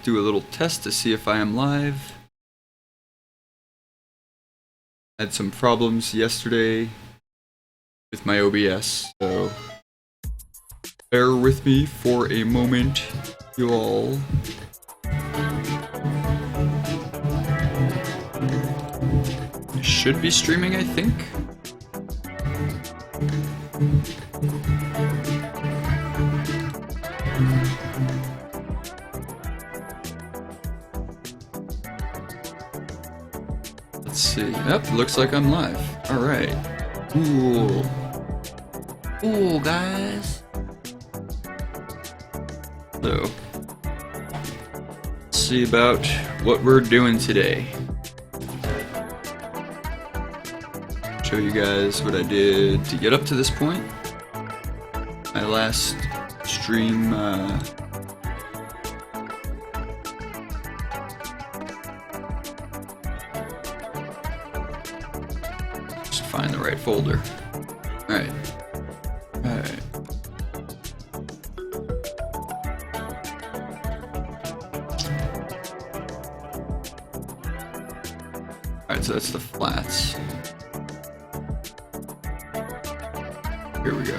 do a little test to see if I am live. I had some problems yesterday with my OBS, so bear with me for a moment, you all. I should be streaming, I think. Let's see. Yep, looks like I'm live. Alright. Cool. Cool, guys. So, let's see about what we're doing today. Show you guys what I did to get up to this point. My last stream, just find the right folder. Alright. Alright. Alright, so that's the flats. Here we go.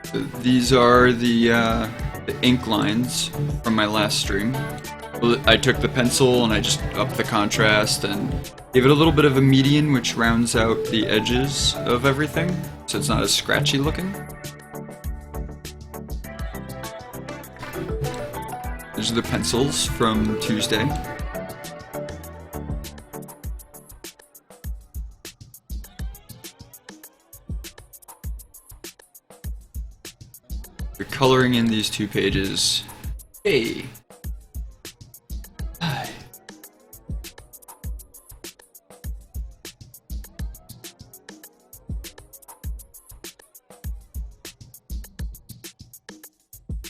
So these are the ink lines from my last stream. I took the pencil and I just upped the contrast and gave it a little bit of a median, which rounds out the edges of everything, so it's not as scratchy looking. These are the pencils from Tuesday. The coloring in these two pages. Hey. Hi.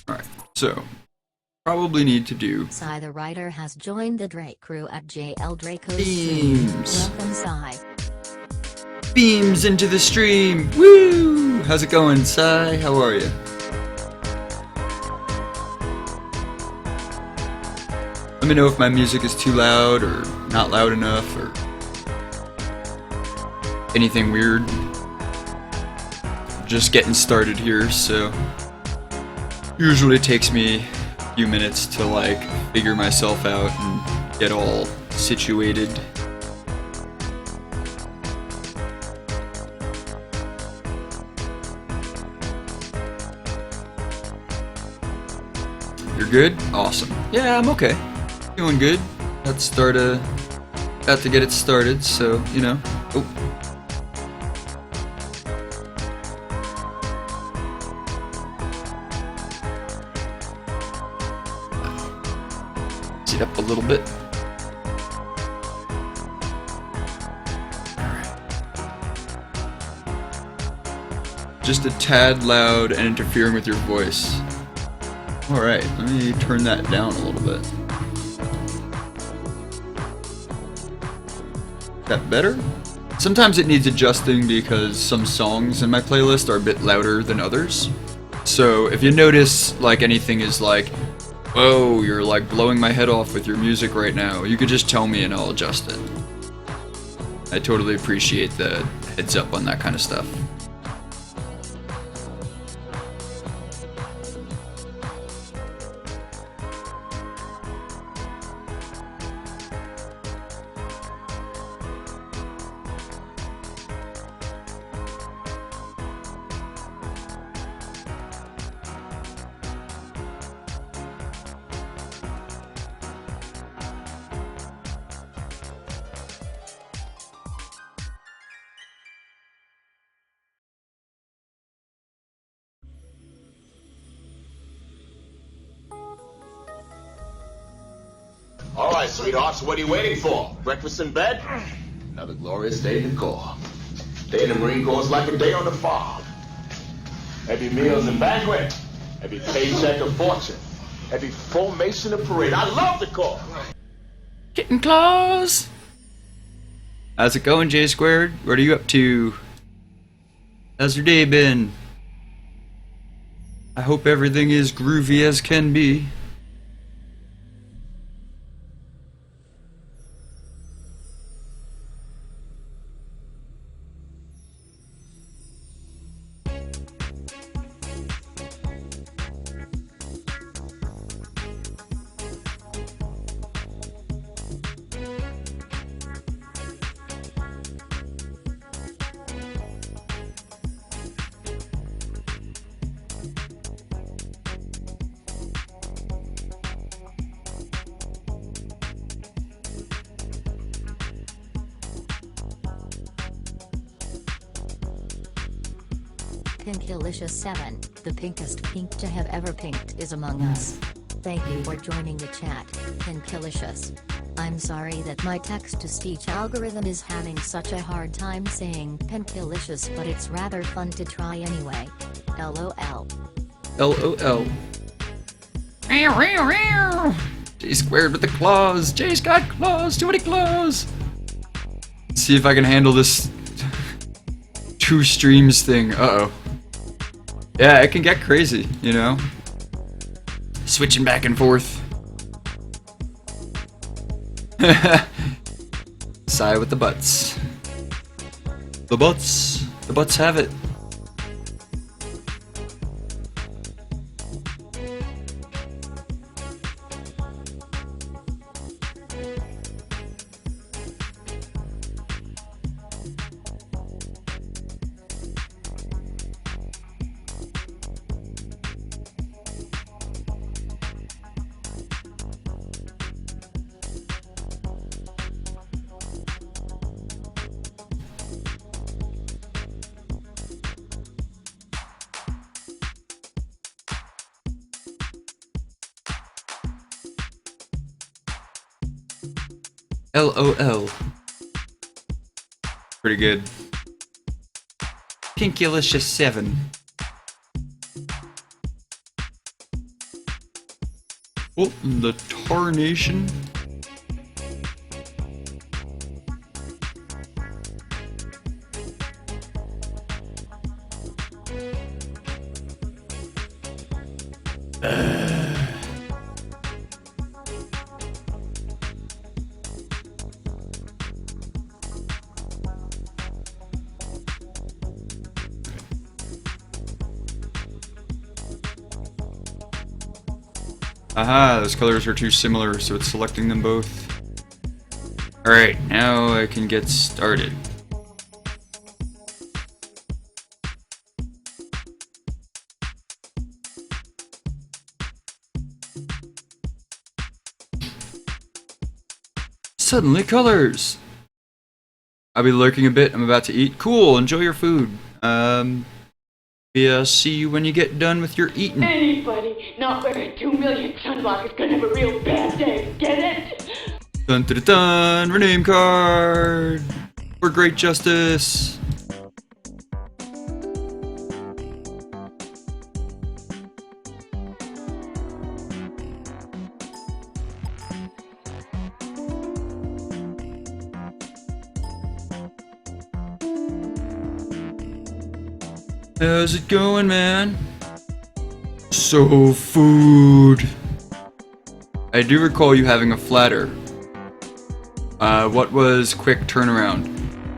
Alright, so probably need to do Sai the writer has joined the Drake crew at Jayel Draco's Beams. stream. Welcome, Sai. beams into the stream. Woo! How's it going, Sai? How are you? Let me know if my music is too loud or not loud enough or anything weird. Just getting started here, so usually takes me a few minutes to like figure myself out and get all situated. You're good? Awesome. Yeah, I'm okay. Doing good. About to get it started, so, you know. Oh. Sit up a little bit. Just a tad loud and interfering with your voice. Alright, let me turn that down a little bit. That better? Sometimes it needs adjusting because some songs in my playlist are a bit louder than others. So if you notice like anything is like, whoa, you're like blowing my head off with your music right now, you could just tell me and I'll adjust it. I totally appreciate the heads up on that kind of stuff. All right, sweethearts, what are you waiting for? Breakfast in bed? Another glorious day in the Corps. Day in the Marine Corps is like a day on the farm. Every meal's a banquet. Every paycheck a fortune. Every formation a parade. I love the Corps. Kitten Claws! How's it going, J Squared? What are you up to? How's your day been? I hope everything is groovy as can be. Pinkylicious7, the pinkest pink to have ever pinked is among us. Thank you for joining the chat, Pinkylicious. I'm sorry that my text-to-speech algorithm is having such a hard time saying Pinkylicious, but it's rather fun to try anyway. LOL. LOL. J squared with the claws. Jay's got claws. Too many claws. Let's see if I can handle this two streams thing. Uh-oh. Yeah, it can get crazy, you know? Switching back and forth. Sigh with the butts. The butts. The butts have it. LOL. Pretty good. Pinkylicious7. What in the tarnation? Aha, those colors are too similar, so it's selecting them both. Alright, now I can get started. Suddenly colors! I'll be lurking a bit, I'm about to eat. Cool, enjoy your food. See you when you get done with your eating. Anybody not wearing 2 million sunblock is gonna have a real bad day, get it? Dun dun dun, dun rename card! For great justice! How's it going, man? So, food. I do recall you having a flatter. What was quick turnaround?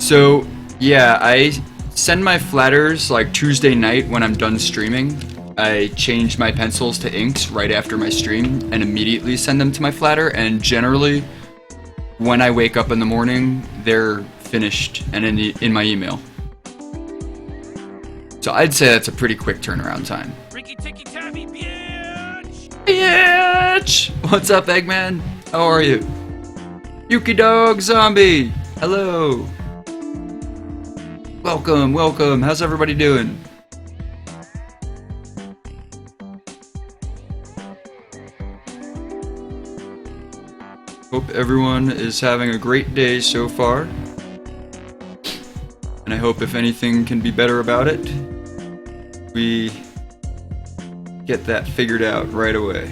So, yeah, I send my flatters like Tuesday night when I'm done streaming. I change my pencils to inks right after my stream and immediately send them to my flatter, and generally, when I wake up in the morning, they're finished and in my email. So I'd say that's a pretty quick turnaround time. Ricky Ticky Tabby, bitch! Bitch! What's up, Eggman? How are you? Yuki Dog Zombie! Hello! Welcome, welcome. How's everybody doing? Hope everyone is having a great day so far. And I hope if anything can be better about it, we get that figured out right away.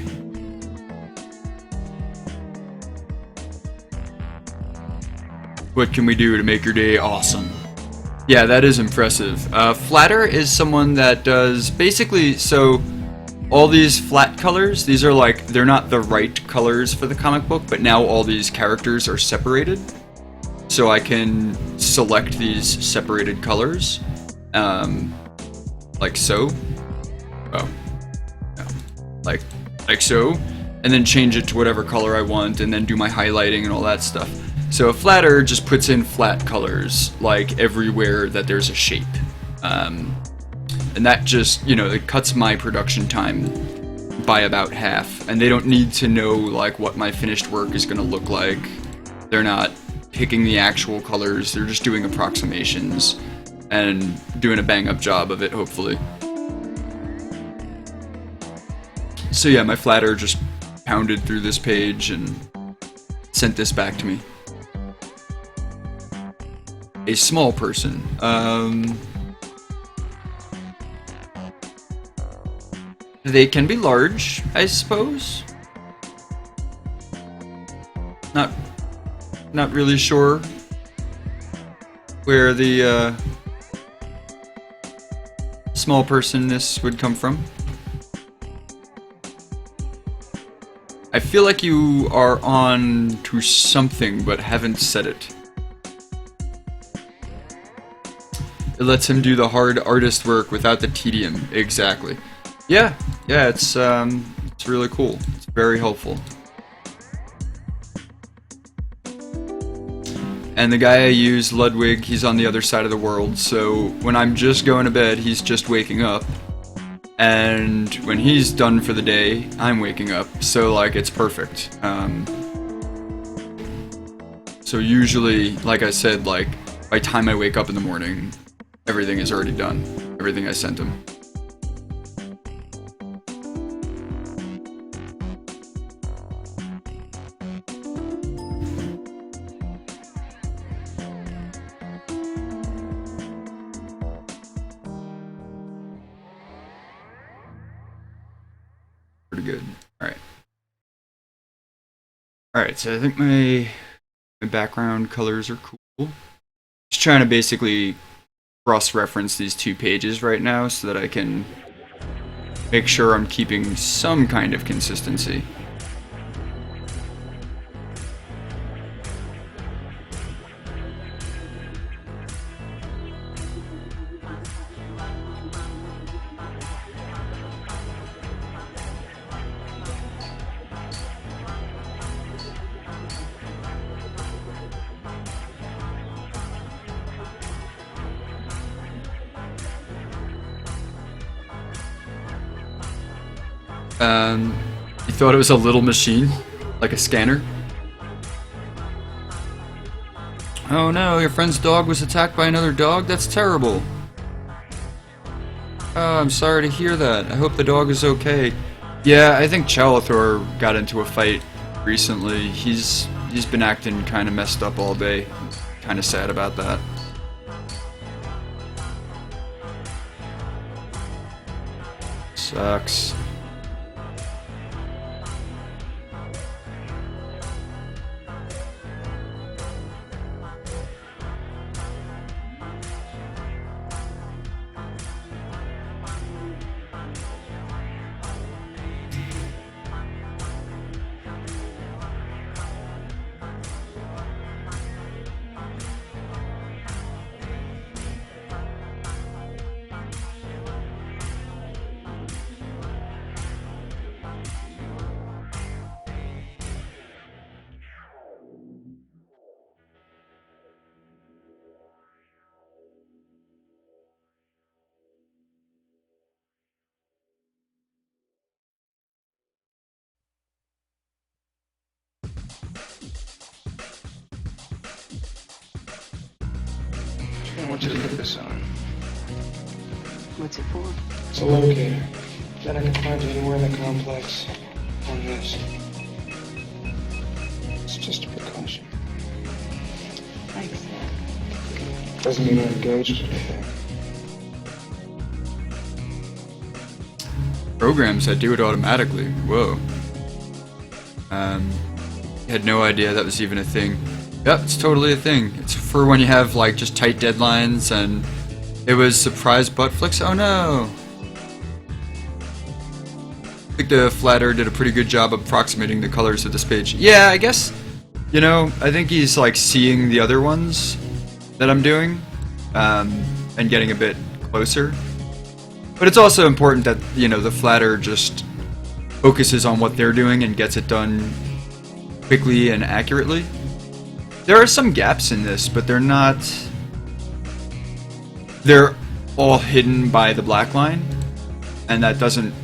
What can we do to make your day awesome? Yeah, that is impressive. Flatter is someone that does basically, so all these flat colors, these are like, they're not the right colors for the comic book, but now all these characters are separated. So I can select these separated colors, like so. Oh, no. Like so, and then change it to whatever color I want, and then do my highlighting and all that stuff. So a flatter just puts in flat colors, like everywhere that there's a shape. And that just, you know, it cuts my production time by about half, and they don't need to know like what my finished work is going to look like. They're not picking the actual colors, they're just doing approximations and doing a bang-up job of it, hopefully. So yeah, my flatter just pounded through this page and sent this back to me. A small person. They can be large, I suppose. Not really sure where the small personness would come from. I feel like you are on to something, but haven't said it. It lets him do the hard artist work without the tedium. Exactly. Yeah, it's really cool. It's very helpful. And the guy I use, Ludwig, he's on the other side of the world, so when I'm just going to bed, he's just waking up. And when he's done for the day, I'm waking up, so like it's perfect. So usually, like I said, like by the time I wake up in the morning, everything is already done. Everything I sent him. Pretty good. Alright, so I think my background colors are cool. Just trying to basically cross-reference these two pages right now so that I can make sure I'm keeping some kind of consistency. You thought it was a little machine? Like a scanner? Oh no, your friend's dog was attacked by another dog? That's terrible. Oh, I'm sorry to hear that. I hope the dog is okay. Yeah, I think Chalathor got into a fight recently. He's been acting kind of messed up all day. Kind of sad about that. Sucks. I want you to put this on. What's it for? It's a locator. Then I can find you anywhere in the complex. On this. It's just a precaution. Thanks. Doesn't mean we're engaged or anything. Programs that do it automatically. Whoa. Had no idea that was even a thing. Yep, it's totally a thing. It's for when you have like just tight deadlines, and it was surprise butt flicks. Oh no. I think the flatter did a pretty good job approximating the colors of this page. Yeah, I guess, you know, I think he's like seeing the other ones that I'm doing, and getting a bit closer. But it's also important that, you know, the flatter just focuses on what they're doing and gets it done quickly and accurately. There are some gaps in this, but they're not... They're all hidden by the black line, and that doesn't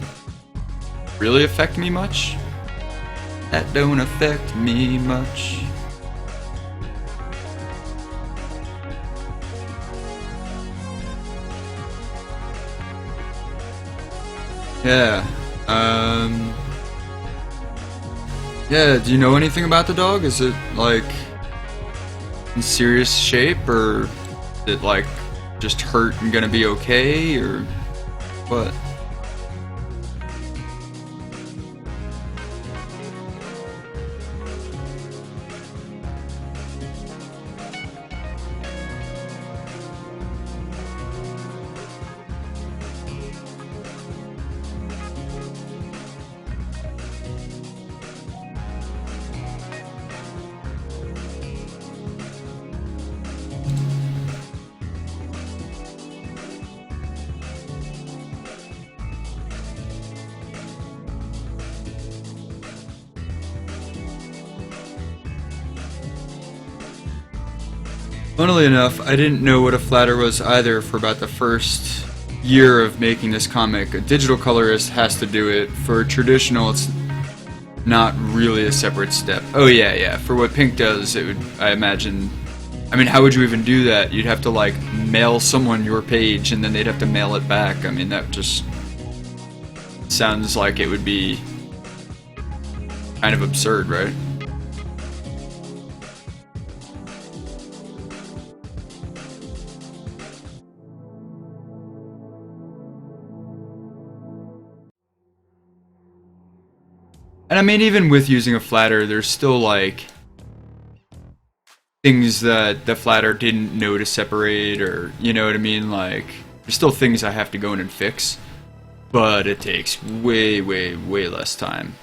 really affect me much. That don't affect me much. Yeah, yeah, do you know anything about the dog? Is it, like, in serious shape, or is it, like, just hurt and gonna be okay, or what? Funnily enough, I didn't know what a flatter was either for about the first year of making this comic. A digital colorist has to do it. For traditional, it's not really a separate step. Oh yeah, yeah. For what Pink does, it would, I imagine... I mean, how would you even do that? You'd have to, like, mail someone your page, and then they'd have to mail it back. I mean, that just... sounds like it would be... kind of absurd, right? And I mean, even with using a flatter, there's still, like, things that the flatter didn't know to separate, or, you know what I mean? Like, there's still things I have to go in and fix, but it takes way, way, way less time.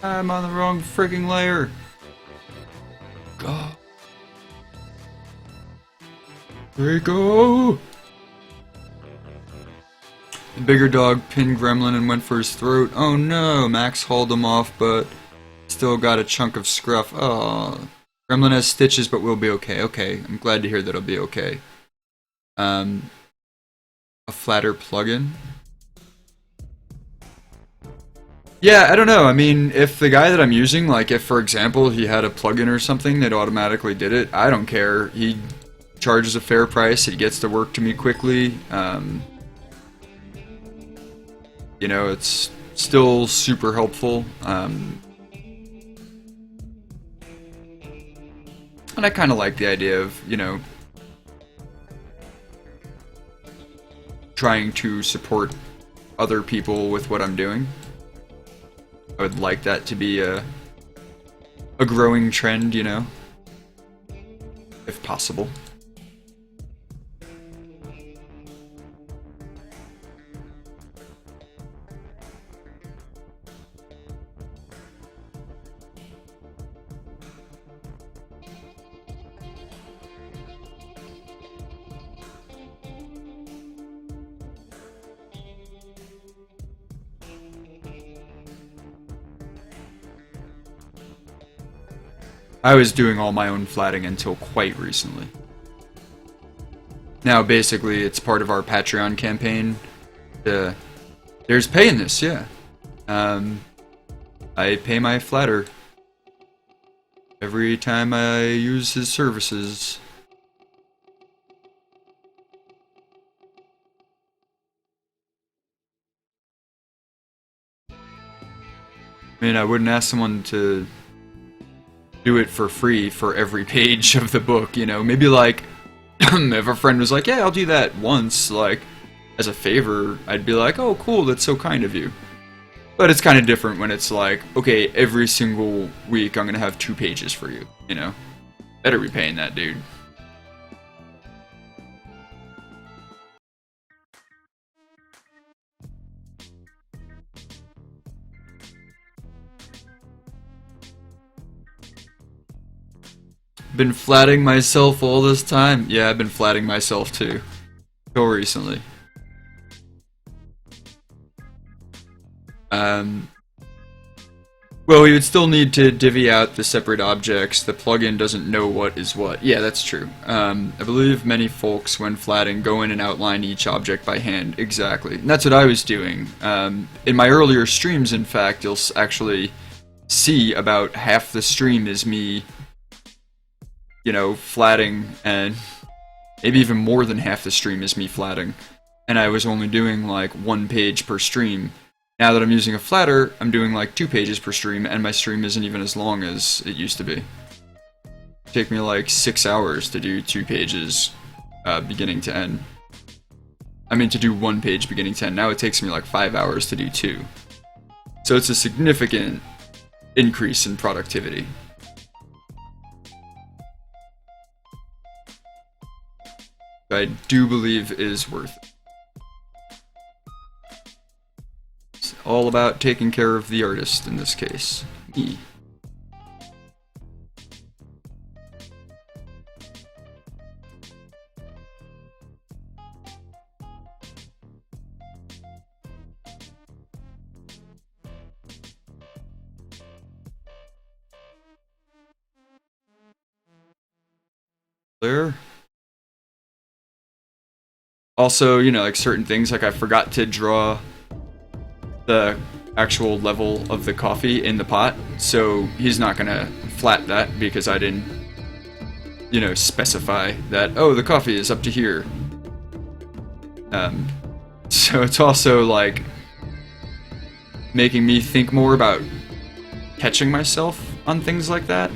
I'm on the wrong frigging layer. God. Draco! The bigger dog pinned Gremlin and went for his throat. Oh no, Max hauled him off, but still got a chunk of scruff. Oh, Gremlin has stitches, but we'll be okay. Okay, I'm glad to hear that it'll be okay. A flatter plugin. Yeah, I don't know. I mean, if the guy that I'm using, like, if, for example, he had a plugin or something that automatically did it, I don't care. He charges a fair price. He gets the work to me quickly. You know, it's still super helpful. And I kind of like the idea of, you know, trying to support other people with what I'm doing. I would like that to be a growing trend, you know, if possible. I was doing all my own flatting until quite recently. Now, basically, it's part of our Patreon campaign. There's pay in this, yeah. I pay my flatter every time I use his services. I mean, I wouldn't ask someone to do it for free for every page of the book, you know? Maybe like, if a friend was like, yeah, I'll do that once, like, as a favor, I'd be like, oh, cool, that's so kind of you. But it's kind of different when it's like, okay, every single week I'm gonna have 2 pages for you, you know? Better be paying that dude. Been flatting myself all this time? Yeah, I've been flatting myself too. Until recently. Well, we would still need to divvy out the separate objects. The plugin doesn't know what is what. Yeah, that's true. I believe many folks, when flatting, go in and outline each object by hand. Exactly. And that's what I was doing. In my earlier streams, in fact, you'll actually see about half the stream is me, you know, flatting, and maybe even more than half the stream is me flatting. And I was only doing like 1 page per stream. Now that I'm using a flatter, I'm doing like 2 pages per stream, and my stream isn't even as long as it used to be. It'd take me like 6 hours to do 2 pages, beginning to end. I mean, to do 1 page beginning to end. Now it takes me like 5 hours to do 2. So it's a significant increase in productivity. I do believe is worth it. It's all about taking care of the artist in this case, me. There. Also, you know, like certain things, like I forgot to draw the actual level of the coffee in the pot, so he's not gonna flat that because I didn't, you know, specify that, oh, the coffee is up to here. So it's also like making me think more about catching myself on things like that.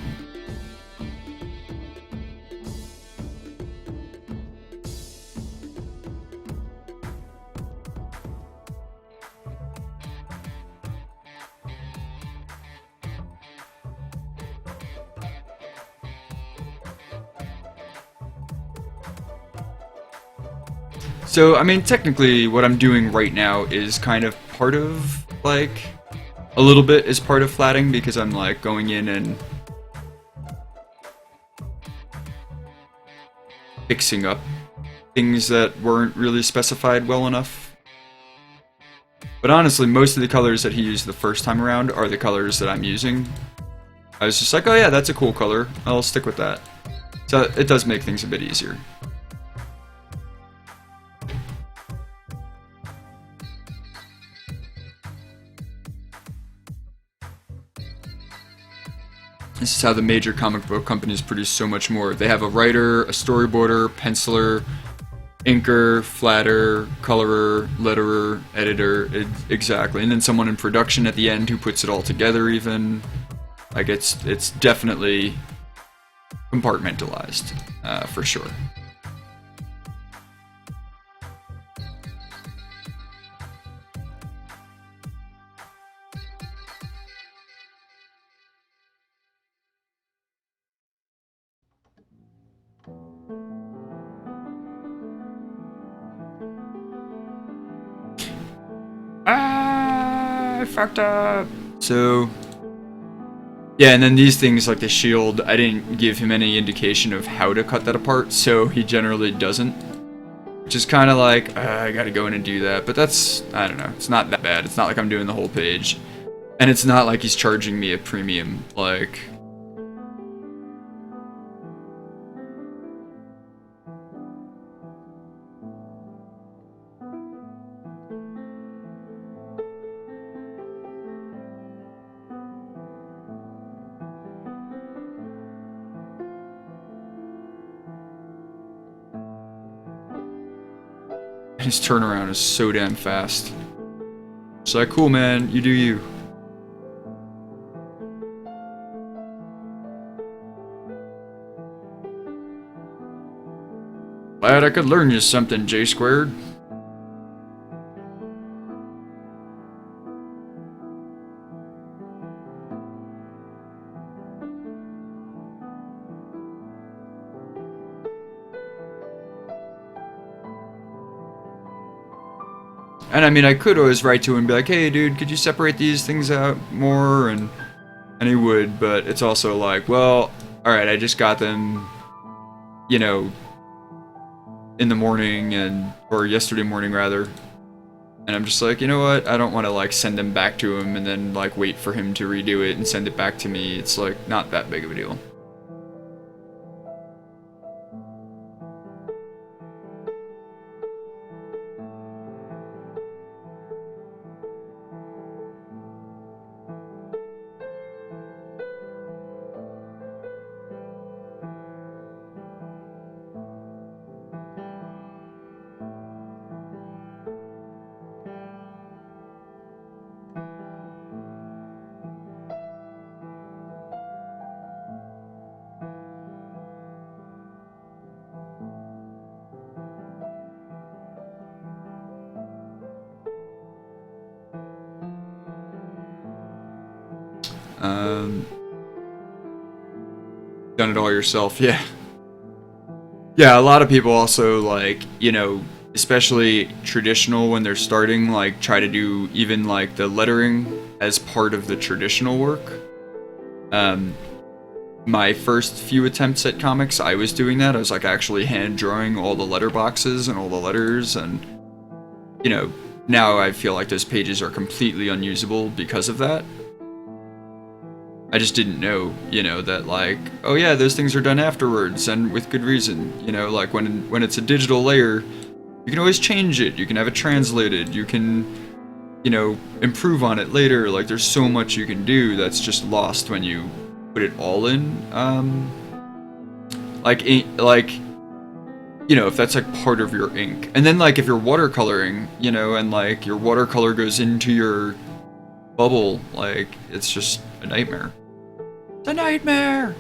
So, I mean, technically, what I'm doing right now is kind of part of, like, a little bit is part of flatting, because I'm, like, going in and fixing up things that weren't really specified well enough. But honestly, most of the colors that he used the first time around are the colors that I'm using. I was just like, oh yeah, that's a cool color, I'll stick with that. So it does make things a bit easier. This is how the major comic book companies produce so much more. They have a writer, a storyboarder, penciler, inker, flatter, colorer, letterer, editor, exactly. And then someone in production at the end who puts it all together even. Like, it's definitely compartmentalized, for sure. I fucked up. So, yeah, and then these things like the shield, I didn't give him any indication of how to cut that apart, so he generally doesn't. Which is kind of like, I gotta go in and do that, but that's, I don't know, it's not that bad. It's not like I'm doing the whole page. And it's not like he's charging me a premium, like... His turnaround is so damn fast. It's like, cool man, you do you. Glad I could learn you something, J squared. And I mean, I could always write to him and be like, hey dude, could you separate these things out more? And he would, but it's also like, well, alright, I just got them, you know, in the morning or yesterday morning rather. And I'm just like, you know what, I don't want to like send them back to him and then like wait for him to redo it and send it back to me. It's like not that big of a deal. Done it all yourself, yeah. Yeah, a lot of people also, like, you know, especially traditional when they're starting, like, try to do even, like, the lettering as part of the traditional work. My first few attempts at comics, I was doing that. I was, like, actually hand-drawing all the letter boxes and all the letters, and, you know, now I feel like those pages are completely unusable because of that. I just didn't know, you know, that like, oh yeah, those things are done afterwards and with good reason. You know, like when it's a digital layer, you can always change it. You can have it translated. You can, you know, improve on it later. Like there's so much you can do that's just lost when you put it all in. Like, you know, if that's like part of your ink. And then like if you're watercoloring, you know, and like your watercolor goes into your bubble, like it's just a nightmare. It's a nightmare!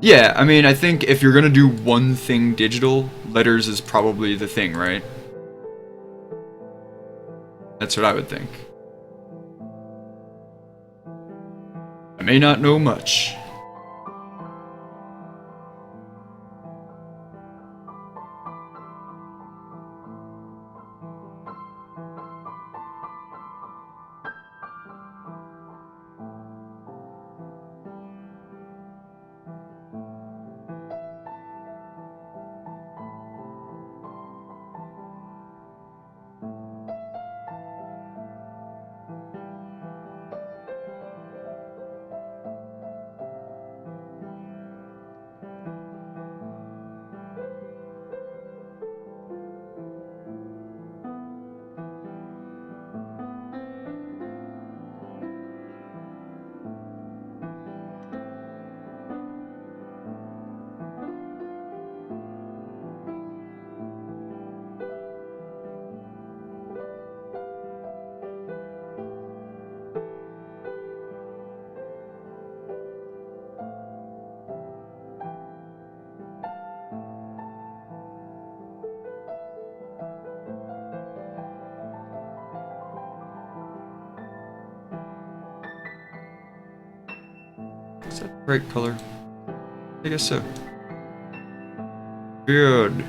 Yeah, I mean, I think if you're gonna do one thing digital, letters is probably the thing, right? That's what I would think. I may not know much. Is that the right color? I guess so. Good.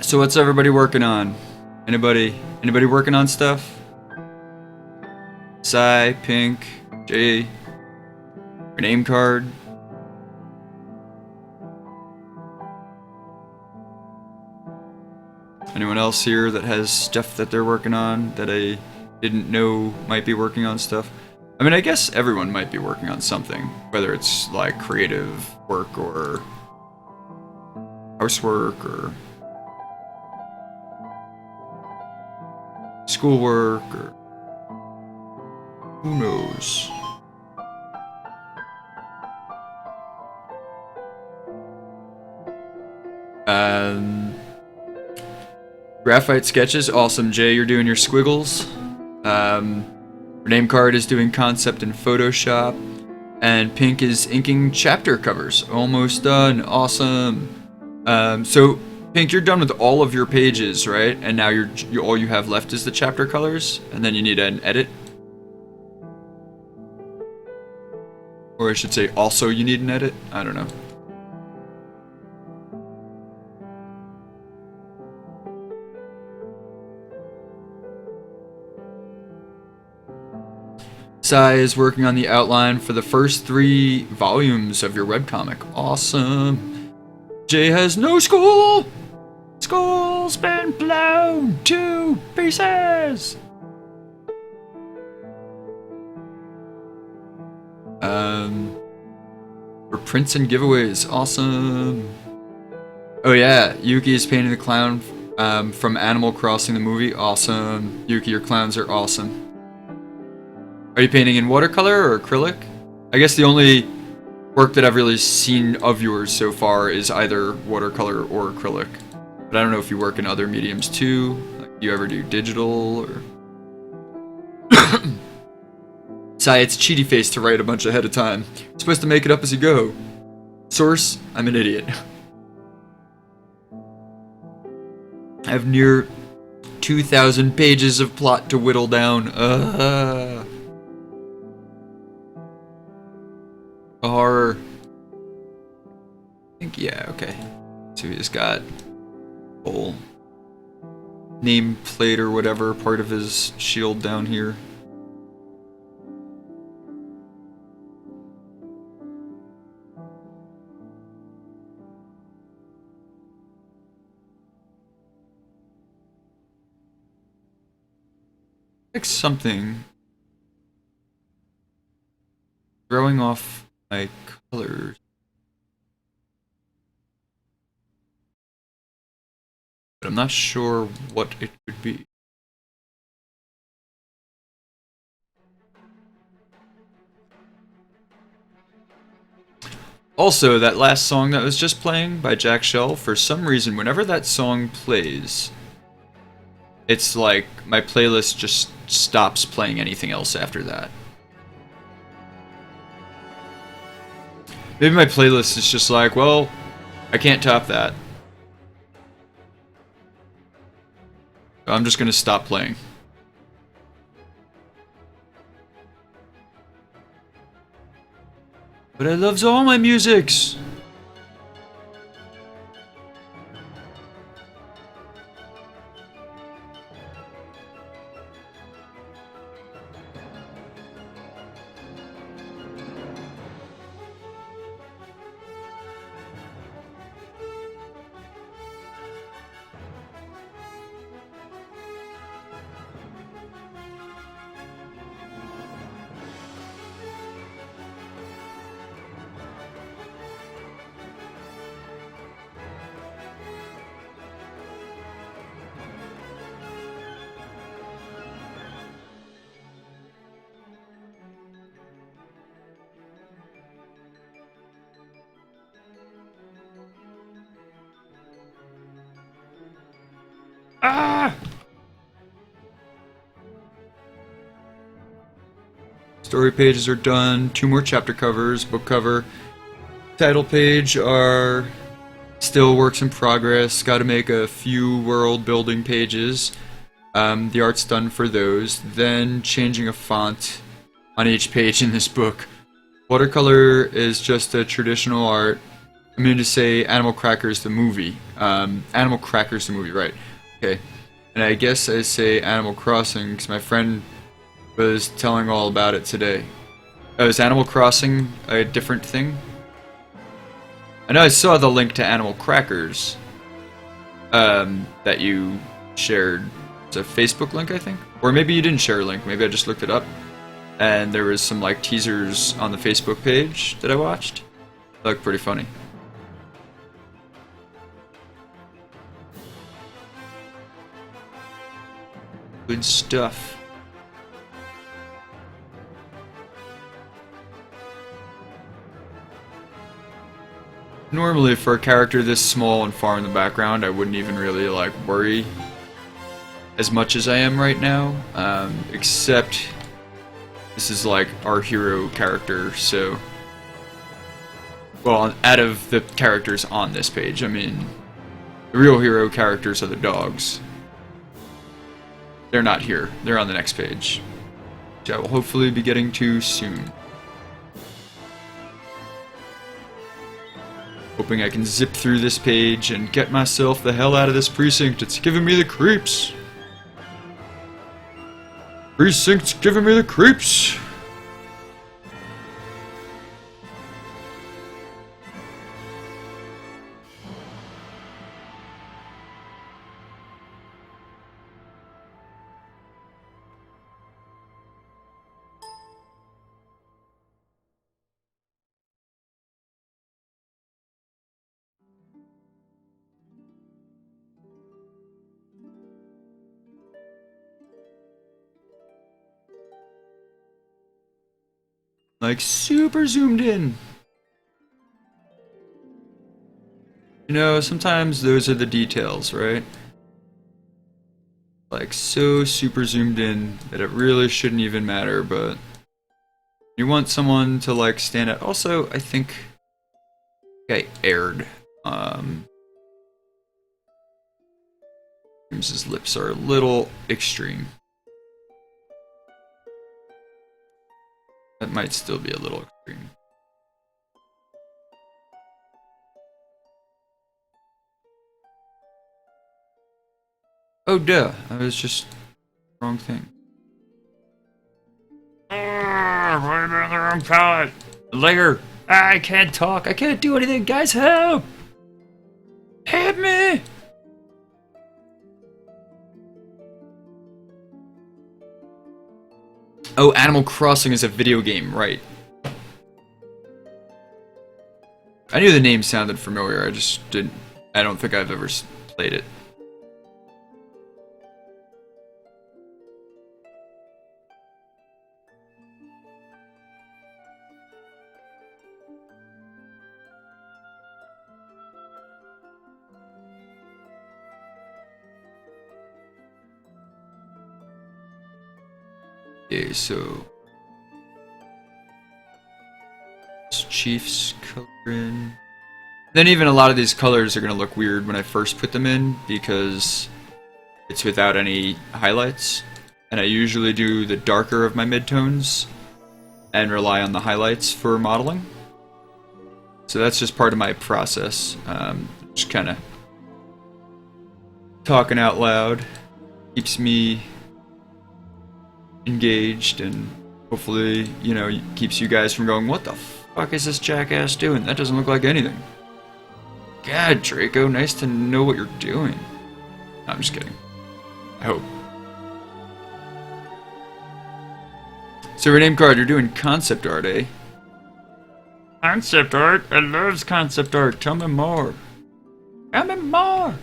So what's everybody working on? Anybody working on stuff? Psy, Pink, Jay, your name card. Anyone else here that has stuff that they're working on that I didn't know might be working on stuff? I mean, I guess everyone might be working on something, whether it's like creative work or housework or schoolwork or who knows. Graphite sketches, awesome. Jay, you're doing your squiggles. Name card is doing concept in Photoshop. And Pink is inking chapter covers. Almost done. Awesome. So Pink, you're done with all of your pages, right? And now all you have left is the chapter colors, and then you need an edit. Or I should say, also you need an edit. I don't know. Sai is working on the outline for the first 3 volumes of your webcomic. Awesome. Jay has no school! School's been blown to pieces! For prints and giveaways. Awesome. Oh yeah, Yuki is painting the clown from Animal Crossing the movie. Awesome. Yuki, your clowns are awesome. Are you painting in watercolor or acrylic? I guess the only work that I've really seen of yours so far is either watercolor or acrylic. But I don't know if you work in other mediums too. Like, do you ever do digital or... Sai, it's cheaty face to write a bunch ahead of time. You're supposed to make it up as you go. Source, I'm an idiot. I have near 2,000 pages of plot to whittle down. A horror. I think, yeah, okay. So we just got whole nameplate or whatever, part of his shield down here. Like something throwing off my colors. But I'm not sure what it could be. Also, that last song that was just playing by Jack Shell, for some reason, whenever that song plays, it's like my playlist just stops playing anything else after that. Maybe my playlist is just like, well, I can't top that. I'm just gonna stop playing. But I loves all my musics! Ah! Story pages are done. 2 more chapter covers. Book cover, title page are still works in progress. Got to make a few world building pages. The art's done for those. Then changing a font on each page in this book. Watercolor is just a traditional art. I mean to say Animal Crackers the movie. Animal Crackers the movie, right. Okay. And I guess I say Animal Crossing because my friend was telling all about it today. Oh, is Animal Crossing a different thing? I know I saw the link to Animal Crackers that you shared. It's a Facebook link, I think? Or maybe you didn't share a link. Maybe I just looked it up. And there was some like teasers on the Facebook page that I watched. They looked pretty funny. Good stuff. Normally for a character this small and far in the background, I wouldn't even really like worry as much as I am right now, except this is like our hero character, so... Well, out of the characters on this page, I mean, the real hero characters are the dogs. They're not here. They're on the next page, which I will hopefully be getting to soon. Hoping I can zip through this page and get myself the hell out of this precinct. It's giving me the creeps. Precinct's giving me the creeps. Like, super zoomed in. You know, sometimes those are the details, right? Like, so super zoomed in that it really shouldn't even matter, but... You want someone to, like, stand out. Also, I think I aired. His lips are a little extreme. That might still be a little extreme. Oh, duh. I was just... wrong thing. I'm in the wrong palette. Later. I can't talk. I can't do anything. Guys, help! Help me! Oh, Animal Crossing is a video game, right. I knew the name sounded familiar, I just didn't... I don't think I've ever played it. Okay, so... Chief's color in. Then even a lot of these colors are going to look weird when I first put them in because it's without any highlights. And I usually do the darker of my midtones and rely on the highlights for modeling. So that's just part of my process. Just kind of talking out loud keeps me engaged and hopefully, you know, keeps you guys from going, what the fuck is this jackass doing? That doesn't look like anything. God, Draco, nice to know what you're doing. No, I'm just kidding. I hope. So, rename card, you're doing concept art, eh? Concept art? I love concept art. Tell me more. Tell me more.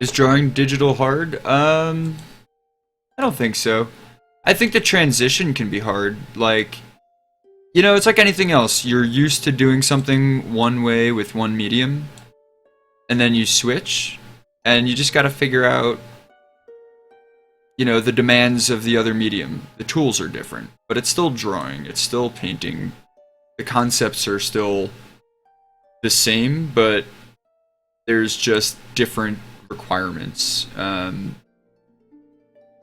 Is drawing digital hard? I don't think so. I think the transition can be hard. Like, you know, it's like anything else. You're used to doing something one way with one medium, and then you switch, and you just gotta figure out, you know, the demands of the other medium. The tools are different, but it's still drawing, it's still painting. The concepts are still the same, but there's just different requirements. And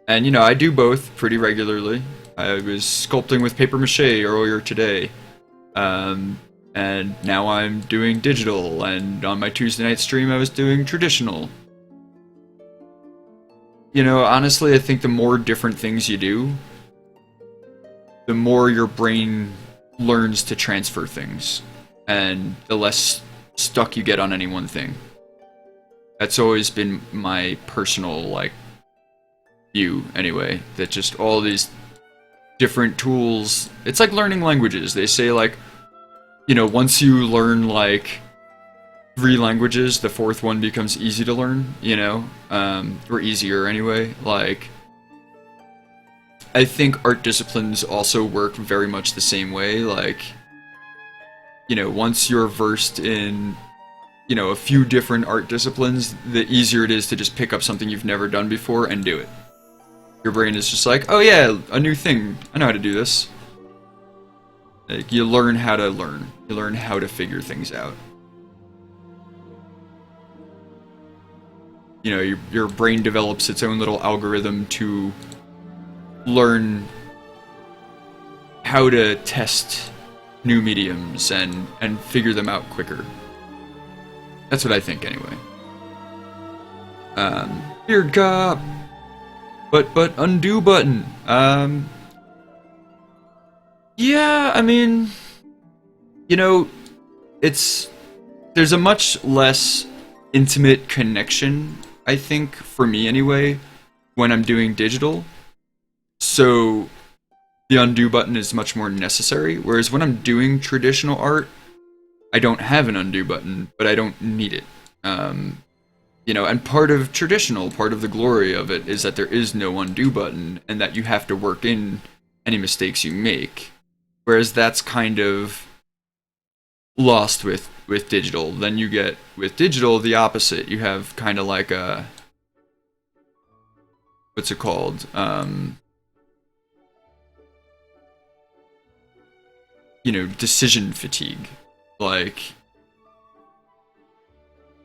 you know, I do both pretty regularly. I was sculpting with paper mache earlier today, and And now I'm doing digital, and on my Tuesday night stream I was doing traditional. You know, honestly, I think the more different things you do, the more your brain learns to transfer things, and the less stuck you get on any one thing. That's always been my personal, like, view, anyway, that just all these different tools, it's like learning languages. They say, like, you know, once you learn, like, 3 languages, the 4th one becomes easy to learn, you know, or easier anyway. Like, I think art disciplines also work very much the same way. Like, you know, once you're versed in, you know, a few different art disciplines, the easier it is to just pick up something you've never done before and do it. Your brain is just like, oh yeah, a new thing, I know how to do this. Like, you learn how to learn. You learn how to figure things out. You know, your brain develops its own little algorithm to learn how to test new mediums and figure them out quicker. That's what I think, anyway. Beard cop! But undo button. Yeah, I mean, you know, there's a much less intimate connection, I think, for me anyway, when I'm doing digital. So the undo button is much more necessary, whereas when I'm doing traditional art, I don't have an undo button, but I don't need it. You know, and part of the glory of it is that there is no undo button, and that you have to work in any mistakes you make. Whereas that's kind of lost with digital. Then you get, with digital, the opposite. You have kind of like a, what's it called? You know, decision fatigue. Like,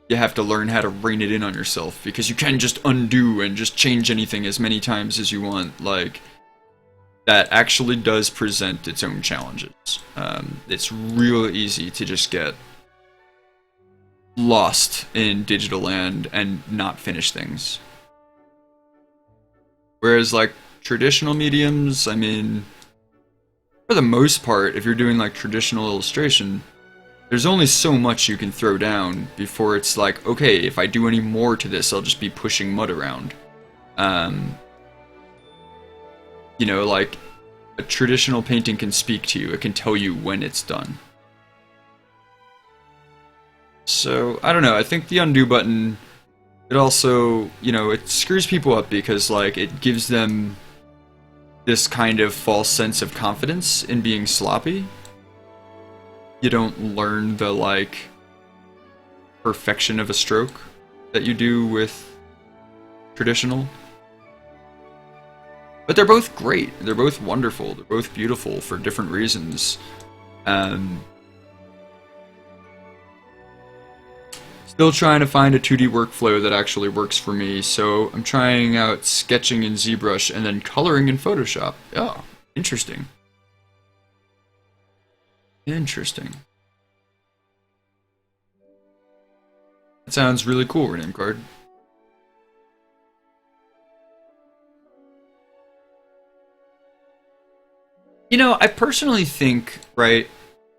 you have to learn how to rein it in on yourself, because you can just undo and just change anything as many times as you want. Like, that actually does present its own challenges. It's real easy to just get lost in digital land and not finish things. Whereas, like, traditional mediums, I mean, for the most part, if you're doing, like, traditional illustration, there's only so much you can throw down before it's like, okay, if I do any more to this, I'll just be pushing mud around. You know, like, a traditional painting can speak to you. It can tell you when it's done. So, I don't know, I think the undo button, it also, you know, it screws people up because, like, it gives them this kind of false sense of confidence in being sloppy. You don't learn the, like, perfection of a stroke that you do with traditional. But they're both great. They're both wonderful. They're both beautiful for different reasons. Still trying to find a 2D workflow that actually works for me, so I'm trying out sketching in ZBrush and then coloring in Photoshop. Oh, interesting. Interesting. That sounds really cool, Rename Card. You know, I personally think, right,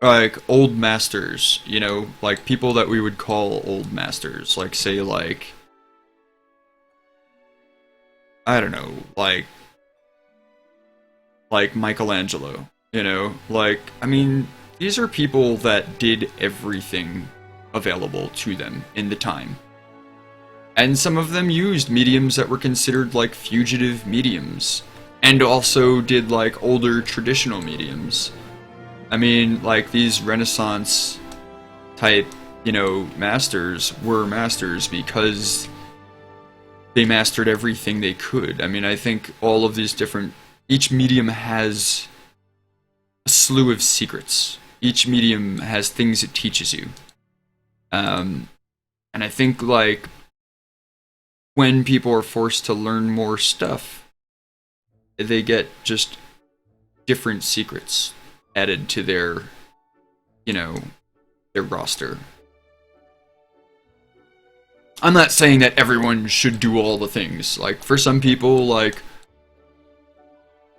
like, old masters, you know, like, people that we would call old masters, like, say, like, I don't know, like Michelangelo, you know, like, I mean, these are people that did everything available to them in the time. And some of them used mediums that were considered, like, fugitive mediums. And also did, like, older traditional mediums. I mean, like, these Renaissance type, you know, masters were masters because they mastered everything they could. I mean, I think all of these different, each medium has a slew of secrets. Each medium has things it teaches you. And I think, like, when people are forced to learn more stuff, they get just different secrets added to their, you know, their roster. I'm not saying that everyone should do all the things. Like, for some people, like,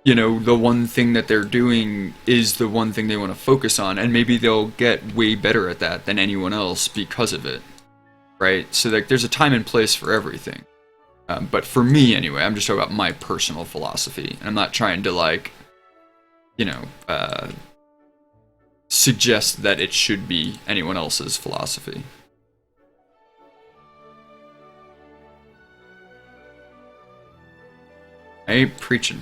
you know, the one thing that they're doing is the one thing they want to focus on, and maybe they'll get way better at that than anyone else because of it, right? So, like, there's a time and place for everything. But for me, anyway, I'm just talking about my personal philosophy, and I'm not trying to, like, you know, suggest that it should be anyone else's philosophy. I ain't preaching.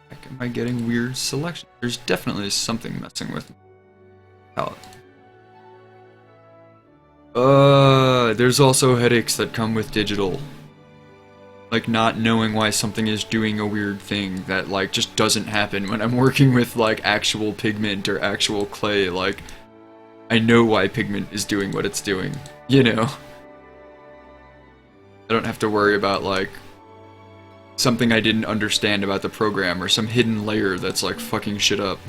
Like, am I getting weird selection? There's definitely something messing with my palette. There's also headaches that come with digital. Like, not knowing why something is doing a weird thing that, like, just doesn't happen when I'm working with, like, actual pigment or actual clay. Like, I know why pigment is doing what it's doing, you know? I don't have to worry about, like, something I didn't understand about the program or some hidden layer that's, like, fucking shit up.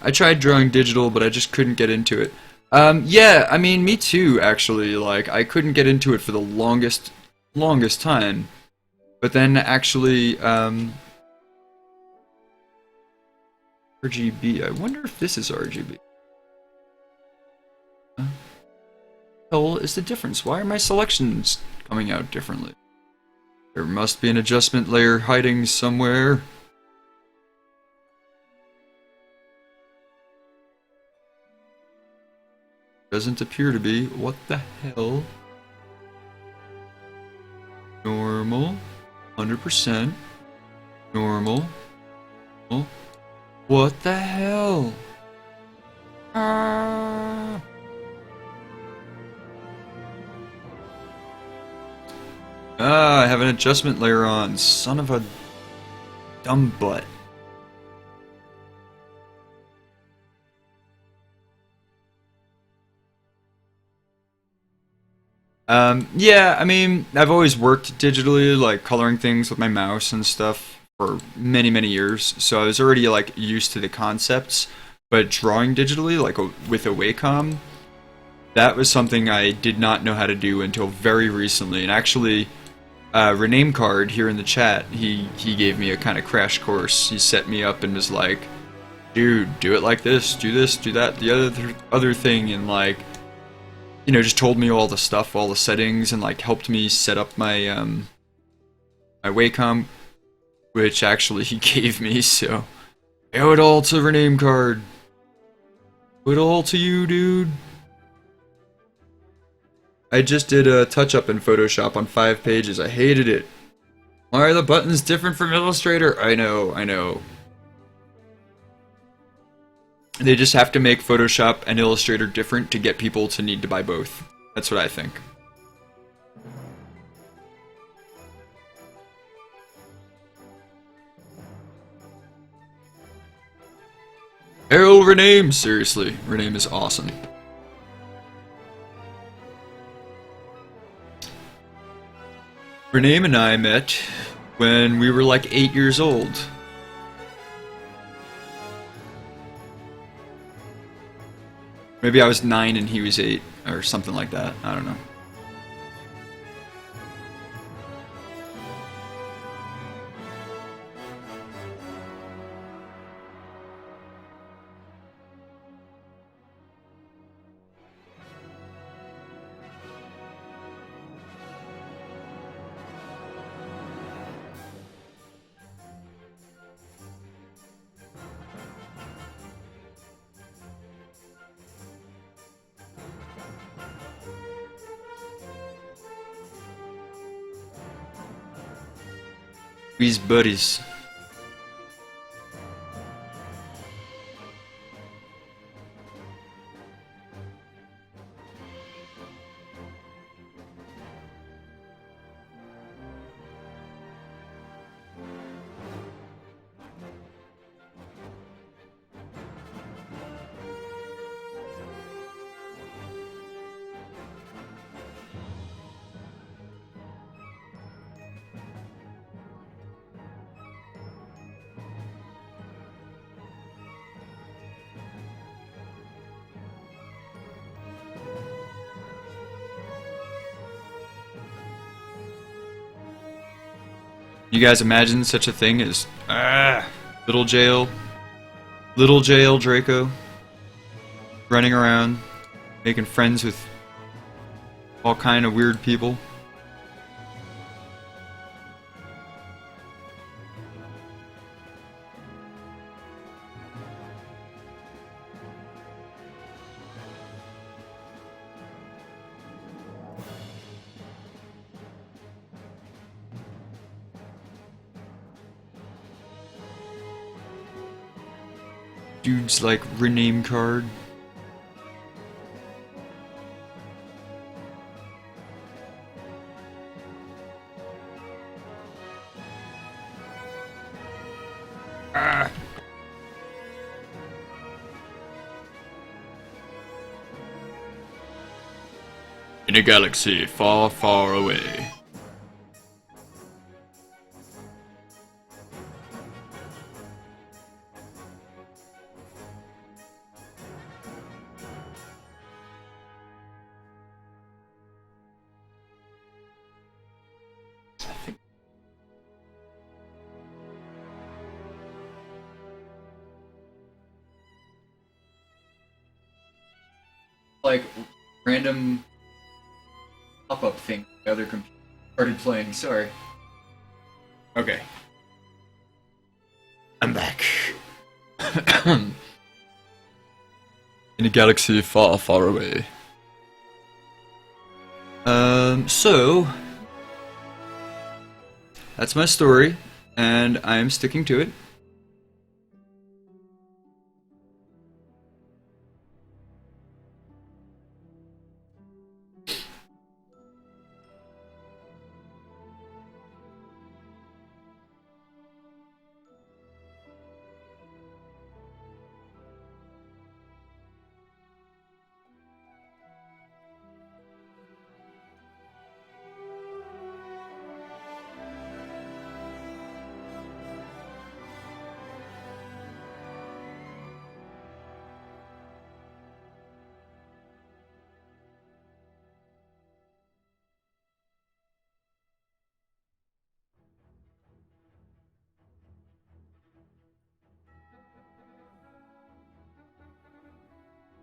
I tried drawing digital, but I just couldn't get into it. Yeah, I mean, me too, actually. Like, I couldn't get into it for the longest time. But then, actually, RGB. I wonder if this is RGB. Hell is the difference? Why are my selections coming out differently? There must be an adjustment layer hiding somewhere. Doesn't appear to be. What the hell? Normal. 100%. Normal. Oh. What the hell? Ah. I have an adjustment layer on. Son of a dumb butt. Yeah, I mean, I've always worked digitally, like coloring things with my mouse and stuff for many, many years. So I was already like used to the concepts, but drawing digitally, like with a Wacom, that was something I did not know how to do until very recently. And actually, Rename Card here in the chat, he gave me a kind of crash course. He set me up and was like, dude, do it like this, do that, the other thing, and like, you know, just told me all the stuff, all the settings, and like helped me set up my my Wacom, which actually he gave me. So I owe it all to Rename Card. Owe it all to you, dude. I just did a touch-up in Photoshop on 5 pages. I hated it. Why are the buttons different from Illustrator? I know. They just have to make Photoshop and Illustrator different to get people to need to buy both. That's what I think. Hail Rename! Seriously, Rename is awesome. Rename and I met when we were like 8 years old. Maybe I was 9 and he was 8, or something like that. I don't know. We's buddies. You guys imagine such a thing as little Jayel Draco running around making friends with all kind of weird people? Dude's like rename card. In a galaxy far, far away. Like random pop-up thing the other computer started playing, sorry. Okay. I'm back. In a galaxy far, far away. So that's my story, and I'm sticking to it.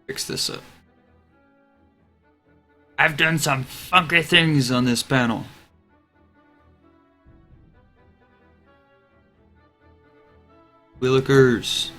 Fix this up. I've done some funky things on this panel. Willikers.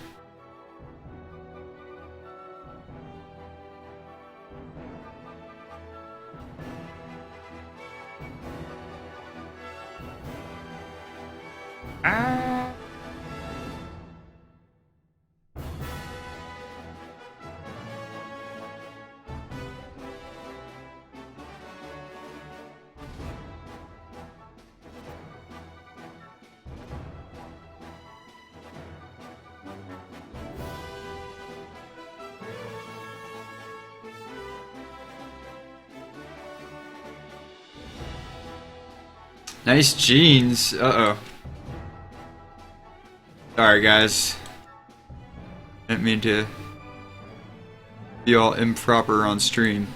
Nice jeans. Uh-oh. Sorry, guys. Didn't mean to be all improper on stream.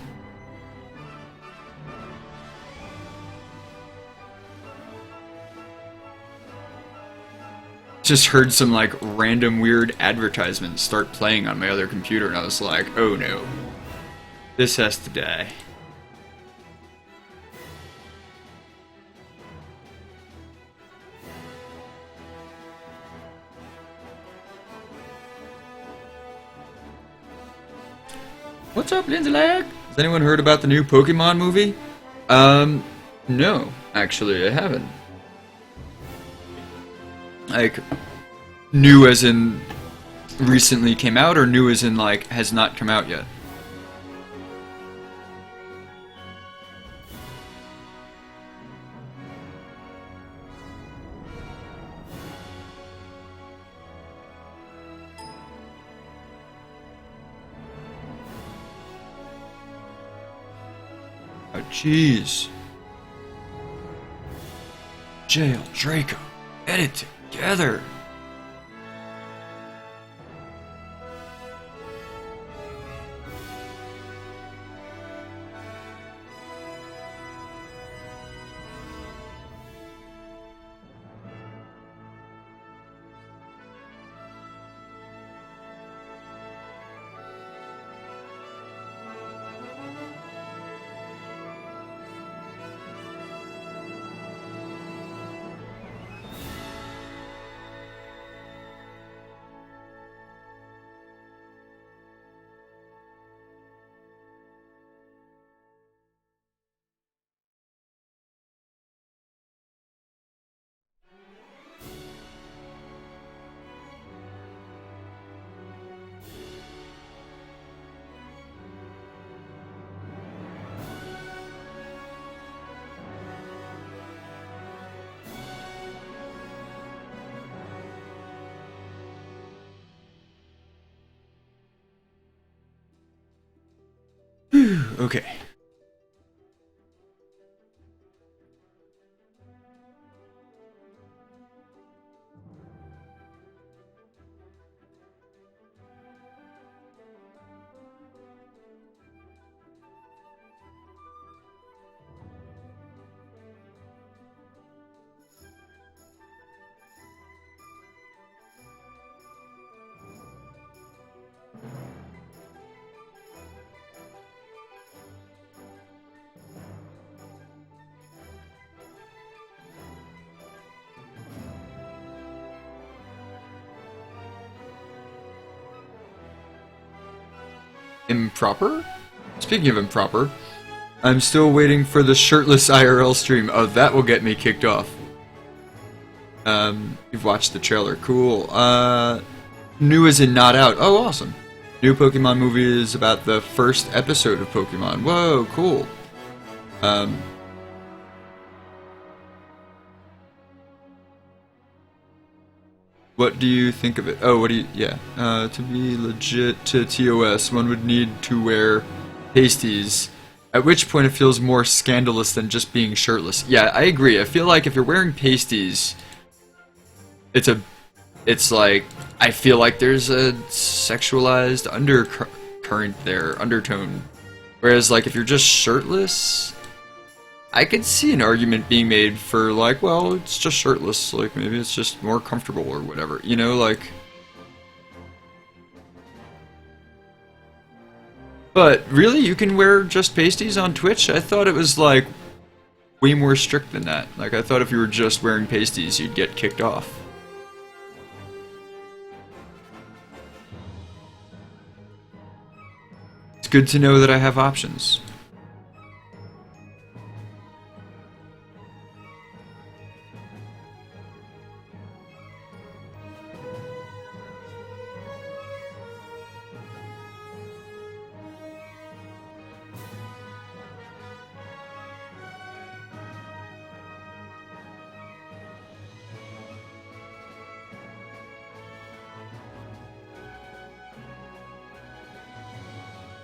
Just heard some like random weird advertisements start playing on my other computer, and I was like, oh no. This has to die. What's up, Lindsay Lag? Has anyone heard about the new Pokemon movie? No, actually, I haven't. Like, new as in recently came out, or new as in, like, has not come out yet? Oh, jeez. Jayel Draco, get it together. Whew, okay. Improper? Speaking of improper, I'm still waiting for the shirtless IRL stream. Oh, that will get me kicked off. You've watched the trailer. Cool. New as in not out. Oh, awesome. New Pokemon movie is about the first episode of Pokemon. Whoa, cool. What do you think of it? Oh, what do you... Yeah. To be legit to TOS, one would need to wear pasties. At which point it feels more scandalous than just being shirtless. Yeah, I agree. I feel like if you're wearing pasties, it's like... I feel like there's a sexualized undercurrent there, undertone. Whereas, like, if you're just shirtless... I could see an argument being made for, like, well, it's just shirtless, like, maybe it's just more comfortable or whatever, you know, like... But, really, you can wear just pasties on Twitch? I thought it was, like, way more strict than that. Like, I thought if you were just wearing pasties, you'd get kicked off. It's good to know that I have options.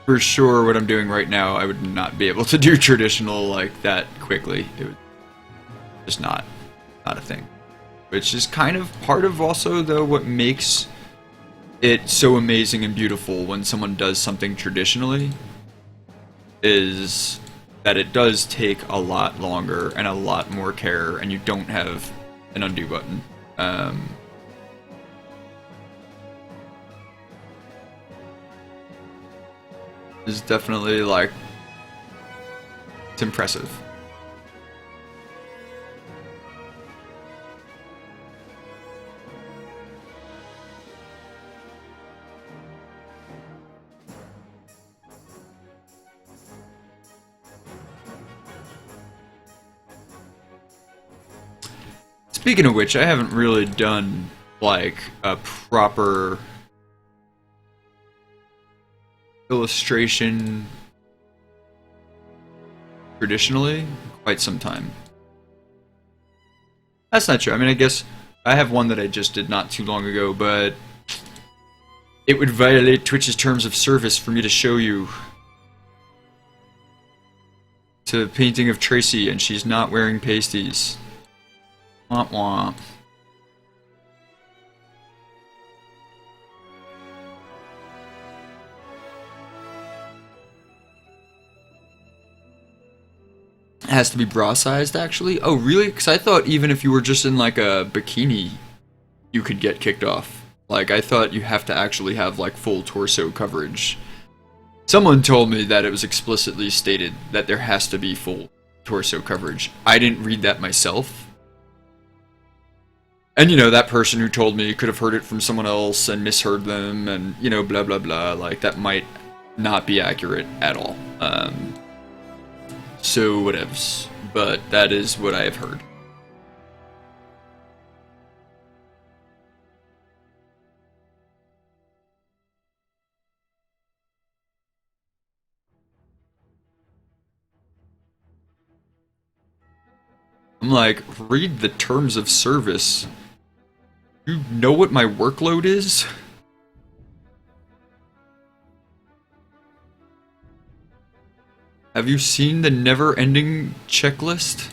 For sure, what I'm doing right now, I would not be able to do traditional like that quickly. It would just not a thing. Which is kind of part of also, though, what makes it so amazing and beautiful when someone does something traditionally, is that it does take a lot longer and a lot more care, and you don't have an undo button. Is definitely, like, it's impressive. Speaking of which, I haven't really done, like, a proper illustration traditionally quite some time. That's not true. I mean, I guess I have one that I just did not too long ago, but it would violate Twitch's terms of service for me to show you. It's a painting of Tracy, and she's not wearing pasties. Womp womp. It has to be bra sized, actually? Oh, really? Because I thought even if you were just in, like, a bikini, you could get kicked off. Like, I thought you have to actually have, like, full torso coverage. Someone told me that it was explicitly stated that there has to be full torso coverage. I didn't read that myself. And, you know, that person who told me could have heard it from someone else and misheard them and, you know, blah, blah, blah. Like, that might not be accurate at all. So whatevs, but that is what I have heard. I'm like, read the terms of service. You know what my workload is? Have you seen the never-ending checklist?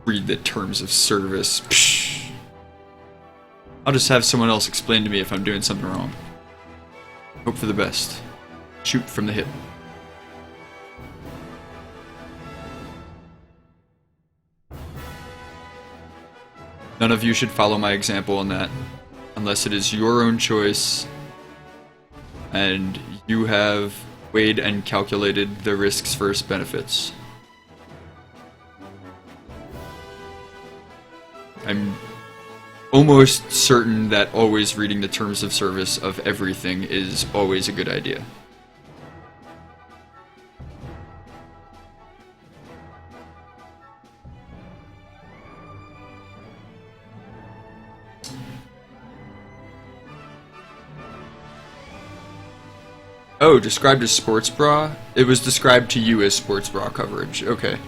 Read the terms of service. Psh. I'll just have someone else explain to me if I'm doing something wrong. Hope for the best. Shoot from the hip. None of you should follow my example on that, unless it is your own choice and you have weighed and calculated the risks versus benefits. I'm almost certain that always reading the terms of service of everything is always a good idea. Oh, described as sports bra? It was described to you as sports bra coverage. Okay.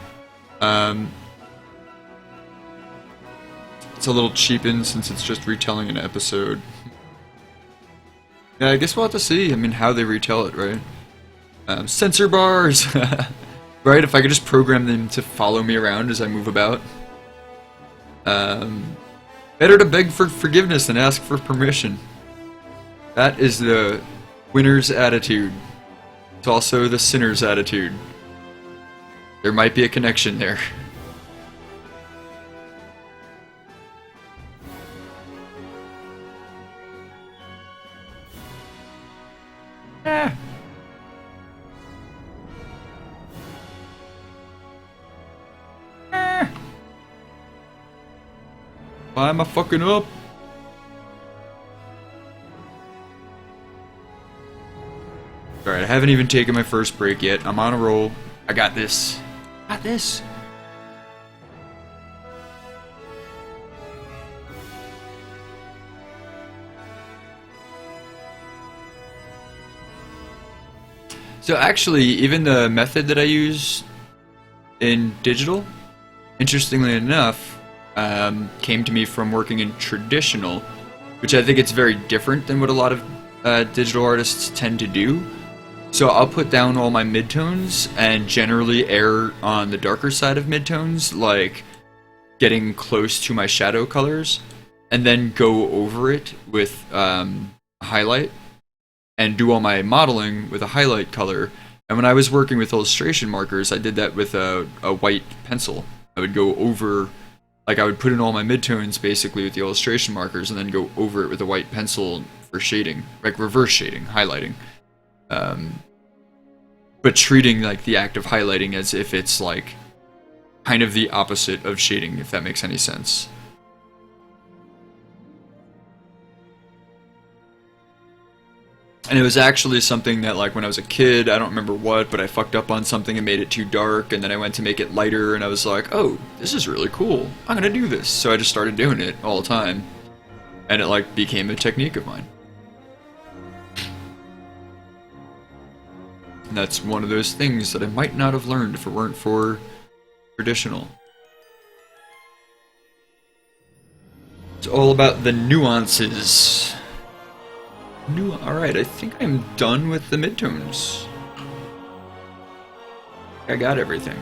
It's a little cheapened since it's just retelling an episode. Yeah, I guess we'll have to see. I mean, how they retell it, right? Censor bars! Right, if I could just program them to follow me around as I move about. Better to beg for forgiveness than ask for permission. That is the winner's attitude. It's also the sinner's attitude. There might be a connection there. Why am I fucking up? Alright, I haven't even taken my first break yet. I'm on a roll. I got this. Got this. So actually, even the method that I use in digital, interestingly enough, came to me from working in traditional, which I think it's very different than what a lot of digital artists tend to do. So I'll put down all my midtones and generally err on the darker side of midtones, like getting close to my shadow colors, and then go over it with highlight and do all my modeling with a highlight color. And when I was working with illustration markers, I did that with a white pencil. I would go over, like I would put in all my midtones basically with the illustration markers and then go over it with a white pencil for shading, like reverse shading, highlighting. But treating like the act of highlighting as if it's like kind of the opposite of shading, if that makes any sense. And it was actually something that, like, when I was a kid, I don't remember what, but I fucked up on something and made it too dark, and then I went to make it lighter, and I was like, oh, this is really cool. I'm gonna do this. So I just started doing it all the time. And it, like, became a technique of mine. And that's one of those things that I might not have learned if it weren't for traditional. It's all about the nuances. Alright, I think I'm done with the midtones. I got everything.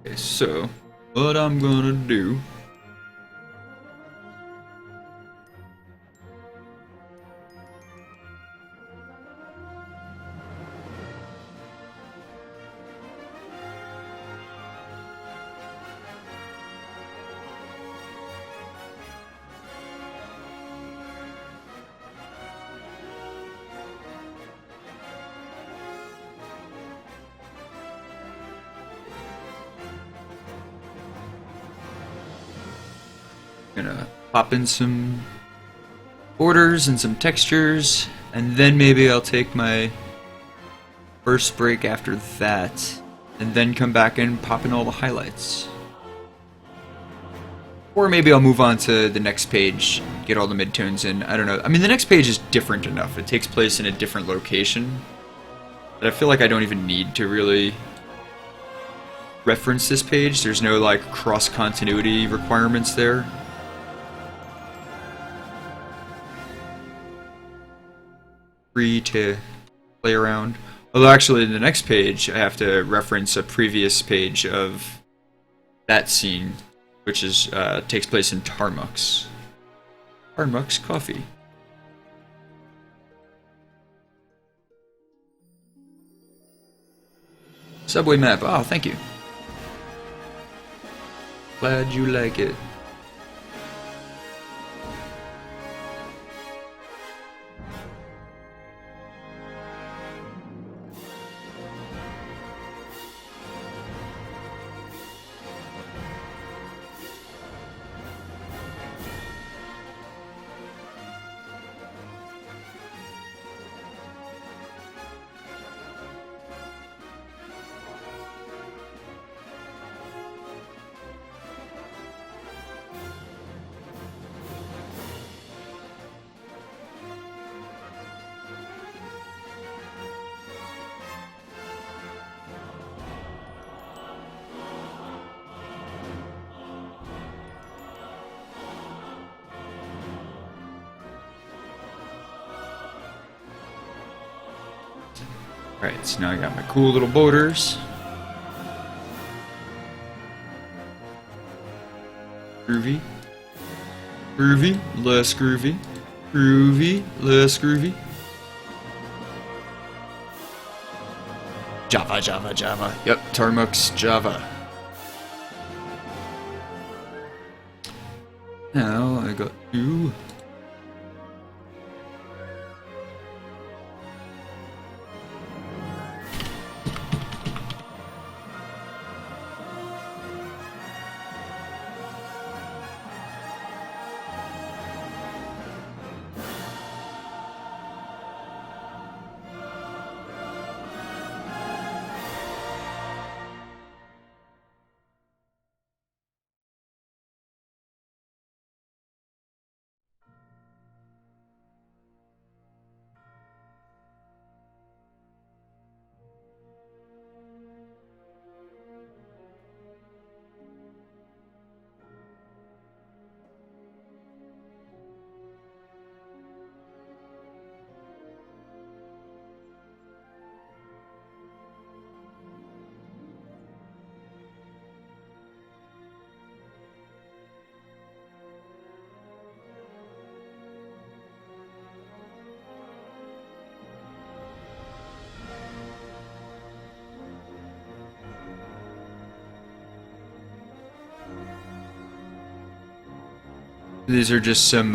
Okay, so what I'm gonna do gonna pop in some borders and some textures, and then maybe I'll take my first break after that, and then come back and pop in all the highlights. Or maybe I'll move on to the next page, get all the midtones in. I don't know. I mean, the next page is different enough. It takes place in a different location that I feel like I don't even need to really reference this page. There's no, like, cross-continuity requirements there. free to play around. Although actually in the next page I have to reference a previous page of that scene, which is takes place in Tarmux. Tarmux Coffee. Subway map. Oh, thank you. Glad you like it. Alright, so now I got my cool little borders. Groovy. Groovy, less groovy. Groovy, less groovy. Java, Java, Java. Yep, Tarmux Java. Now I got you. These are just some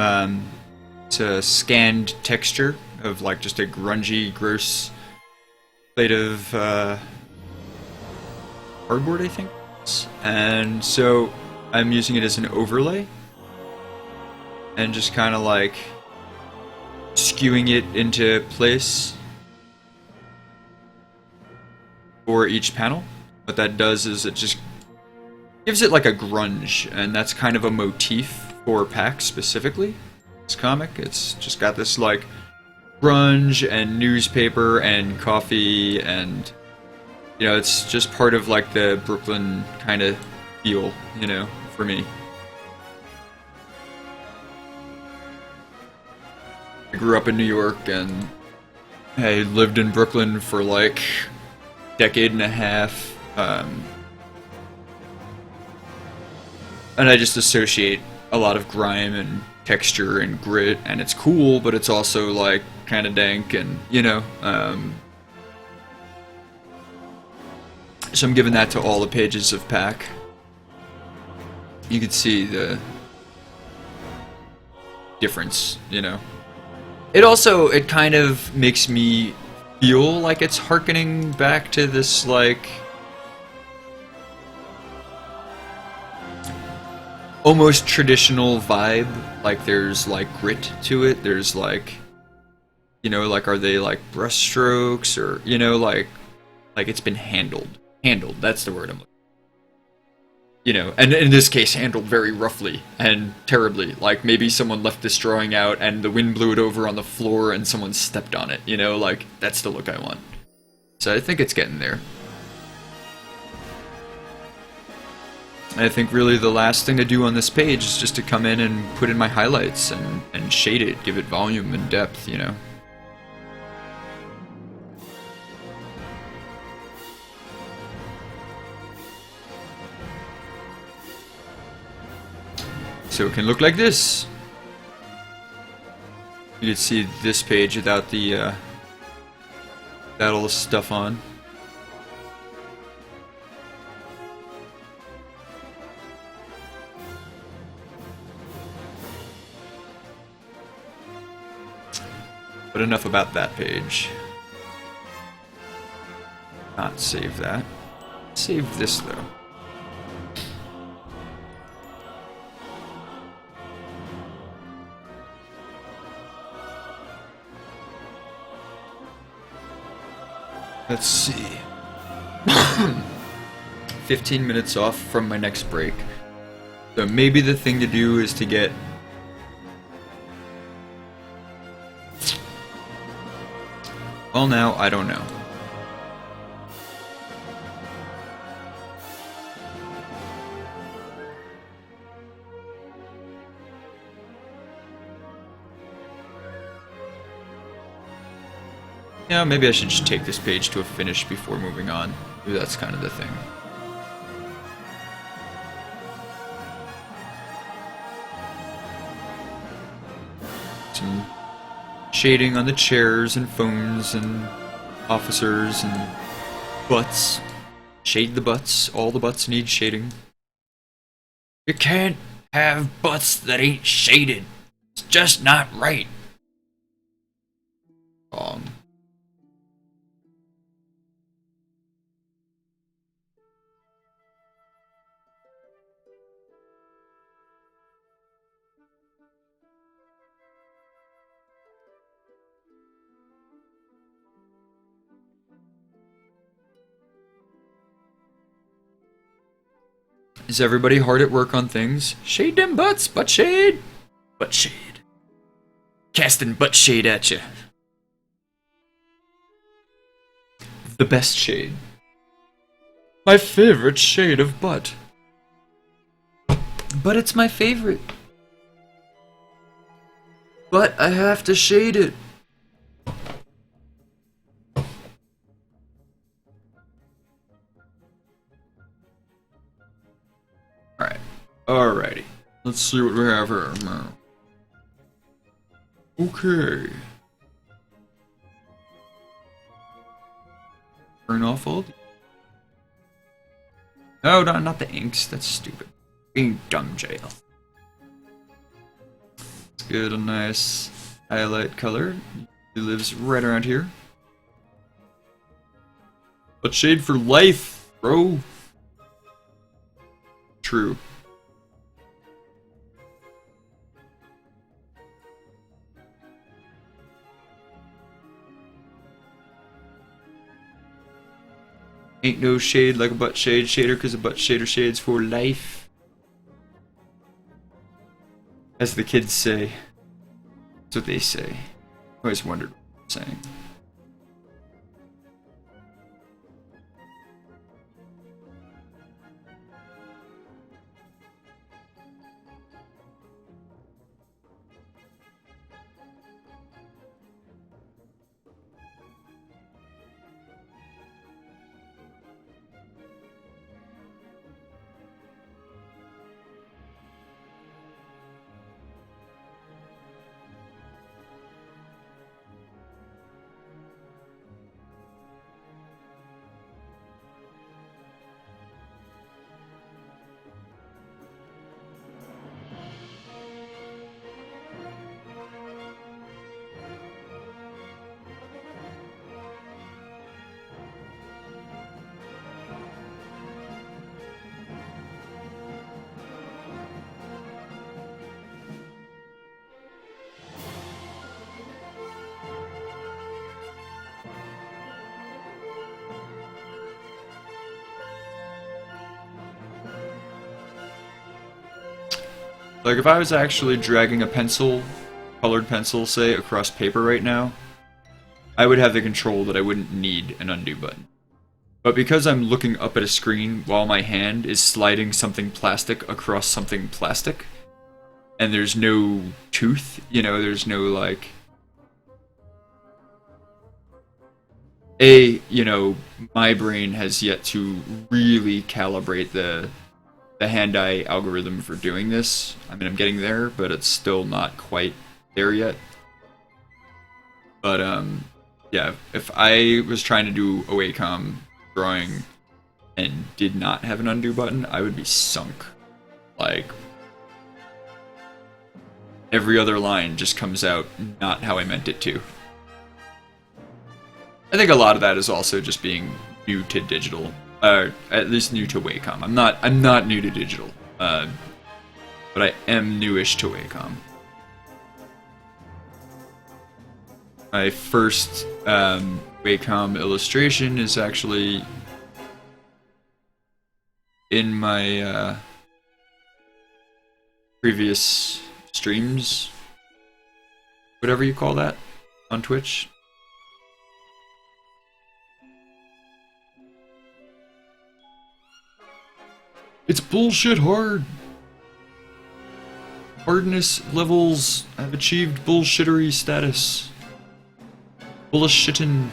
it's a scanned texture of like just a grungy, gross plate of cardboard, I think. And so I'm using it as an overlay and just kind of like skewing it into place for each panel. What that does is it just gives it like a grunge, and that's kind of a motif for Pack specifically. This comic, it's just got this like grunge and newspaper and coffee, and you know, it's just part of like the Brooklyn kind of feel, you know, for me. I grew up in New York and I lived in Brooklyn for like a decade and a half, and I just associate a lot of grime and texture and grit, and it's cool, but it's also like kind of dank, and you know, so I'm giving that to all the pages of Pack. You can see the difference, you know. It kind of makes me feel like it's harkening back to this like almost traditional vibe. Like there's like grit to it. There's like, you know, like are they like brush strokes, or you know, like it's been handled. That's the word I'm looking. You know, and in this case, handled very roughly and terribly. Like maybe someone left this drawing out and the wind blew it over on the floor and someone stepped on it. You know, like that's the look I want. So I think it's getting there. I think really the last thing to do on this page is just to come in and put in my highlights and shade it, give it volume and depth, you know. So it can look like this. You can see this page without the without all the stuff on. But enough about that page. Not save that. Save this though. Let's see. 15 minutes off from my next break. So maybe the thing to do is to get... Well, now, I don't know. Yeah, maybe I should just take this page to a finish before moving on. Maybe that's kind of the thing. Some shading on the chairs and phones and officers and butts. Shade the butts. All the butts need shading. You can't have butts that ain't shaded. It's just not right. Wrong. Is everybody hard at work on things? Shade them butts, butt shade. Butt shade. Casting butt shade at you. The best shade. My favorite shade of butt. But it's my favorite. But I have to shade it. Alright. Alrighty. Let's see what we have here. Okay. Turn off all the... No, not the inks. That's stupid. Being dumb, Jayel. Let's get a nice highlight color. He lives right around here. But shade for life, bro. True. Ain't no shade like a butt shade shader, cause a butt shader shades for life. As the kids say. That's what they say. I always wondered what they're saying. Like, if I was actually dragging a pencil, colored pencil, say, across paper right now, I would have the control that I wouldn't need an undo button. But because I'm looking up at a screen while my hand is sliding something plastic across something plastic, and there's no tooth, you know, there's no, like... you know, my brain has yet to really calibrate the the hand-eye algorithm for doing this. I mean, I'm getting there, but it's still not quite there yet. But yeah, if I was trying to do a Wacom drawing and did not have an undo button, I would be sunk. Like, every other line just comes out not how I meant it to. I think a lot of that is also just being new to digital, at least new to Wacom. I'm not new to digital, but I am newish to Wacom. My first Wacom illustration is actually in my previous streams, whatever you call that, on Twitch. It's bullshit hard. Hardness levels have achieved bullshittery status. Bullshittin'.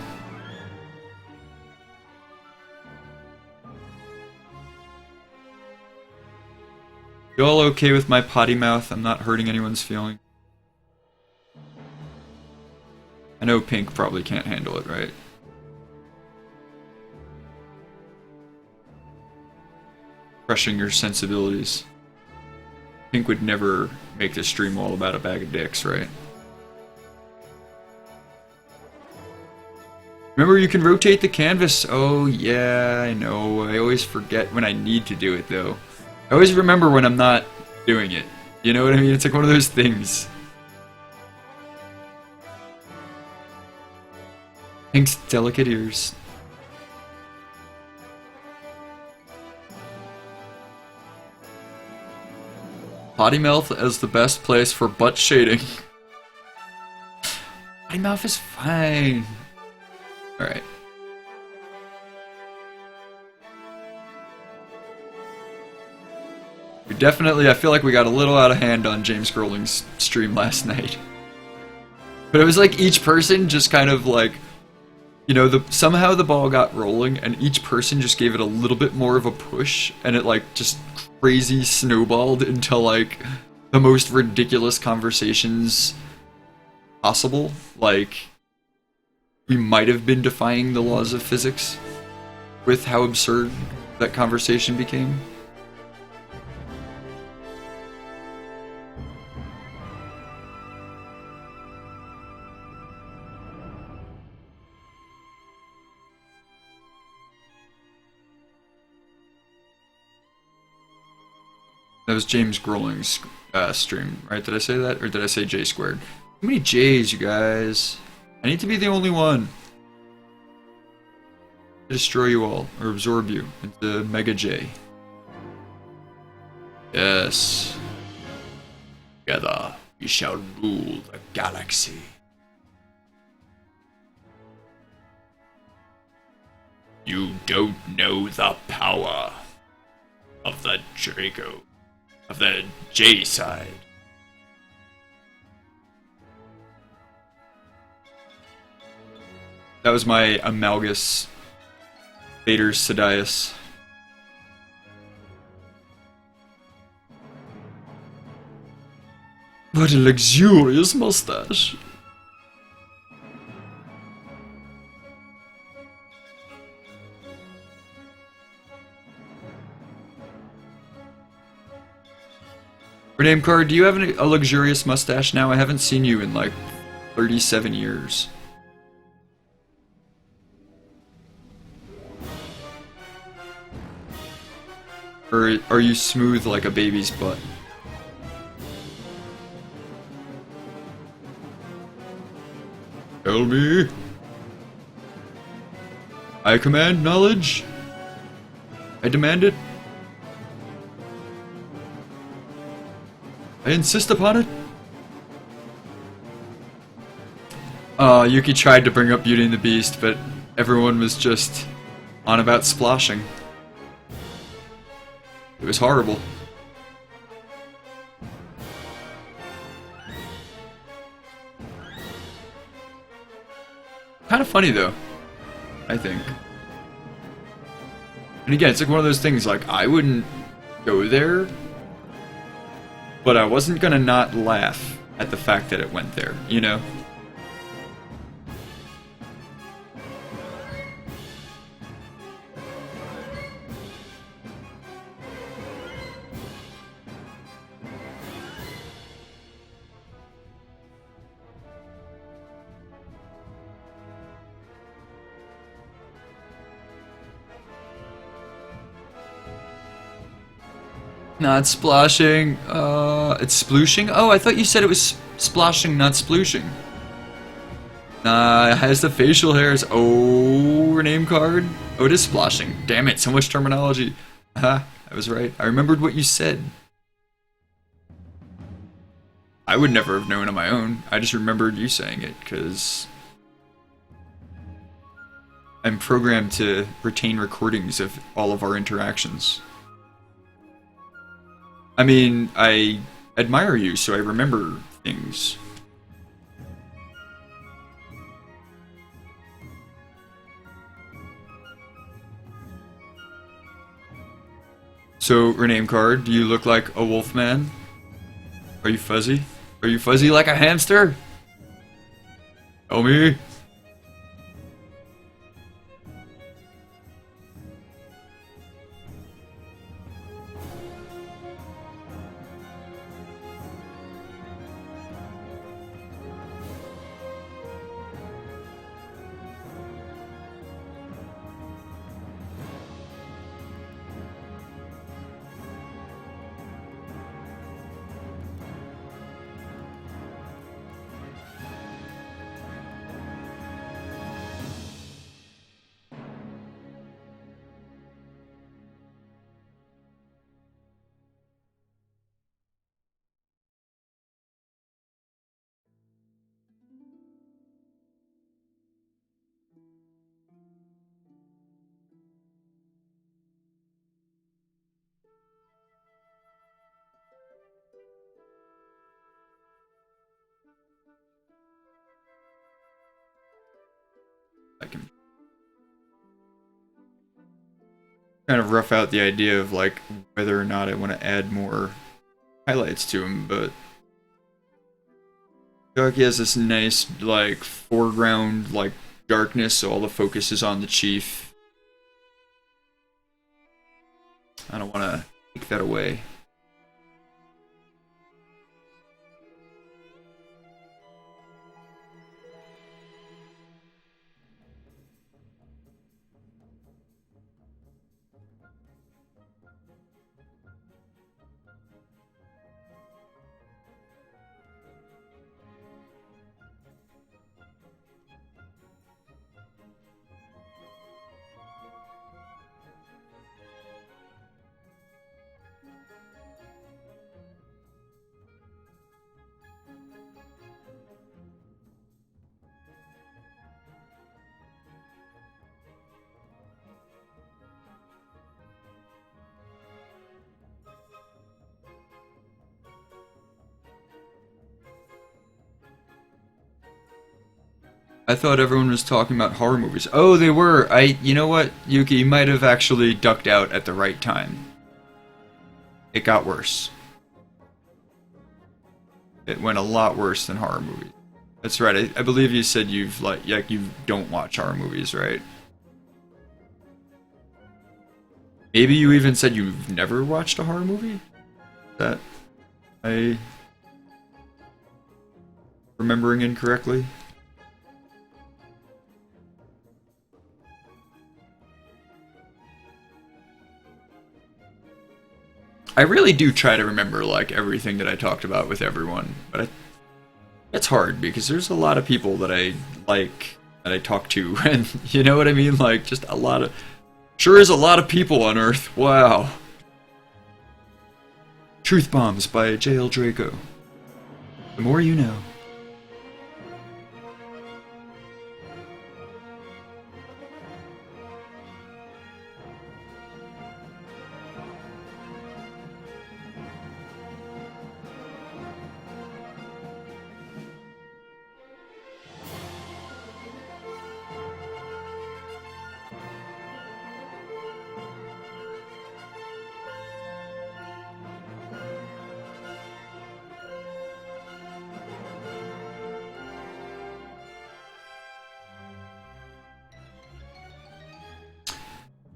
You all okay with my potty mouth? I'm not hurting anyone's feelings. I know Pink probably can't handle it, right? Crushing your sensibilities. Pink would never make this stream all about a bag of dicks, right? Remember, you can rotate the canvas. Oh, yeah, I know. I always forget when I need to do it, though. I always remember when I'm not doing it. You know what I mean? It's like one of those things. Pink's delicate ears. Potty mouth as the best place for butt shading. Potty mouth is fine. Alright. We definitely, I feel like we got a little out of hand on James Grohling's stream last night. But it was like each person just kind of like, you know, somehow the ball got rolling and each person just gave it a little bit more of a push and it like just crazy snowballed into like the most ridiculous conversations possible. Like, we might have been defying the laws of physics with how absurd that conversation became. That was James Grohling's stream, right? Did I say that? Or did I say J squared? How many J's, you guys? I need to be the only one. Destroy you all, or absorb you into Mega J. Yes. Together, we shall rule the galaxy. You don't know the power of the Draco. Of the J side. That was my Amalgus Vader Sidious. What a luxurious mustache. Rename Card, do you have a luxurious mustache now? I haven't seen you in like 37 years. Or are you smooth like a baby's butt? Tell me. I command knowledge. I demand it. I insist upon it. Yuki tried to bring up Beauty and the Beast, but everyone was just on about splashing. It was horrible. Kind of funny though, I think. And again, it's like one of those things, like, I wouldn't go there, but I wasn't gonna not laugh at the fact that it went there, you know? Not splashing. It's splooshing? Oh, I thought you said it was splashing, not sploshing. Nah, it has the facial hairs. Oh, her name card. Oh, it is splashing. Damn it, so much terminology. Haha, I was right. I remembered what you said. I would never have known on my own. I just remembered you saying it, because I'm programmed to retain recordings of all of our interactions. I mean, I admire you, so I remember things. So, her name card, do you look like a wolf man? Are you fuzzy? Are you fuzzy like a hamster? Tell me. I can kind of rough out the idea of like whether or not I want to add more highlights to him, but I feel like he has this nice like foreground like darkness, so all the focus is on the chief. I don't want to take that away. I thought everyone was talking about horror movies. Oh, they were. You know what, Yuki, you might have actually ducked out at the right time. It got worse. It went a lot worse than horror movies. That's right. I believe you said you've like you don't watch horror movies, right? Maybe you even said you've never watched a horror movie? That I remembering incorrectly? I really do try to remember like everything that I talked about with everyone, but it's hard because there's a lot of people that I like that I talk to, and you know what I mean? Like just a lot of sure is a lot of people on Earth. Wow. Truth Bombs by Jayel Draco. The more you know.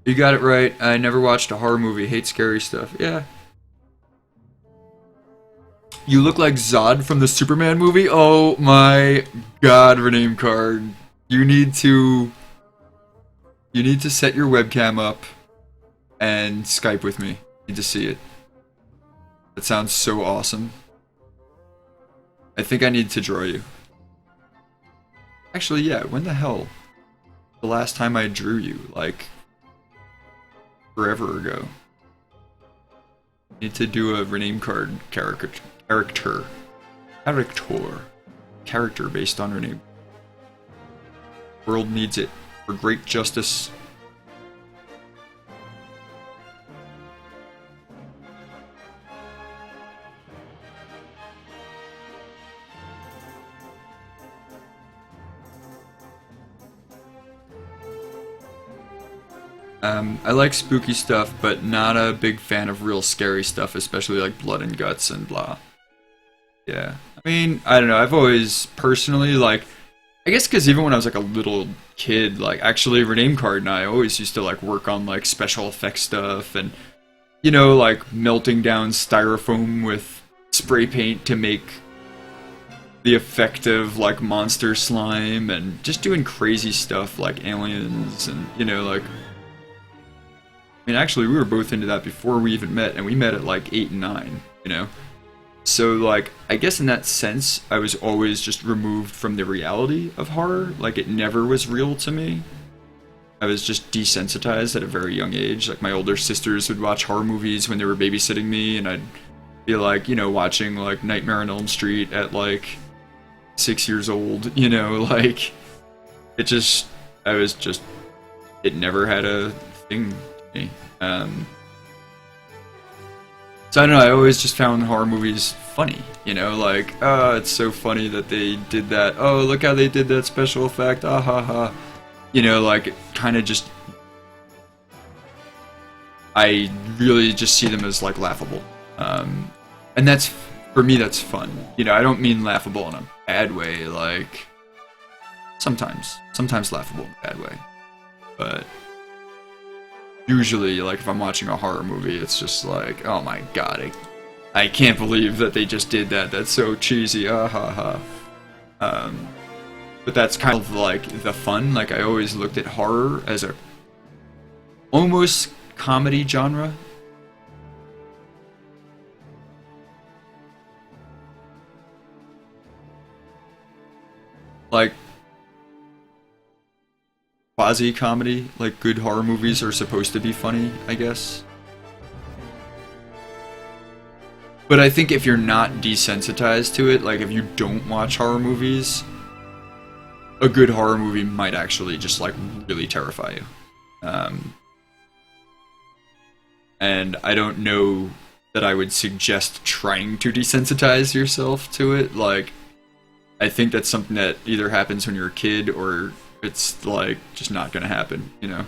You got it right. I never watched a horror movie. Hate scary stuff. Yeah. You look like Zod from the Superman movie? Oh my god, Rename Card. You need to set your webcam up and Skype with me. Need to see it. That sounds so awesome. I think I need to draw you. Actually, yeah, when the hell? The last time I drew you, like forever ago. Need to do a Rename Card character based on Rename. World needs it for great justice. I like spooky stuff, but not a big fan of real scary stuff, especially like blood and guts and blah. Yeah. I mean, I don't know, I've always personally, like, I guess because even when I was like a little kid, like, actually Rename Card and I always used to like work on like special effects stuff and, you know, like melting down styrofoam with spray paint to make the effect of like monster slime and just doing crazy stuff like aliens and, you know, like, I mean, actually, we were both into that before we even met, and we met at like 8 and 9, you know? So, like, I guess in that sense, I was always just removed from the reality of horror. Like, it never was real to me. I was just desensitized at a very young age. Like, my older sisters would watch horror movies when they were babysitting me, and I'd be like, you know, watching, like, Nightmare on Elm Street at, like, 6 years old, you know? Like, it never had a thing. So I don't know, I always just found horror movies funny, you know, like, oh, it's so funny that they did that, oh, look how they did that special effect, ah ha ha, you know, like, kind of just, I really just see them as, like, laughable, and that's, for me, that's fun, you know, I don't mean laughable in a bad way, like, sometimes laughable in a bad way, but usually, like, if I'm watching a horror movie, it's just like, oh my god, I can't believe that they just did that. That's so cheesy. Ah ha ha. But that's kind of like the fun. Like, I always looked at horror as a almost comedy genre. Like, quasi-comedy, like good horror movies are supposed to be funny, I guess. But I think if you're not desensitized to it, like if you don't watch horror movies, a good horror movie might actually just like really terrify you. And I don't know that I would suggest trying to desensitize yourself to it. Like, I think that's something that either happens when you're a kid or it's like just not gonna happen, you know?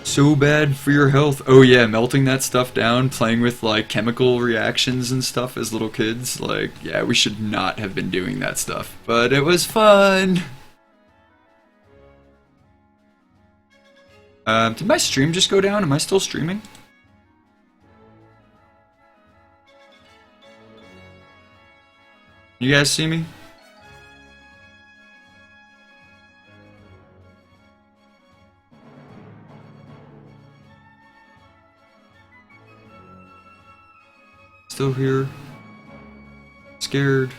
So bad for your health. Oh yeah, melting that stuff down, playing with like chemical reactions and stuff as little kids. Like, yeah, we should not have been doing that stuff, but it was fun. Did my stream just go down? Am I still streaming? You guys see me? Still here. Scared.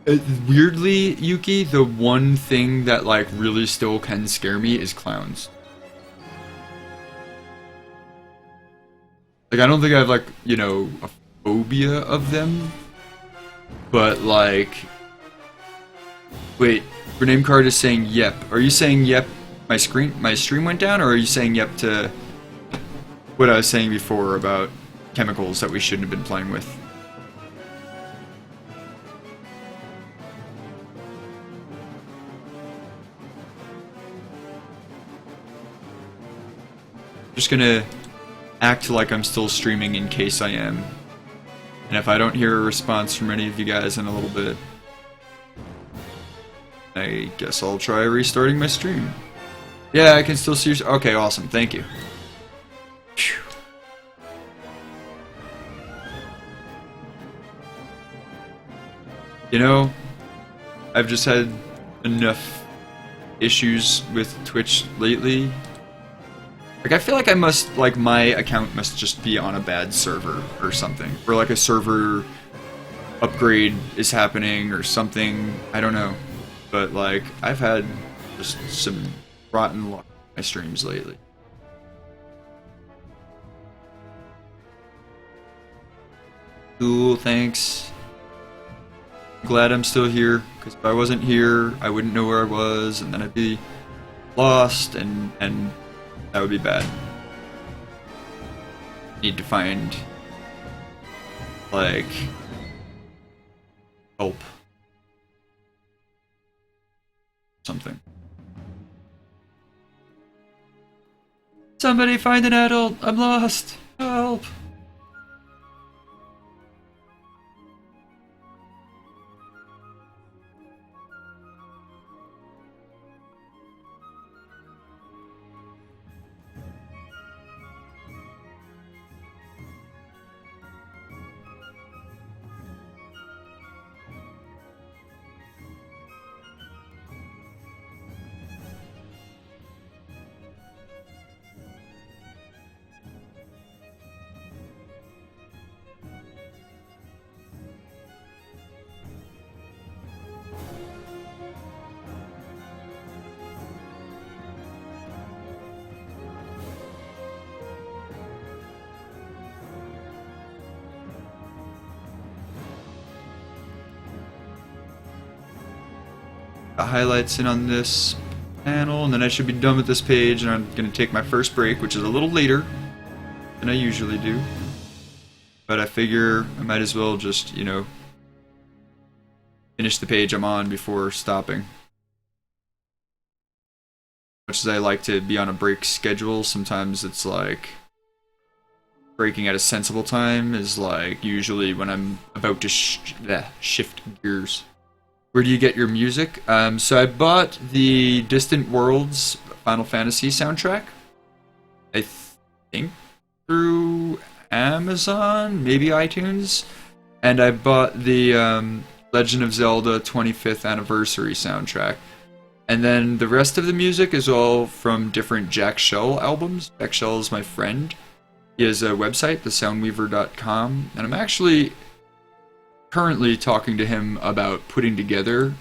Weirdly, Yuki, the one thing that like really still can scare me is clowns. Like, I don't think I have, like, you know, a phobia of them, but, like, wait, your name card is saying yep. Are you saying yep, my stream went down, or are you saying yep to what I was saying before about chemicals that we shouldn't have been playing with? Just gonna act like I'm still streaming in case I am. And if I don't hear a response from any of you guys in a little bit, I guess I'll try restarting my stream. Yeah, I can still see you. Okay, awesome. Thank you. Phew. You know, I've just had enough issues with Twitch lately. Like, I feel like I must, like, my account must just be on a bad server or something. Or, like, a server upgrade is happening or something. I don't know. But, like, I've had just some rotten luck in my streams lately. Cool, thanks. Glad I'm still here, because if I wasn't here, I wouldn't know where I was, and then I'd be lost, and that would be bad. Need to find, like, help. Something. Somebody find an adult! I'm lost! Help! Highlights in on this panel, and then I should be done with this page, and I'm going to take my first break, which is a little later than I usually do. But I figure I might as well just, you know, finish the page I'm on before stopping. Much as I like to be on a break schedule, sometimes it's like breaking at a sensible time is like usually when I'm about to shift gears. Where do you get your music? So I bought the Distant Worlds Final Fantasy soundtrack. I think through Amazon, maybe iTunes. And I bought the Legend of Zelda 25th Anniversary soundtrack. And then the rest of the music is all from different Jack Shell albums. Jack Shell is my friend. He has a website, thesoundweaver.com. And I'm actually currently talking to him about putting together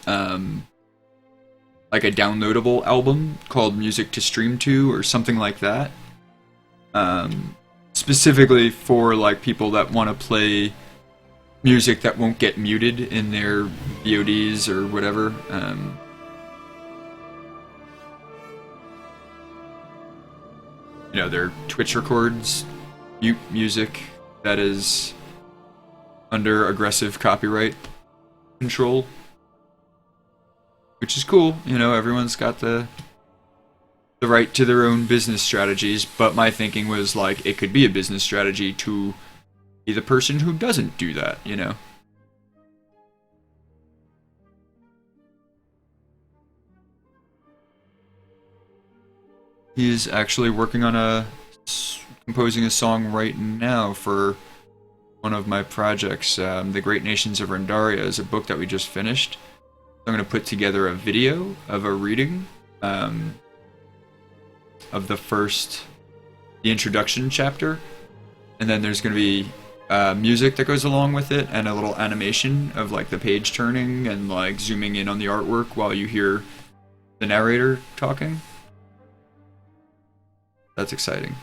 like a downloadable album called Music to Stream To or something like that, specifically for like people that want to play music that won't get muted in their VODs or whatever. You know, their Twitch records mute music that is under aggressive copyright control, which is cool. You know, everyone's got the right to their own business strategies, but my thinking was like it could be a business strategy to be the person who doesn't do that, you know. He's actually working on composing a song right now for one of my projects. The Great Nations of Rendaria is a book that we just finished. I'm going to put together a video of a reading of the introduction chapter, and then there's going to be music that goes along with it and a little animation of like the page turning and like zooming in on the artwork while you hear the narrator talking. That's exciting.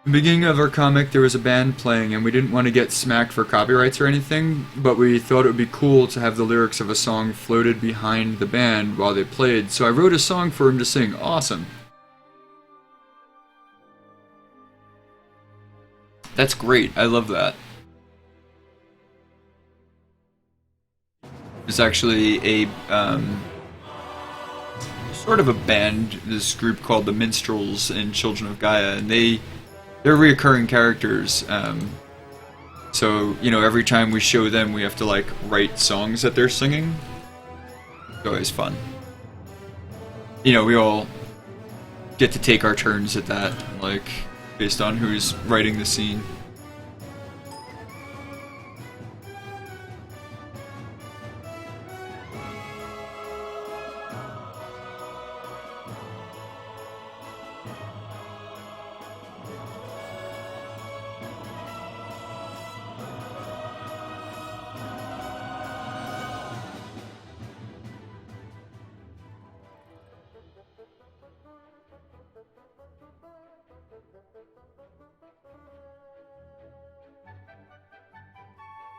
the beginning of our comic, there was a band playing, and we didn't want to get smacked for copyrights or anything, but we thought it would be cool to have the lyrics of a song floated behind the band while they played, so I wrote a song for him to sing. Awesome. That's great. I love that. It's actually a, sort of a band, this group called the Minstrels in Children of Gaia, and they're reoccurring characters, so, you know, every time we show them, we have to, like, write songs that they're singing. It's always fun. You know, we all get to take our turns at that, like, based on who's writing the scene.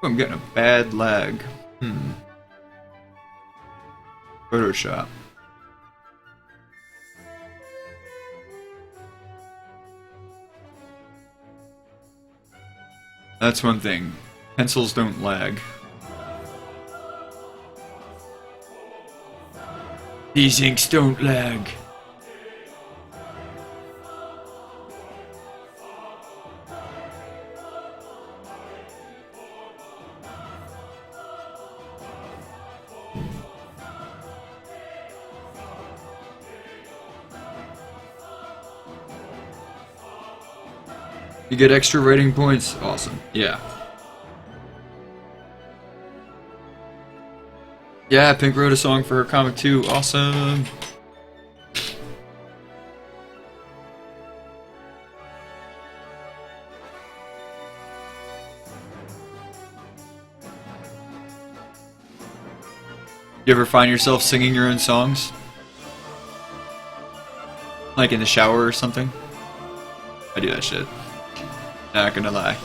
I'm getting a bad lag. Photoshop. That's one thing. Pencils don't lag. These inks don't lag. You get extra rating points? Awesome. Yeah. Yeah, Pink wrote a song for her comic too. Awesome. You ever find yourself singing your own songs? Like in the shower or something? I do that shit. Not gonna lie.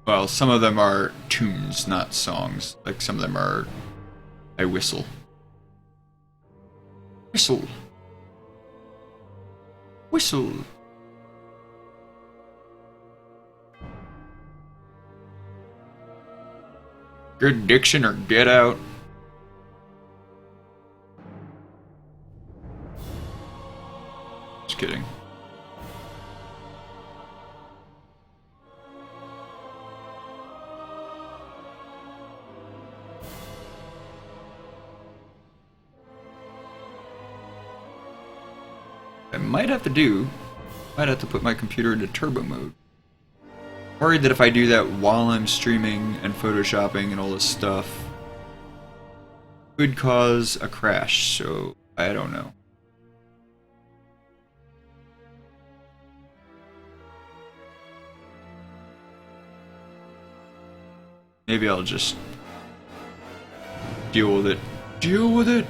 Well, some of them are tunes, not songs. Like some of them are... I whistle. Whistle. Whistle. Good diction or get out. Just kidding. Might have to put my computer into turbo mode. Worried that if I do that while I'm streaming and photoshopping and all this stuff, it could cause a crash, so I don't know. Maybe I'll just deal with it. Deal with it!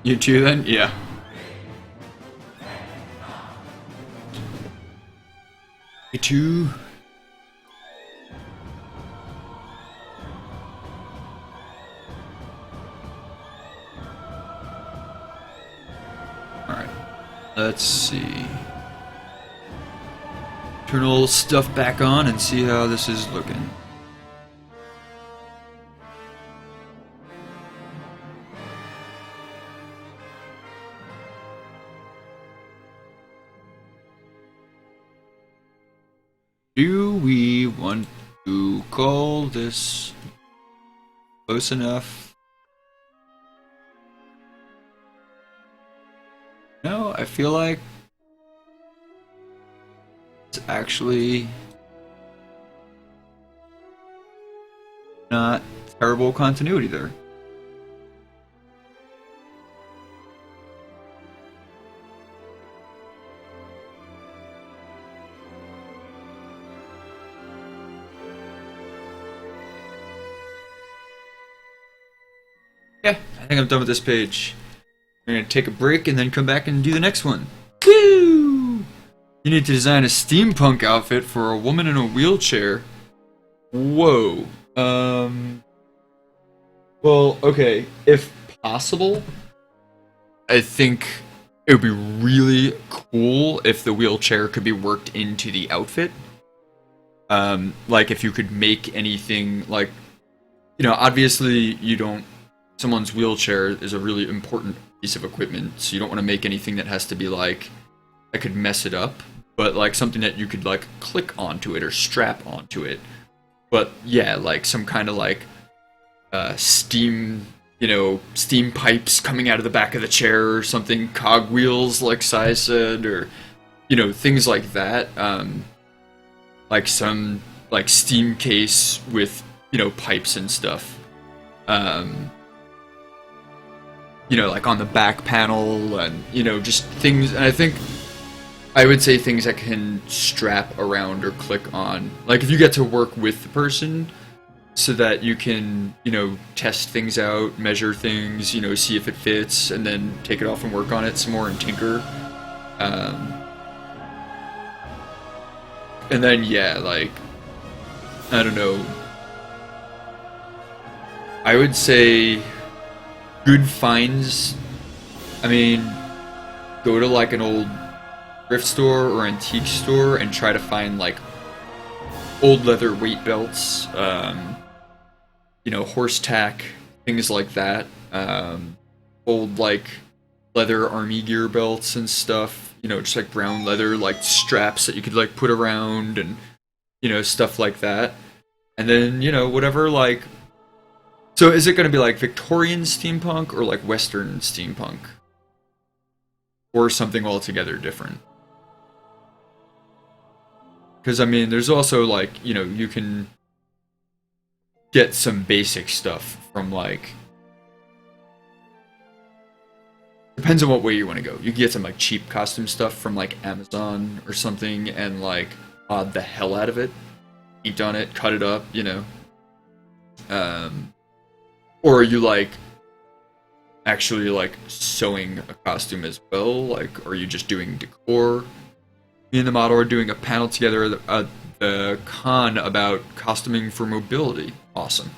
You too then? Yeah. Me too. Alright. Let's see. Turn all stuff back on and see how this is looking. Do we want to call this close enough? No, I feel like it's actually not terrible continuity there. Yeah, I think I'm done with this page. I'm gonna take a break and then come back and do the next one. Woo! You need to design a steampunk outfit for a woman in a wheelchair. Whoa. Well, okay. If possible, I think it would be really cool if the wheelchair could be worked into the outfit. Like if you could make anything like, you know, obviously you don't. Someone's wheelchair is a really important piece of equipment, so you don't want to make anything that has to be like that could mess it up, but like something that you could like click onto it or strap onto it. But yeah, like some kind of like steam, you know, steam pipes coming out of the back of the chair or something, cogwheels like Sai said, or you know, things like that. Like some like steam case with, you know, pipes and stuff. You know, like on the back panel, and you know, just things. And I would say things that can strap around or click on. Like if you get to work with the person, so that you can, you know, test things out, measure things, you know, see if it fits, and then take it off and work on it some more and tinker. And then yeah, like I don't know. I would say good finds. I mean, go to like an old thrift store or antique store and try to find like old leather weight belts, you know, horse tack, things like that. Old like leather army gear belts and stuff, you know, just like brown leather like straps that you could like put around and, you know, stuff like that. And then, you know, whatever like. So is it going to be like Victorian steampunk or like Western steampunk? Or something altogether different? Because, I mean, there's also like, you know, you can get some basic stuff from like... Depends on what way you want to go. You can get some like cheap costume stuff from like Amazon or something and like mod the hell out of it. Ink on it, cut it up, you know. Or are you like actually like sewing a costume as well? Like, are you just doing decor? Me and the model are doing a panel together at the con about costuming for mobility. Awesome.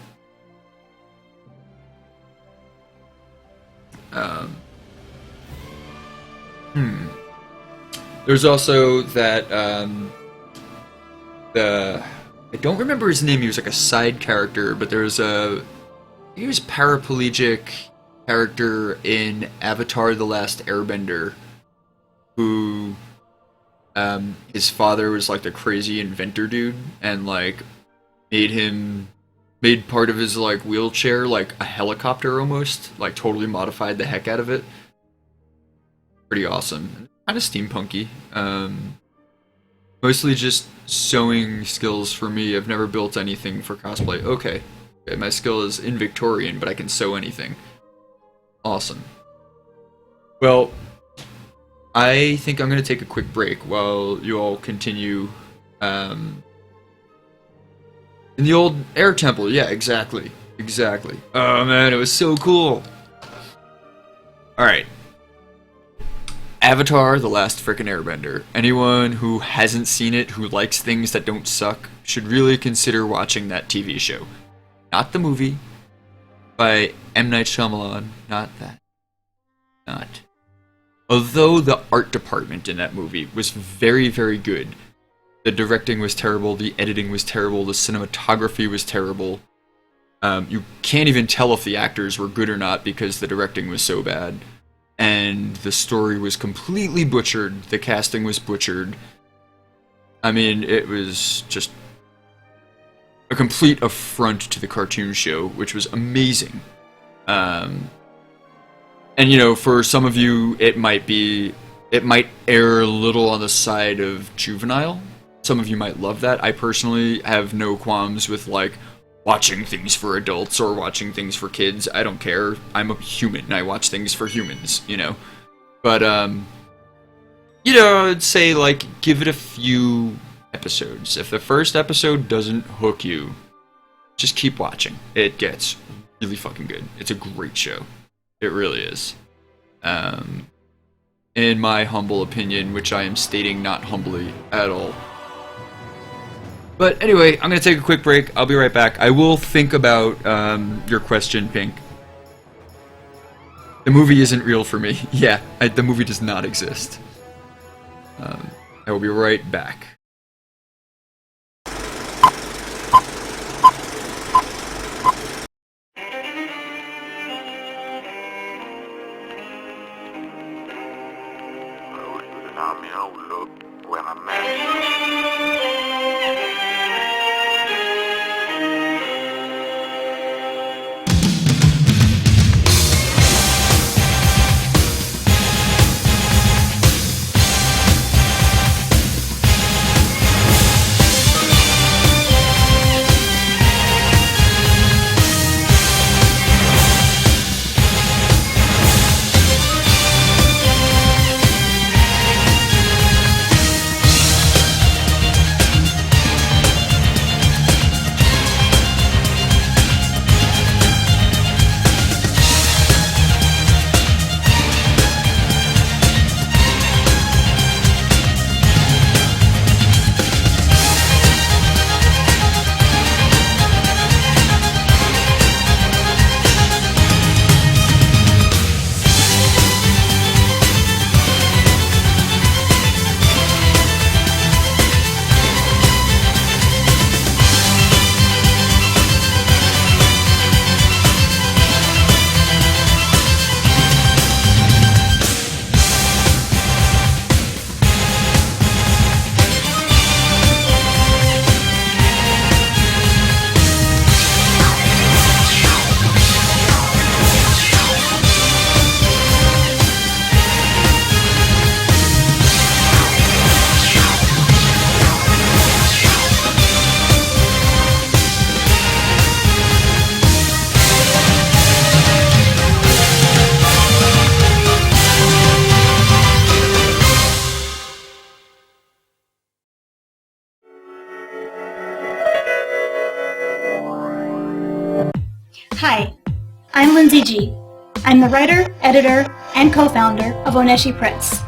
There's also that I don't remember his name. He was like a side character, but there's he was paraplegic character in Avatar: The Last Airbender, who his father was like the crazy inventor dude, and like made part of his like wheelchair like a helicopter almost, like totally modified the heck out of it. Pretty awesome, kind of steampunky. Mostly just sewing skills for me. I've never built anything for cosplay. Okay, my skill is in Victorian, but I can sew anything. Awesome. Well, I think I'm going to take a quick break while you all continue in the old air temple. Yeah, exactly. Exactly. Oh man, it was so cool. Alright. Avatar: The Last Frickin' Airbender. Anyone who hasn't seen it, who likes things that don't suck, should really consider watching that TV show. Not the movie by M. Night Shyamalan. Not that. Not. Although the art department in that movie was very, very good. The directing was terrible, the editing was terrible, the cinematography was terrible. You can't even tell if the actors were good or not because the directing was so bad. And the story was completely butchered, the casting was butchered. I mean, it was just a complete affront to the cartoon show, which was amazing. And you know, for some of you, it might err a little on the side of juvenile. Some of you might love that. I personally have no qualms with, like, watching things for adults or watching things for kids. I don't care. I'm a human. I watch things for humans, you know. But, you know, I'd say, like, give it a few episodes. If the first episode doesn't hook you, just keep watching. It gets really fucking good. It's a great show. It really is. In my humble opinion, which I am stating not humbly at all. But anyway, I'm going to take a quick break. I'll be right back. I will think about your question, Pink. The movie isn't real for me. Yeah, the movie does not exist. I will be right back. Hi, I'm Lindsay G. I'm the writer, editor, and co-founder of Oneshi Press.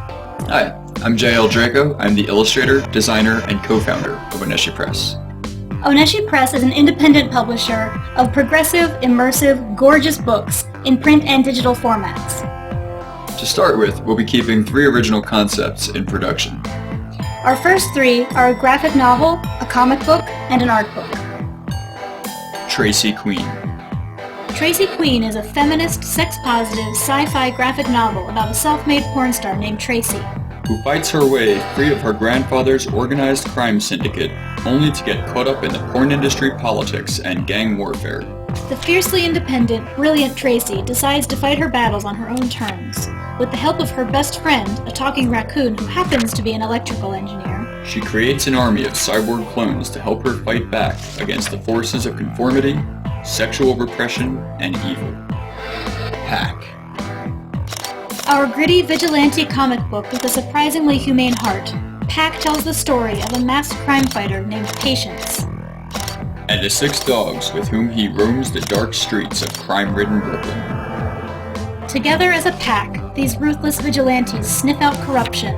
Hi, I'm Jayel Draco. I'm the illustrator, designer, and co-founder of Oneshi Press. Oneshi Press is an independent publisher of progressive, immersive, gorgeous books in print and digital formats. To start with, we'll be keeping 3 original concepts in production. Our first 3 are a graphic novel, a comic book, and an art book. Tracy Queen. Tracy Queen is a feminist, sex-positive, sci-fi graphic novel about a self-made porn star named Tracy, who fights her way free of her grandfather's organized crime syndicate, only to get caught up in the porn industry politics and gang warfare. The fiercely independent, brilliant Tracy decides to fight her battles on her own terms. With the help of her best friend, a talking raccoon who happens to be an electrical engineer, she creates an army of cyborg clones to help her fight back against the forces of conformity, sexual repression, and evil. Hack. Our gritty vigilante comic book with a surprisingly humane heart, Pack tells the story of a masked crime fighter named Patience, and the 6 dogs with whom he roams the dark streets of crime-ridden Brooklyn. Together as a pack, these ruthless vigilantes sniff out corruption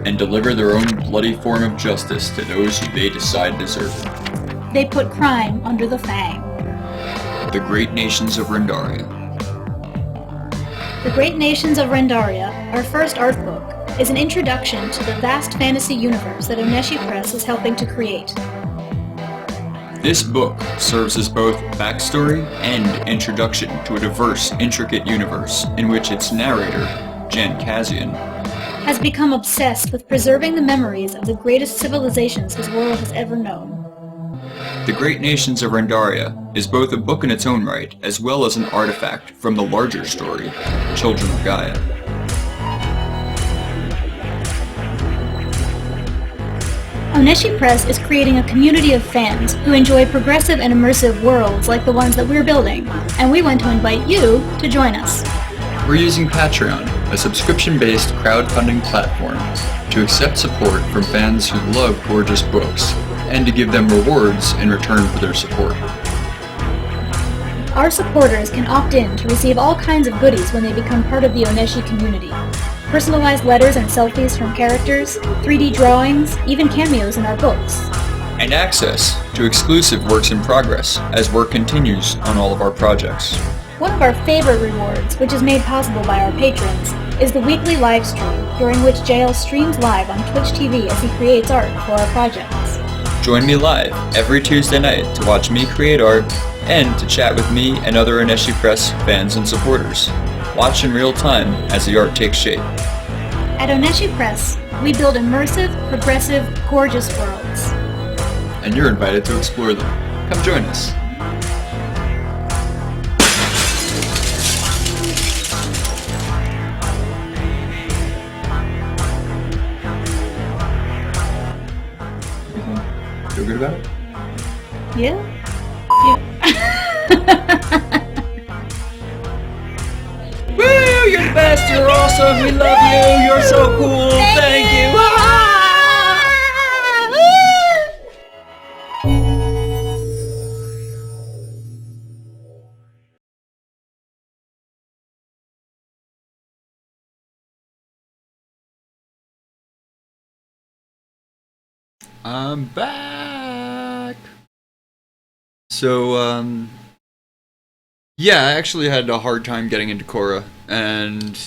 and deliver their own bloody form of justice to those who they decide deserve it. They put crime under the fang. The Great Nations of Rendaria. The Great Nations of Rendaria, our first art book, is an introduction to the vast fantasy universe that Oneshi Press is helping to create. This book serves as both backstory and introduction to a diverse, intricate universe in which its narrator, Jan Kazian, has become obsessed with preserving the memories of the greatest civilizations his world has ever known. The Great Nations of Rendaria is both a book in its own right, as well as an artifact from the larger story, Children of Gaia. Oneshi Press is creating a community of fans who enjoy progressive and immersive worlds like the ones that we're building, and we want to invite you to join us. We're using Patreon, a subscription-based crowdfunding platform, to accept support from fans who love gorgeous books, and to give them rewards in return for their support. Our supporters can opt in to receive all kinds of goodies when they become part of the Oneshi community. Personalized letters and selfies from characters, 3D drawings, even cameos in our books. And access to exclusive works in progress as work continues on all of our projects. One of our favorite rewards, which is made possible by our patrons, is the weekly live stream, during which Jayel streams live on Twitch TV as he creates art for our projects. Join me live every Tuesday night to watch me create art and to chat with me and other Oneshi Press fans and supporters. Watch in real time as the art takes shape. At Oneshi Press, we build immersive, progressive, gorgeous worlds. And you're invited to explore them. Come join us. Feel good about it? Yeah? Woo! You're the best! You're awesome! We love you! You're so cool! Thank you! I'm back! So, yeah, I actually had a hard time getting into Korra, and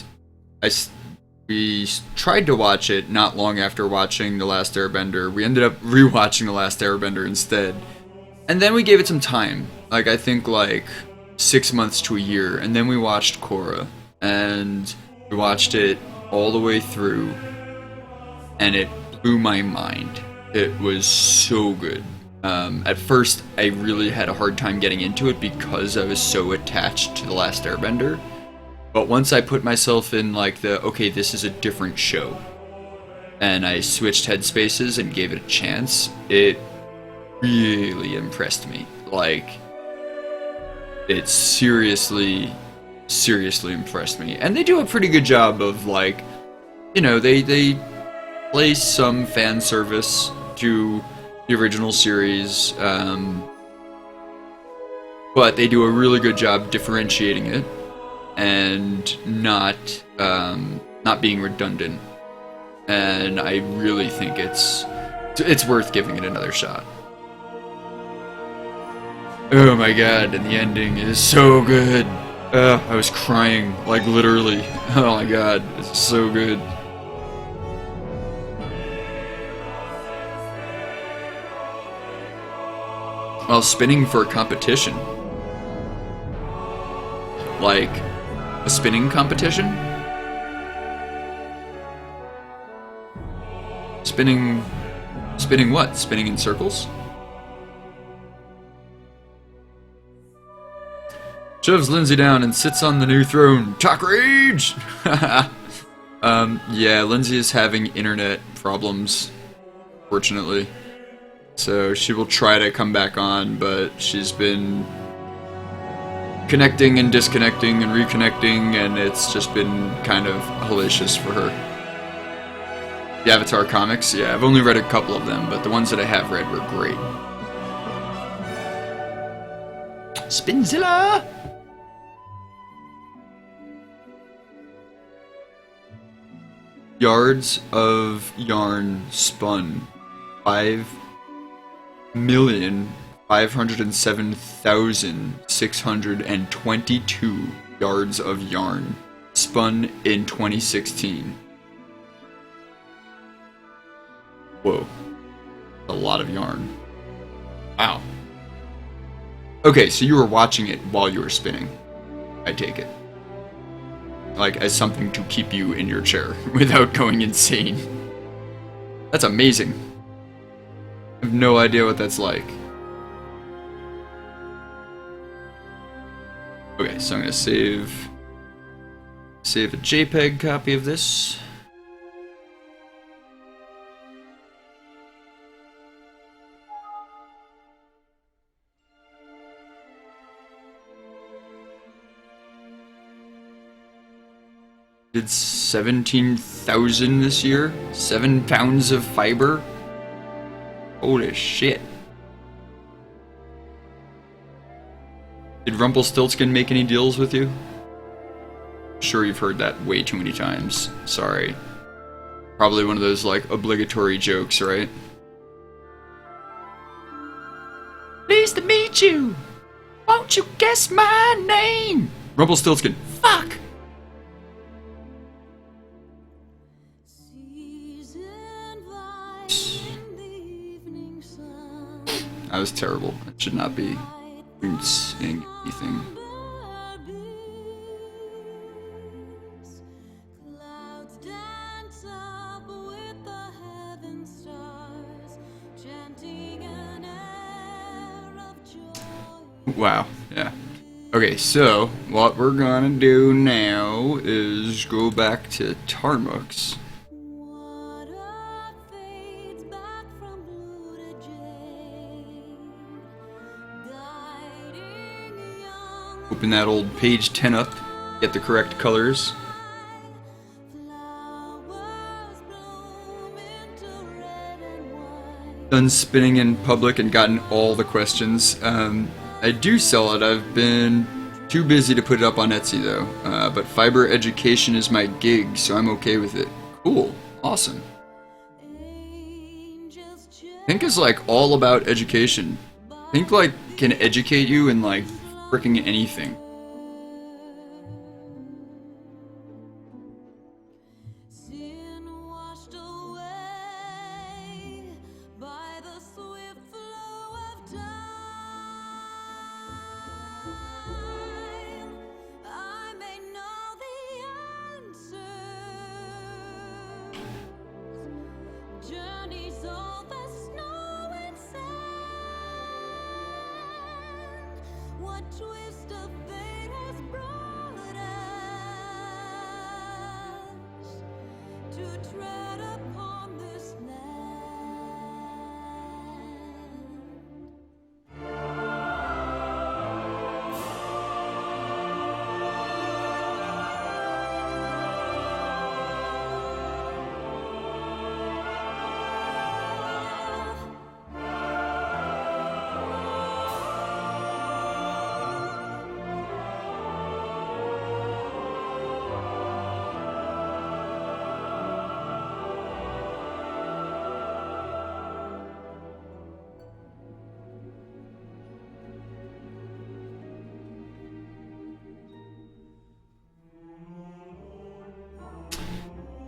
we tried to watch it not long after watching The Last Airbender. We ended up rewatching The Last Airbender instead. And then we gave it some time, like I think like 6 months to a year, and then we watched Korra, and we watched it all the way through, and it blew my mind. It was so good. At first, I really had a hard time getting into it because I was so attached to The Last Airbender. But once I put myself in like okay, this is a different show, and I switched headspaces and gave it a chance, it really impressed me. Like, it seriously impressed me. And they do a pretty good job of, like, you know, they play some fan service to the original series, but they do a really good job differentiating it and not being redundant. And I really think it's worth giving it another shot. Oh my god, and the ending is so good. I was crying, like literally. Oh my god, it's so good. While spinning for a competition. Like, a spinning competition? Spinning what? Spinning in circles? Shoves Lindsay down and sits on the new throne. Talk rage! Yeah, Lindsay is having internet problems, fortunately. So she will try to come back on, but she's been connecting and disconnecting and reconnecting, and it's just been kind of hellacious for her. The Avatar comics, yeah, I've only read a couple of them, but the ones that I have read were great. Spinzilla! Yards of yarn spun. 5,507,622 yards of yarn spun in 2016. Whoa. A lot of yarn. Wow. Okay, so you were watching it while you were spinning. I take it. like as something to keep you in your chair without going insane. That's amazing. I have no idea what that's like. Okay, so I'm gonna save a JPEG copy of this. Did 17,000 this year? 7 pounds of fiber? Holy shit. Did Rumpelstiltskin make any deals with you? Sure, you've heard that way too many times. Sorry. Probably one of those, like, obligatory jokes, right? Pleased to meet you! Won't you guess my name? Rumpelstiltskin. Fuck! That was terrible. It should not be saying anything. Wow, yeah. Okay, so what we're gonna do now is go back to Tarmux. Open that old page 10 up, get the correct colors. Done spinning in public and gotten all the questions. I do sell it. I've been too busy to put it up on Etsy though. But fiber education is my gig, so I'm okay with it. Cool. Awesome. Pink is like all about education. Pink like can educate you in like freaking anything.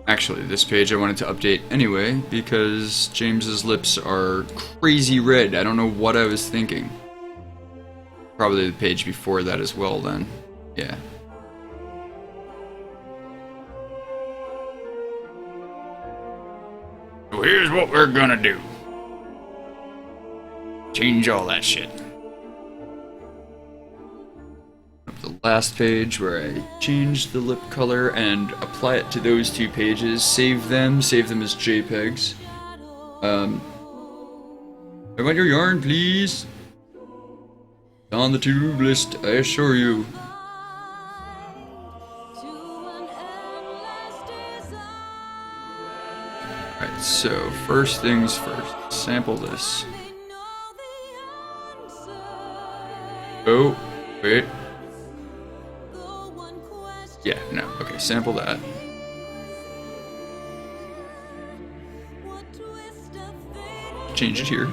Actually, this page I wanted to update anyway, because James's lips are crazy red. I don't know what I was thinking. Probably the page before that as well, then. Yeah. So here's what we're gonna do. Change all that shit. The last page where I changed the lip color and apply it to those two pages, save them as JPEGs. I want your yarn, please. On the to-do list, I assure you. Alright, so first things first, sample this. Oh, wait. Yeah, no. Okay, sample that. Change it here.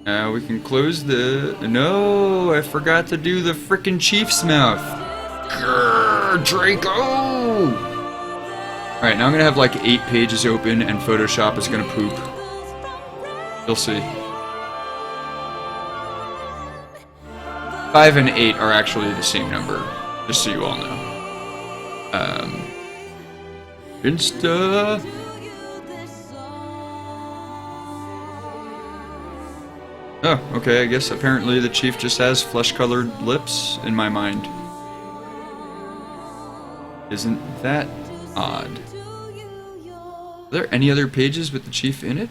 Now we can close the... No, I forgot to do the frickin' Chief's mouth. Grrr, Draco! Alright, now I'm gonna have like 8 pages open and Photoshop is gonna poop. You'll see. 5 and 8 are actually the same number, just so you all know. Insta. Oh, okay, I guess apparently the chief just has flesh-colored lips in my mind. Isn't that odd? Are there any other pages with the chief in it?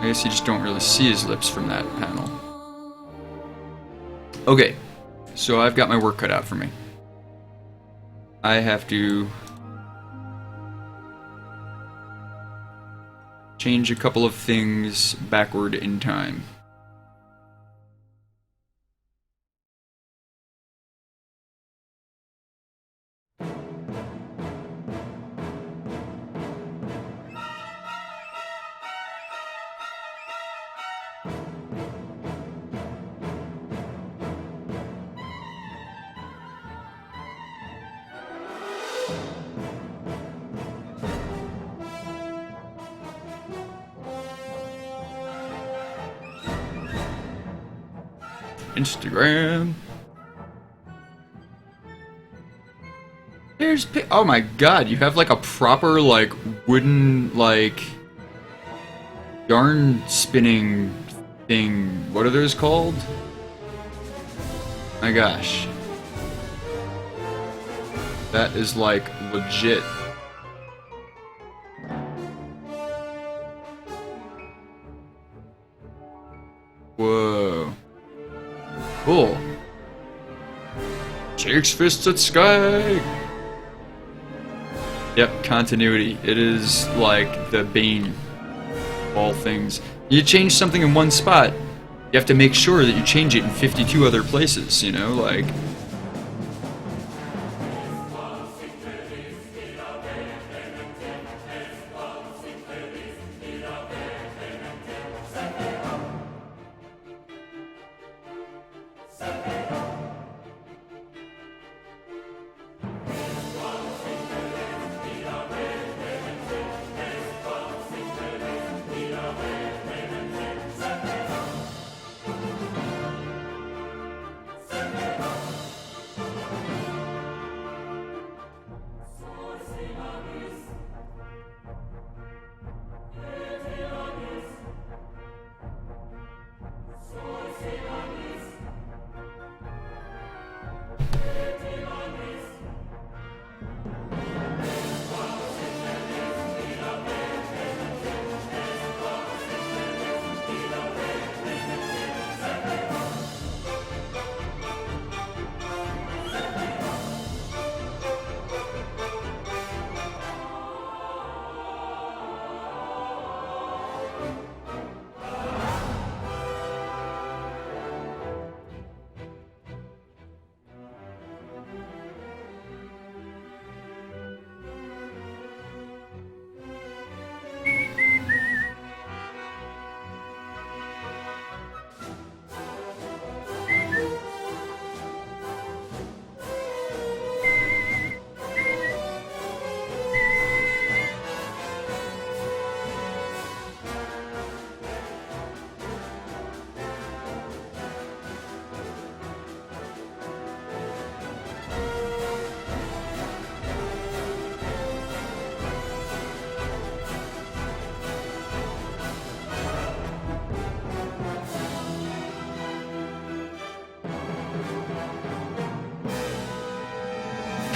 I guess you just don't really see his lips from that panel. Okay, so I've got my work cut out for me. I have to change a couple of things backward in time. Instagram. There's oh my god, you have like a proper like wooden like yarn spinning thing. What are those called? My gosh. That is like legit. Whoa. Cool. Shakes fists at sky. Yep, continuity. It is like the bane of all things. You change something in one spot, you have to make sure that you change it in 52 other places, you know, like...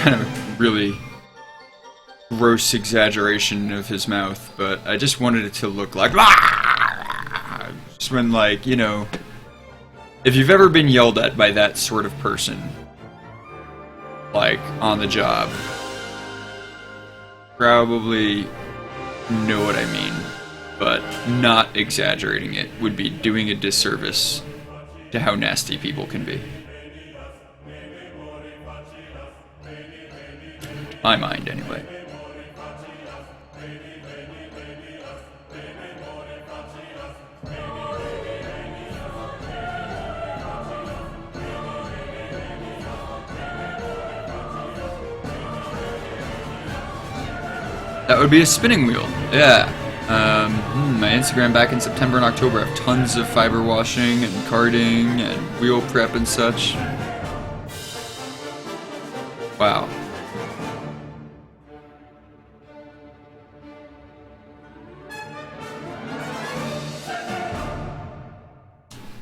kind of really gross exaggeration of his mouth, but I just wanted it to look like just when, like, you know, if you've ever been yelled at by that sort of person, like, on the job, probably know what I mean, but not exaggerating it would be doing a disservice to how nasty people can be. My mind, anyway. That would be a spinning wheel, yeah. My Instagram back in September and October. I have tons of fiber washing and carding and wheel prep and such. Wow.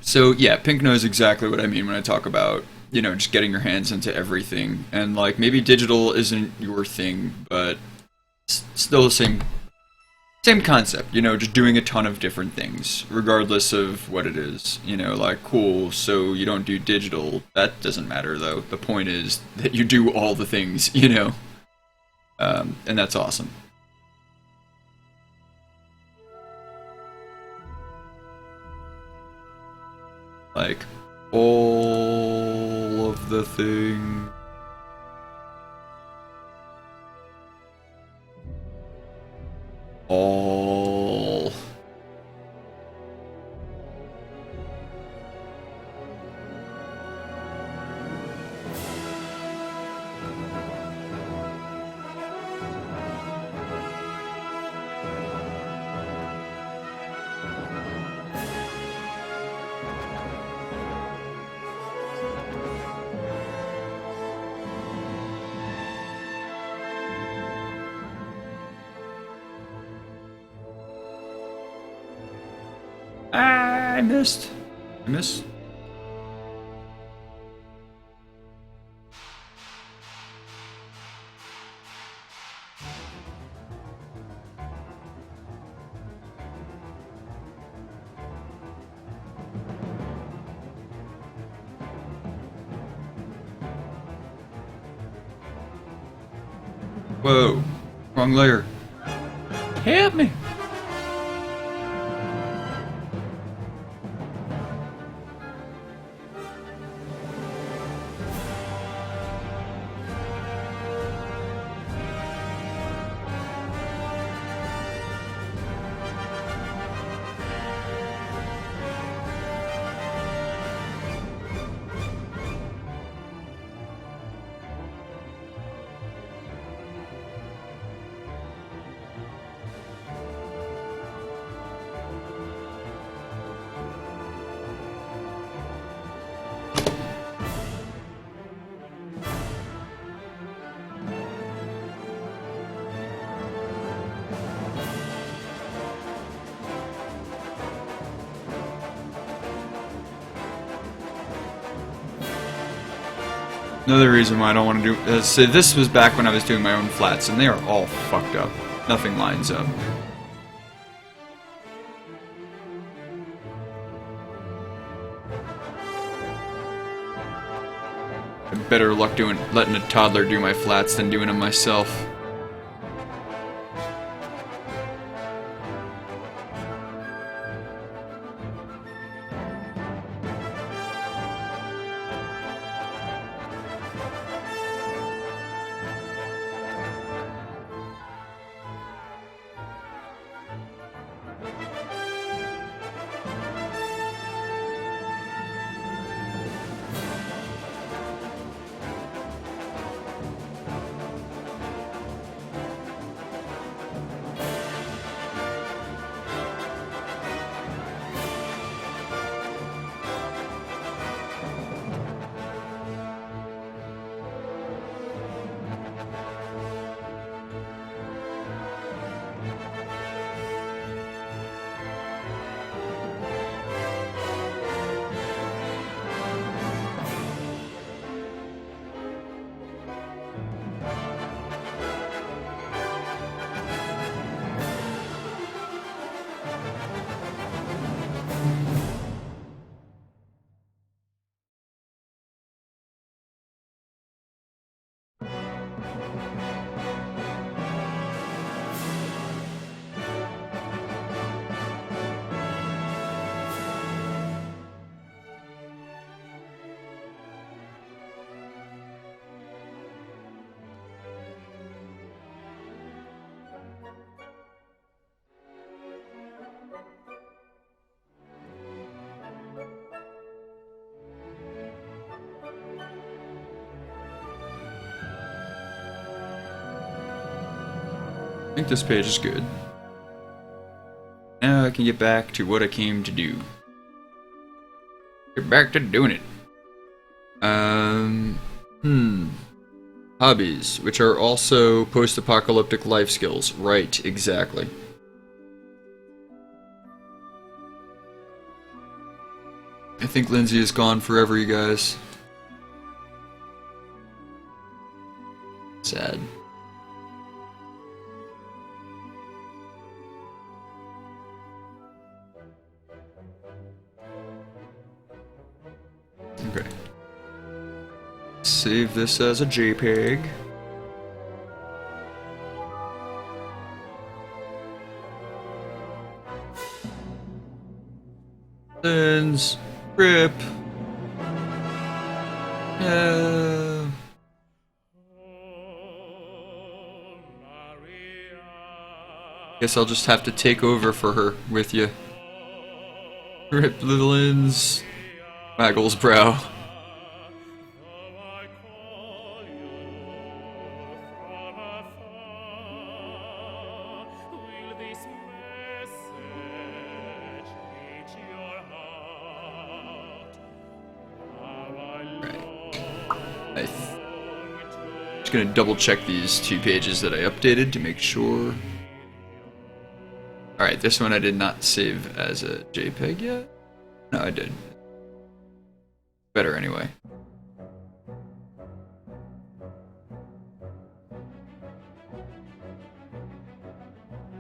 So yeah, Pink knows exactly what I mean when I talk about, you know, just getting your hands into everything. And like maybe digital isn't your thing, but still the same concept, you know, just doing a ton of different things, regardless of what it is. You know, like, cool, so you don't do digital. That doesn't matter, though. The point is that you do all the things, you know. And that's awesome. Like, all of the things. All. I missed. I missed. Whoa. Wrong layer. Help me. Another reason why I don't want to do so this was back when I was doing my own flats, and they are all fucked up. Nothing lines up. I have better luck letting a toddler do my flats than doing them myself. I think this page is good. Now I can get back to what I came to do. Get back to doing it. Hobbies, which are also post-apocalyptic life skills. Right, exactly. I think Lindsay is gone forever, you guys. Sad. Okay. Save this as a JPEG. Lens, rip. Guess I'll just have to take over for her with you. Rip the lens. Waggles brow. Just gonna double check these 2 pages that I updated to make sure. Alright, this one I did not save as a JPEG yet. No, I did. Better anyway.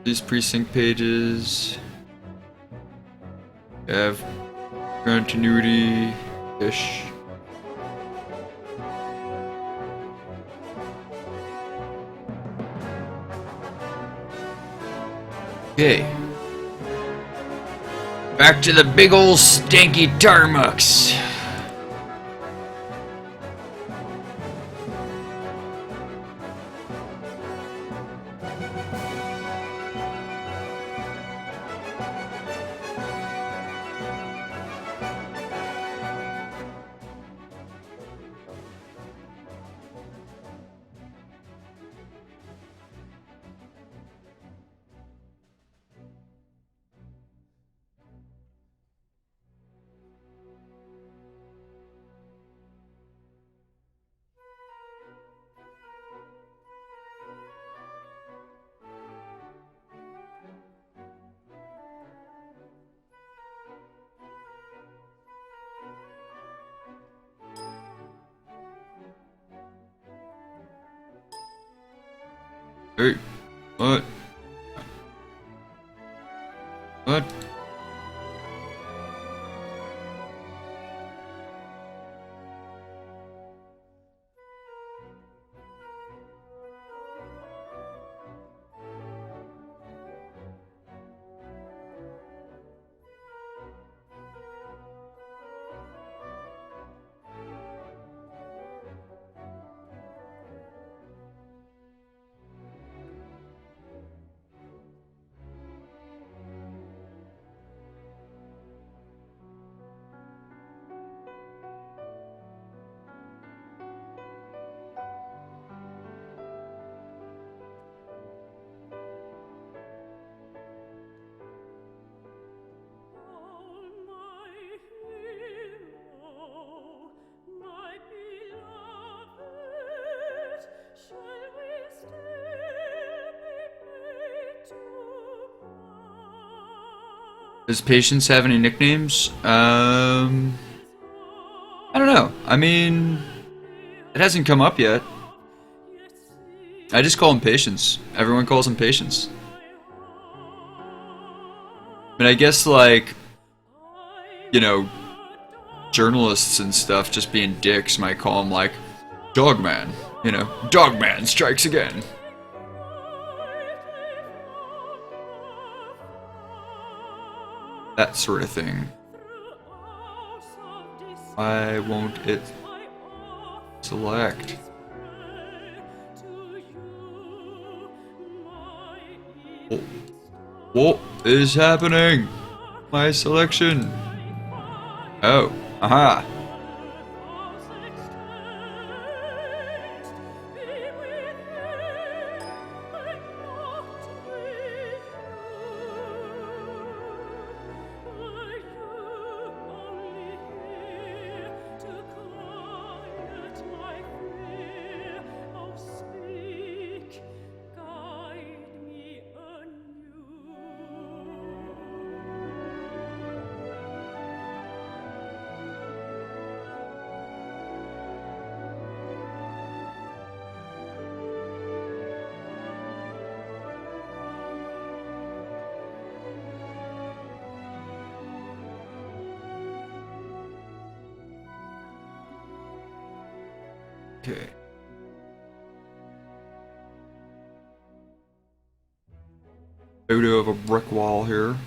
These precinct pages have continuity-ish. Okay. Back to the big ol' stanky tarmucks. Hey, what? What? Does Patience have any nicknames? I don't know. I mean, it hasn't come up yet. I just call him Patience. Everyone calls him Patience. But I guess, like, you know, journalists and stuff just being dicks might call him, like, Dogman. You know, Dogman strikes again. That sort of thing. Why won't it select? What is happening? My selection. Oh, aha. Okay. Photo of a brick wall here.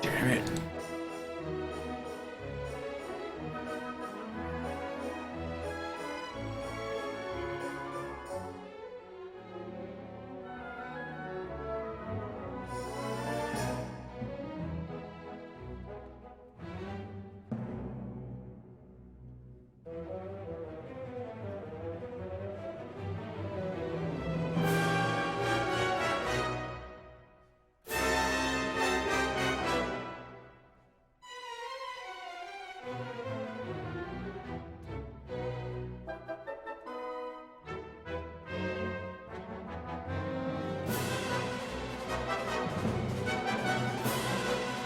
Damn it.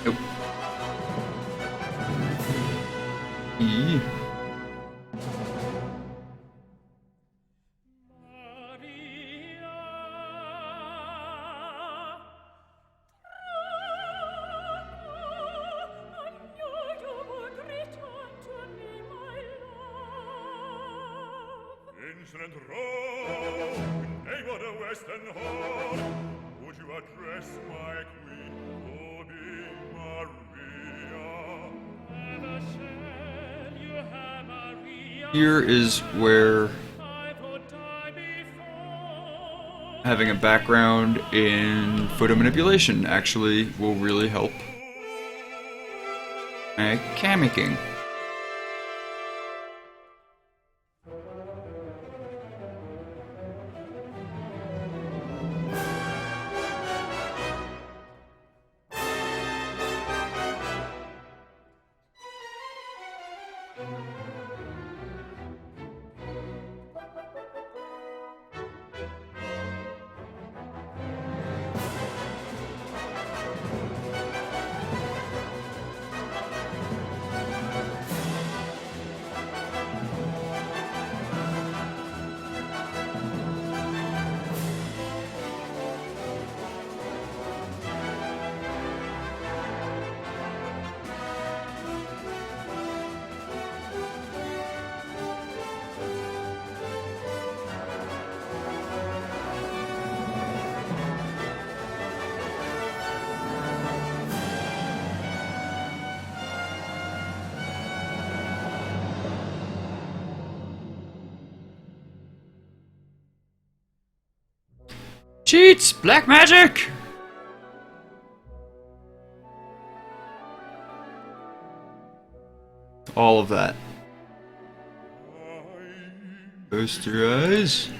Nope. E. Insolent rogue, neighbor the western hall, would you address my queen, Lady Maria? Never shall you have Maria. Here is where I would die before. having a background in photo manipulation actually will really help my cammaking. Cheats! Black magic! All of that. Close your eyes.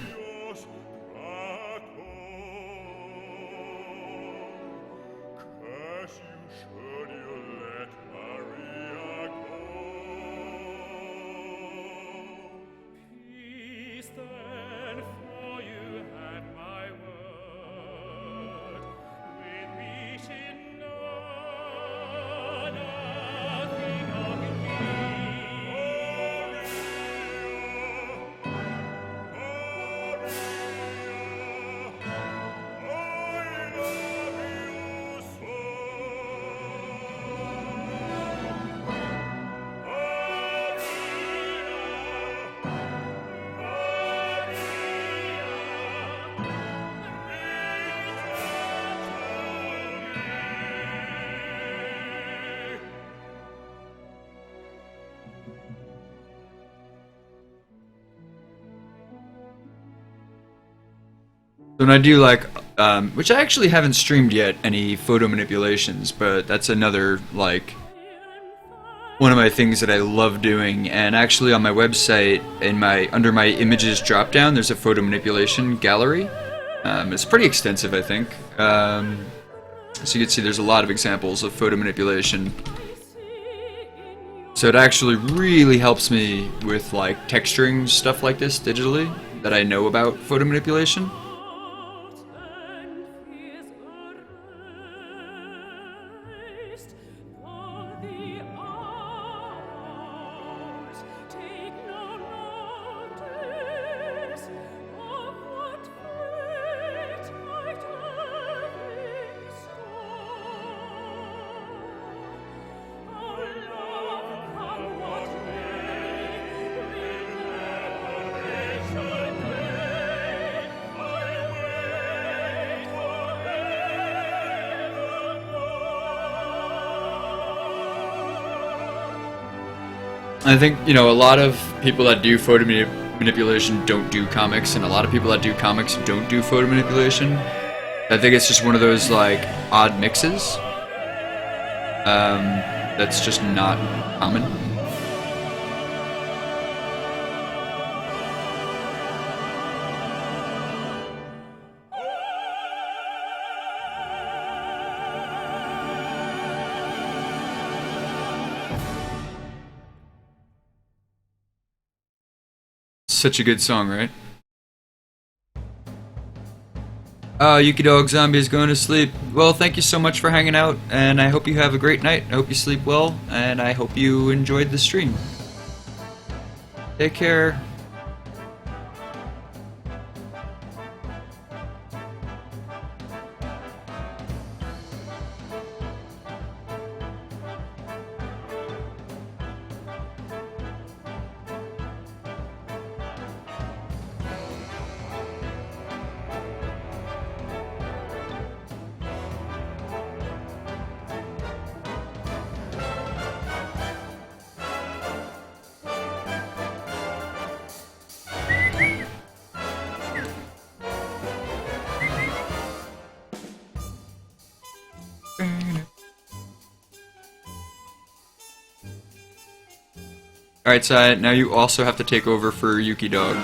When I do like, which I actually haven't streamed yet, any photo manipulations, but that's another, like, one of my things that I love doing. And actually on my website, under my images dropdown, there's a photo manipulation gallery. It's pretty extensive, I think. So you can see there's a lot of examples of photo manipulation. So it actually really helps me with like texturing stuff like this digitally that I know about photo manipulation. I think, you know, a lot of people that do photo manipulation don't do comics, and a lot of people that do comics don't do photo manipulation. I think it's just one of those, like, odd mixes. That's just not common. Such a good song, right? Yuki Dog Zombie is going to sleep. Well, thank you so much for hanging out, and I hope you have a great night. I hope you sleep well, and I hope you enjoyed the stream. Take care. Alright, Sai, now you also have to take over for Yuki Dog.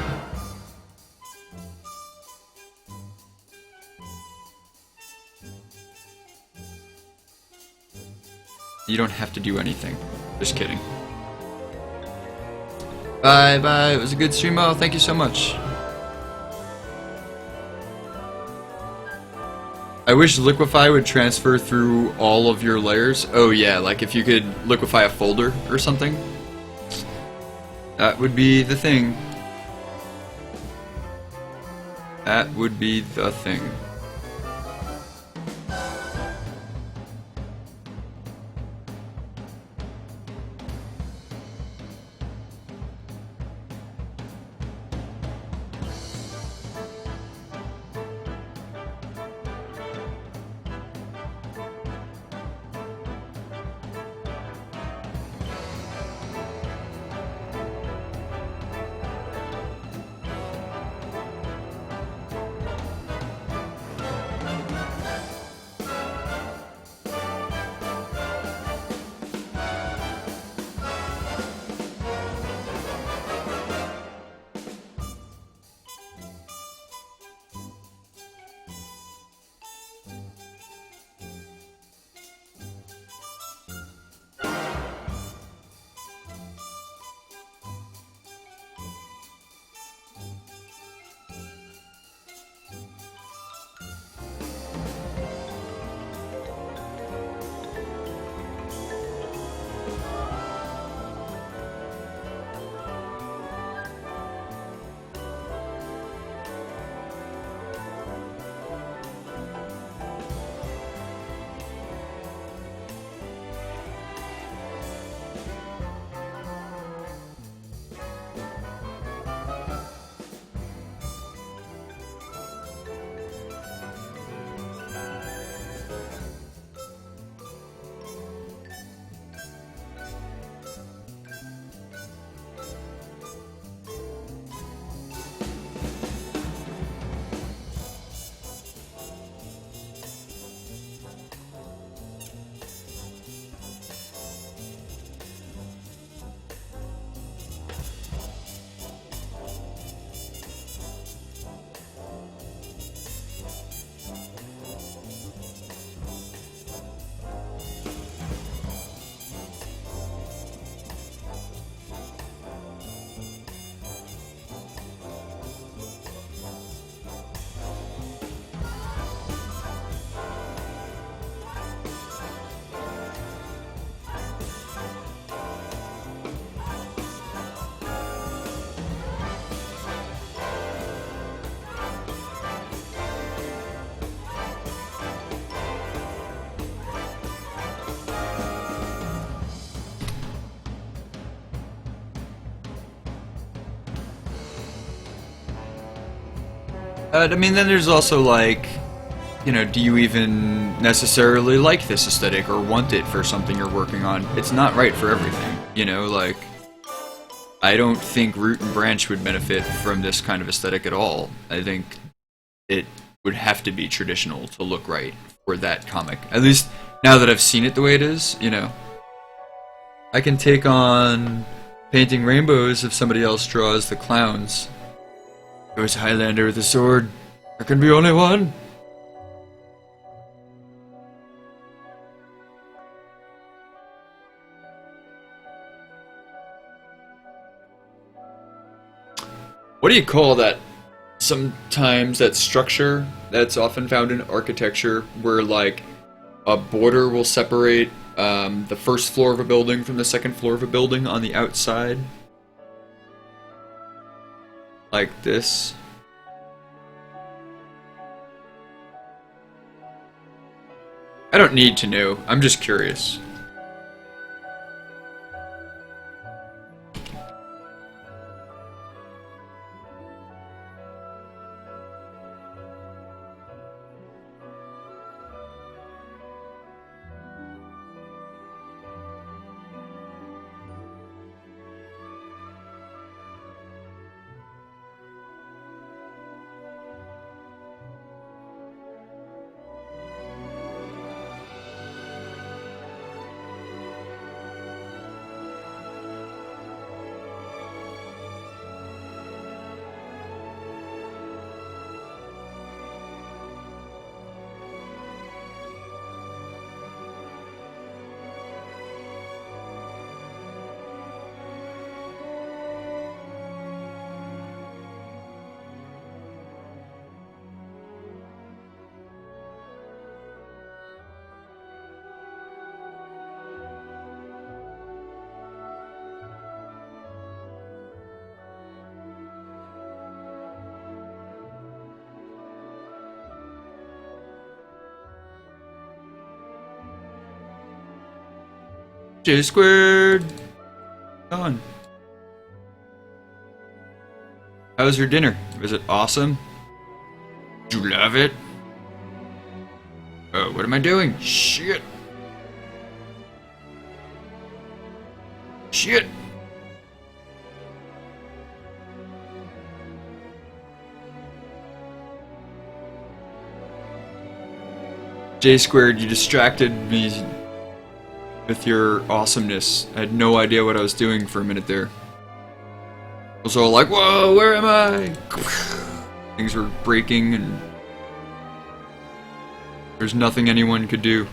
You don't have to do anything. Just kidding. Bye bye, it was a good stream. Oh, thank you so much. I wish Liquify would transfer through all of your layers. Oh yeah, like if you could liquefy a folder or something. That would be the thing. That would be the thing. I mean, then there's also, like, you know, do you even necessarily like this aesthetic or want it for something you're working on? It's not right for everything, you know, like, I don't think Root and Branch would benefit from this kind of aesthetic at all. I think it would have to be traditional to look right for that comic. At least now that I've seen it the way it is, you know. I can take on painting rainbows if somebody else draws the clowns. There's Highlander with a sword. There can be only one. What do you call that? Sometimes that structure that's often found in architecture where like a border will separate the first floor of a building from the second floor of a building on the outside. Like this. I don't need to know. I'm just curious. J squared. On. How was your dinner? Was it awesome? Did you love it? Oh, what am I doing? Shit. Shit. J squared, you distracted me with your awesomeness. I had no idea what I was doing for a minute there. I was all like, whoa, where am I? Things were breaking and there's nothing anyone could do.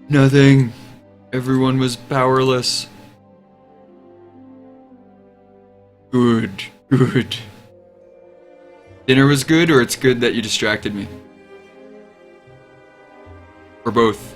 Nothing. Everyone was powerless. Good, good. Dinner was good, or it's good that you distracted me? Or both?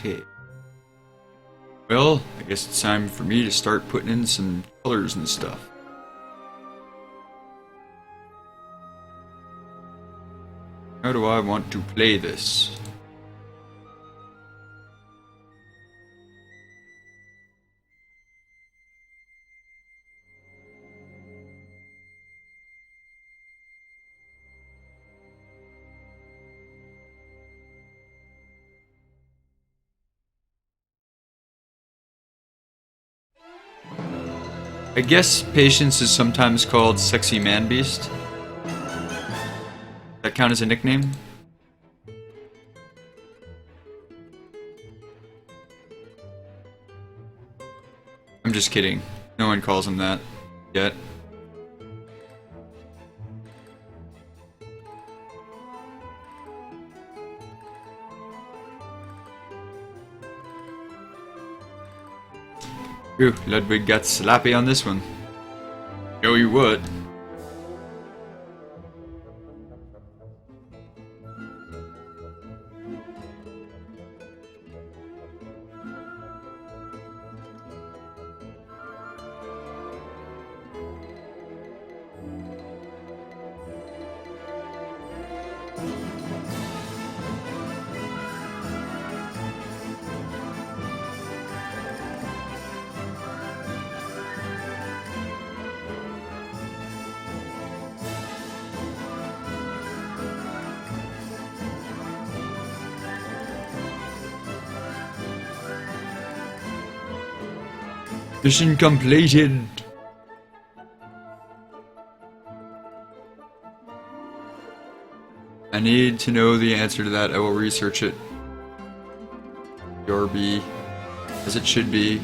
Okay. Well, I guess it's time for me to start putting in some colors and stuff. How do I want to play this? I guess Patience is sometimes called Sexy Man Beast. That count as a nickname? I'm just kidding. No one calls him that yet. Ooh, Ludwig got slappy on this one. Yo, you would. Mission completed! I need to know the answer to that. I will research it. Yorby, as it should be,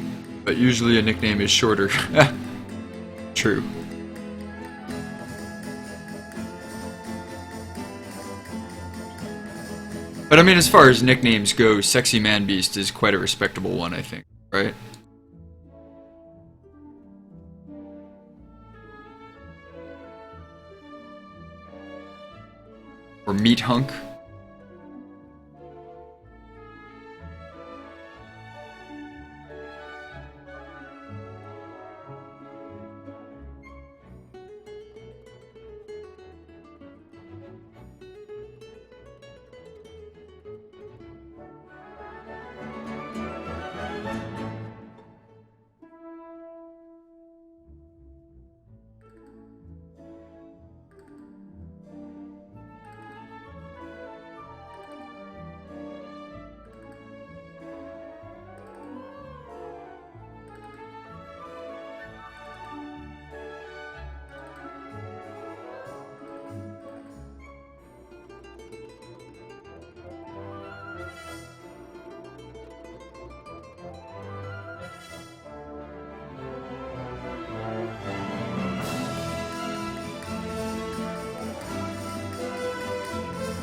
but usually a nickname is shorter. True. But I mean, as far as nicknames go, Sexy Man Beast is quite a respectable one, I think, right? Or Meat Hunk.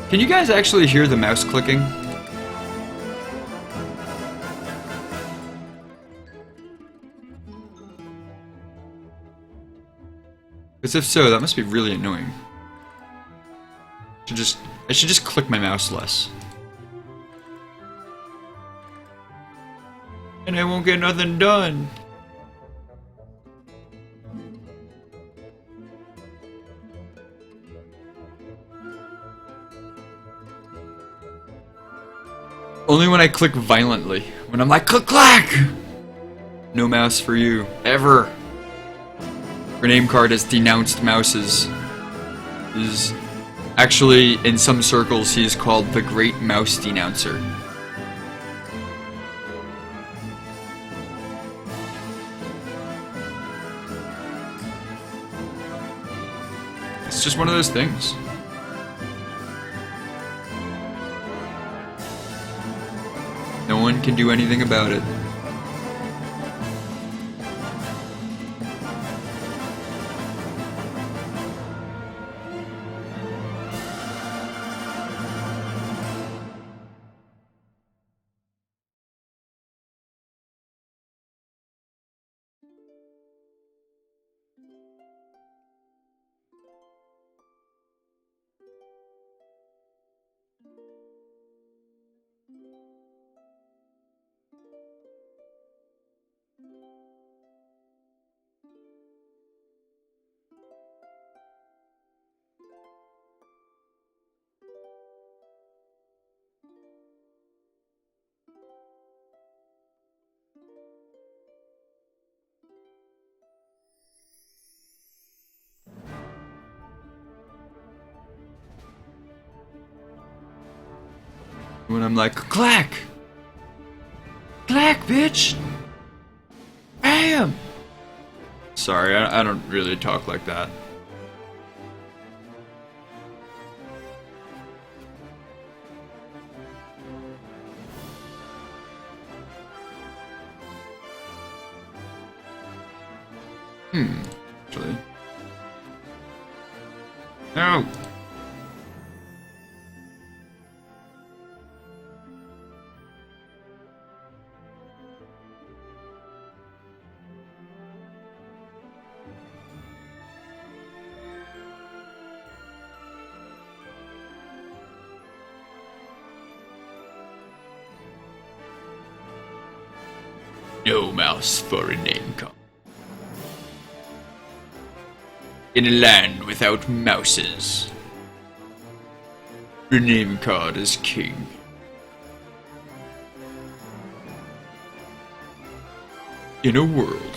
Can you guys actually hear the mouse clicking? Because if so, that must be really annoying. I should just click my mouse less. And I won't get nothing done. Only when I click violently. When I'm like, click clack! No mouse for you. Ever. Her name card has denounced mouses. Is actually, in some circles, he is called the Great Mouse Denouncer. It's just one of those things. No one can do anything about it. When I'm like, clack! Clack, bitch! Bam! Sorry, I don't really talk like that. Actually. No! No mouse for a name card. In a land without mouses, the name card is king. In a world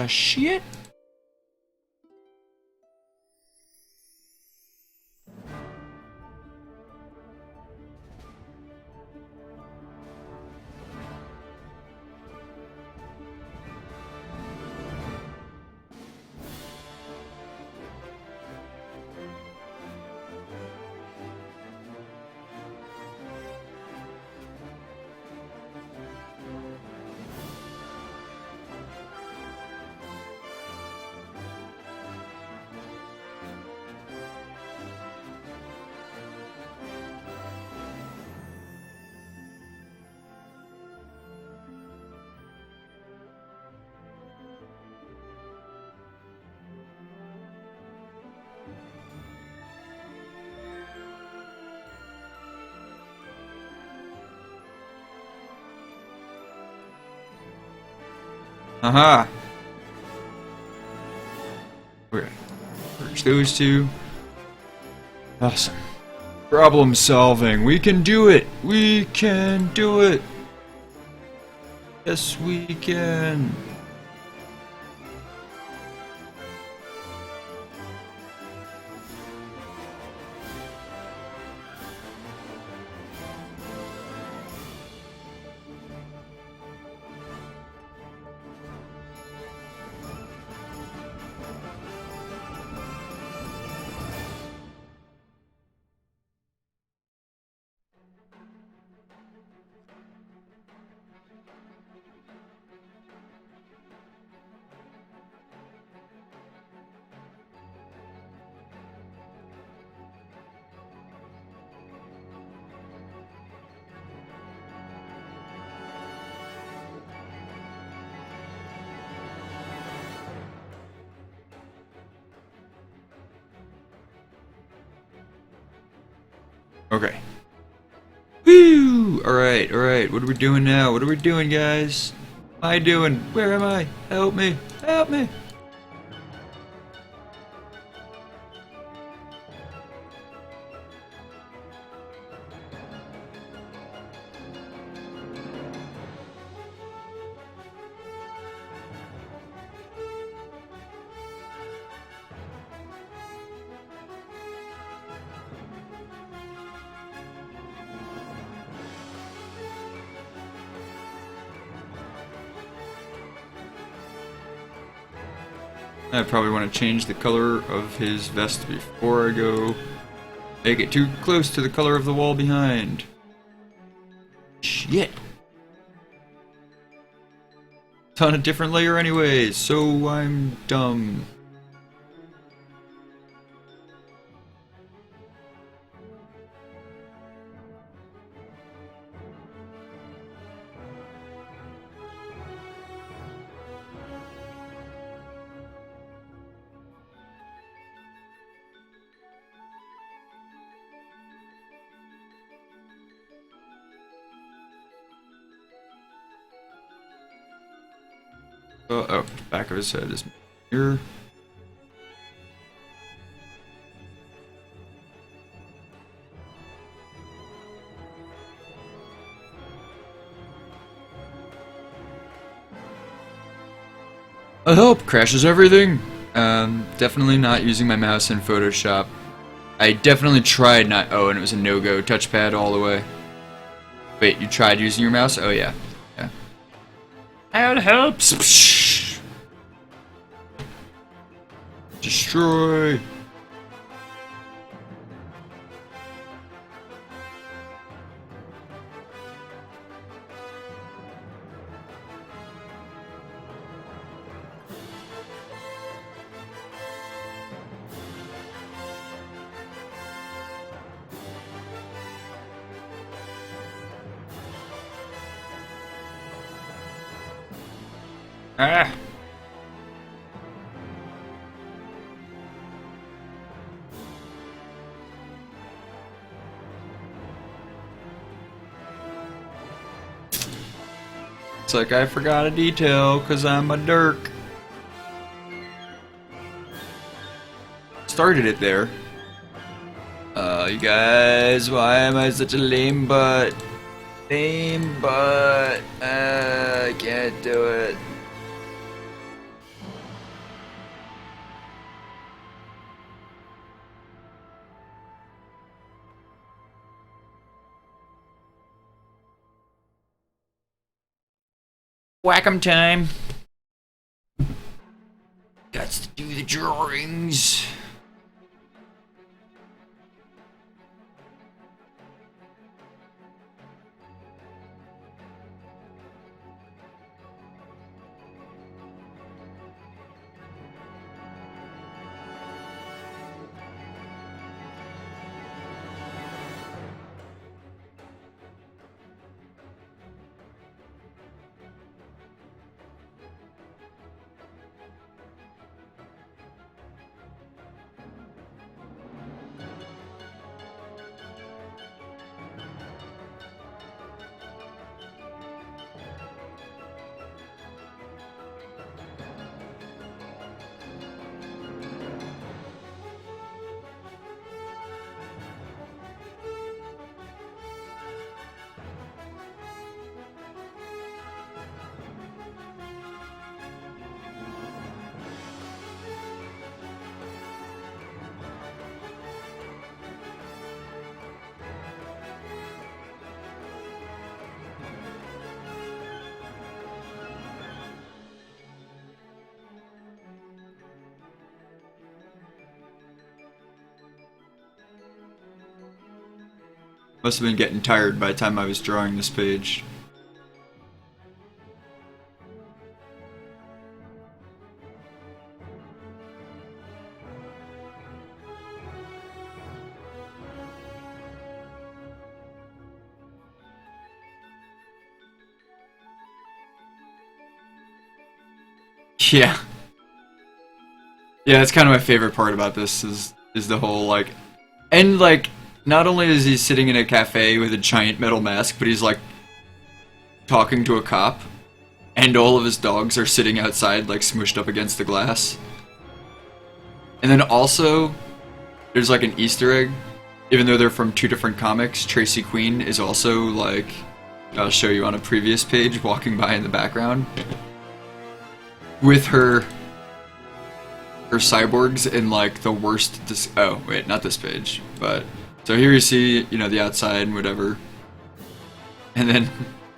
shit. Aha! Okay. Merge those two. Awesome. Problem solving. We can do it! We can do it! Yes, we can. Okay. Woo! Alright, alright. What are we doing now? What are we doing, guys? What am I doing? Where am I? Help me! Help me! I probably want to change the color of his vest before I go make it too close to the color of the wall behind. Shit! It's on a different layer anyways, so I'm dumb. Oh, back of his head is here. I hope crashes everything. Definitely not using my mouse in Photoshop. I definitely tried not. Oh, and it was a no-go. Touchpad all the way. Wait, you tried using your mouse? Oh yeah, yeah. That helps. Destroy. Ah. It's like I forgot a detail because I'm a dirk. Started it there. You guys, why am I such a lame butt? Lame butt. I can't do it. Wacom time. Got to do the drawings. Must have been getting tired by the time I was drawing this page. Yeah. Yeah, that's kind of my favorite part about this is the whole like, and like, not only is he sitting in a cafe with a giant metal mask, but he's like talking to a cop, and all of his dogs are sitting outside like smushed up against the glass. And then also, there's like an Easter egg, even though they're from two different comics. Tracy Queen is also like, I'll show you on a previous page, walking by in the background with her cyborgs in like the worst. Oh wait, not this page, but so here you see, you know, the outside and whatever, and then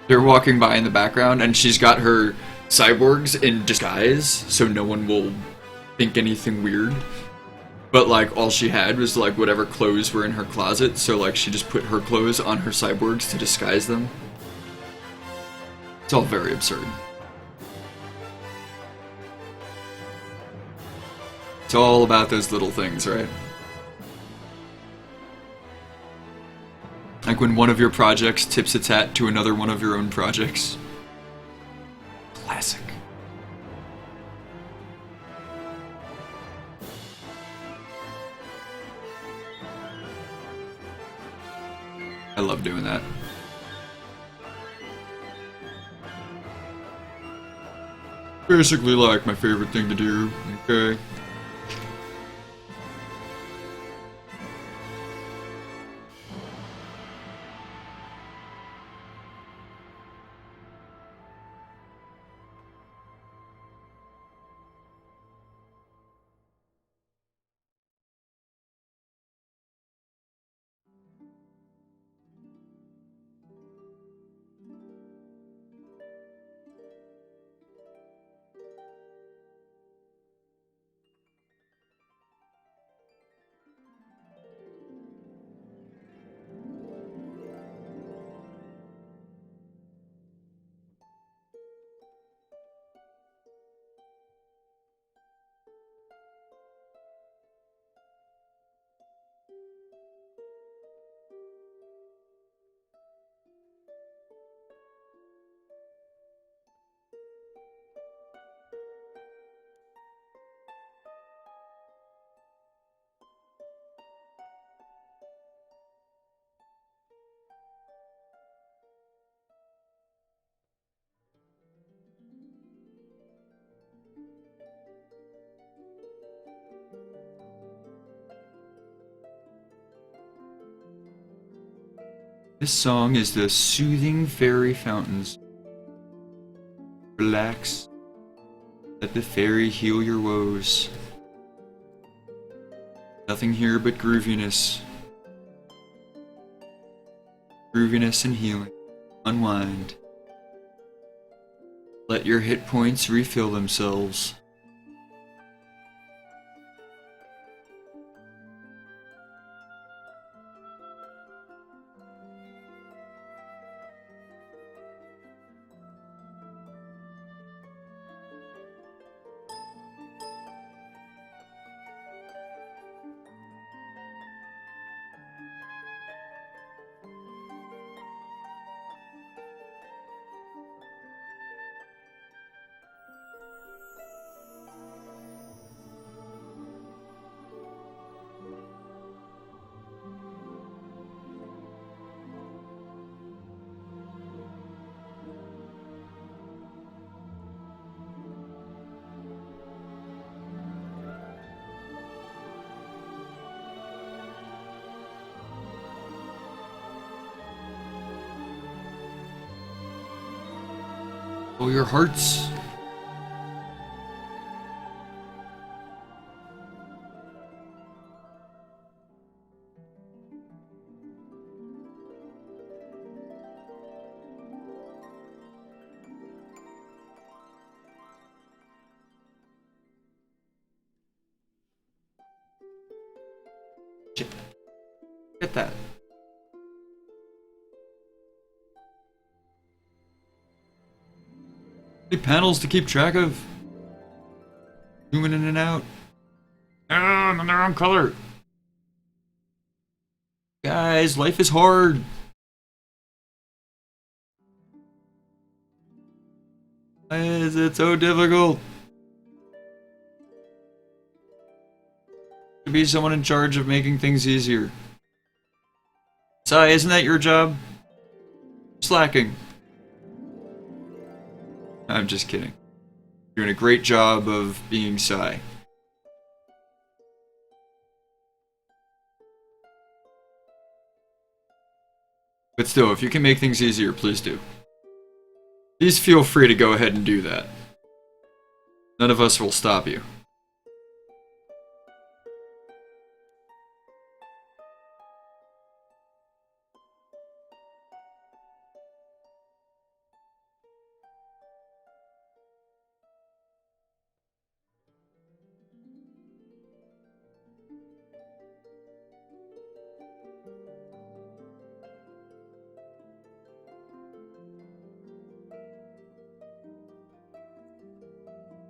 they're walking by in the background, and she's got her cyborgs in disguise, so no one will think anything weird. But like all she had was like whatever clothes were in her closet, so like she just put her clothes on her cyborgs to disguise them. It's all very absurd. It's all about those little things, right? Like when one of your projects tips its hat to another one of your own projects. Classic. I love doing that. Basically like my favorite thing to do, okay? This song is the soothing fairy fountains. Relax. Let the fairy heal your woes. Nothing here but grooviness. Grooviness and healing. Unwind. Let your hit points refill themselves. Oh, your hearts. Get that. Panels to keep track of. Zooming in and out. Ah, I'm in the wrong color. Guys, life is hard. Why is it so difficult to be someone in charge of making things easier? Sai, isn't that your job? Slacking. I'm just kidding. You're doing a great job of being Sai. But still, if you can make things easier, please do. Please feel free to go ahead and do that. None of us will stop you.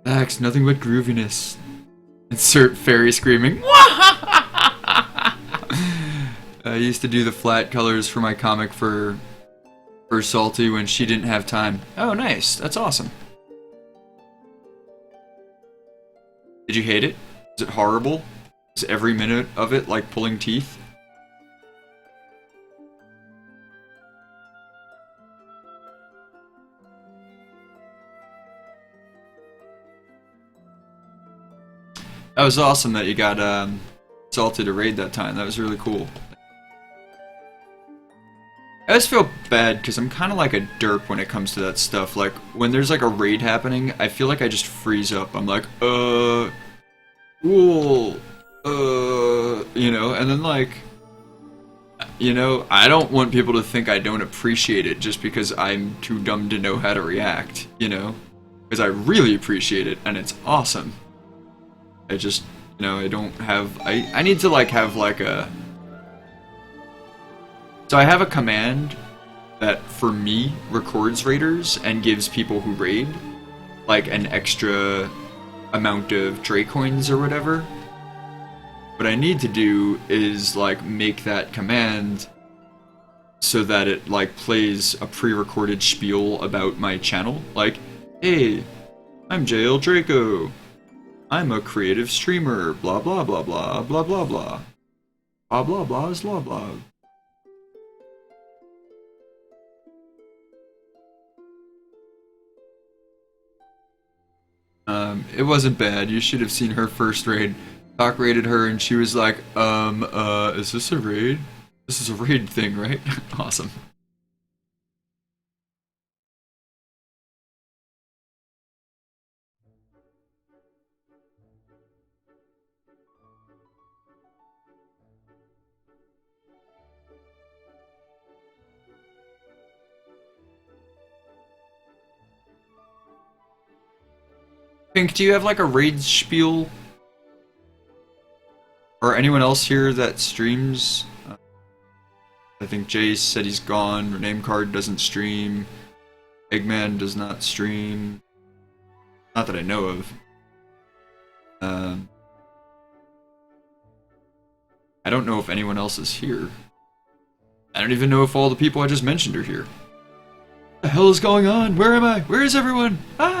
Relax, nothing but grooviness. Insert fairy screaming. I used to do the flat colors for my comic for Salty when she didn't have time. Oh, nice. That's awesome. Did you hate it? Is it horrible? Is every minute of it like pulling teeth? That was awesome that you got salted to raid that time. That was really cool. I just feel bad because I'm kind of like a derp when it comes to that stuff. Like, when there's like a raid happening, I feel like I just freeze up. I'm like, cool, you know, and then like, you know, I don't want people to think I don't appreciate it just because I'm too dumb to know how to react, you know? Because I really appreciate it, and it's awesome. I just, you know, I don't have, I need to like have like a, so I have a command that for me records raiders and gives people who raid like an extra amount of Dracoins or whatever. What I need to do is like make that command so that it like plays a pre-recorded spiel about my channel. Like, hey, I'm Jayel Draco. I'm a creative streamer. Blah blah blah blah blah blah blah. Blah blah blah is blah blah. It wasn't bad. You should have seen her first raid. Doc raided her and she was like, is this a raid? This is a raid thing, right? Awesome. Pink, do you have like a raid spiel? Or anyone else here that streams? I think Jay said he's gone. Rename Card doesn't stream. Eggman does not stream. Not that I know of. I don't know if anyone else is here. I don't even know if all the people I just mentioned are here. What the hell is going on? Where am I? Where is everyone? Ah!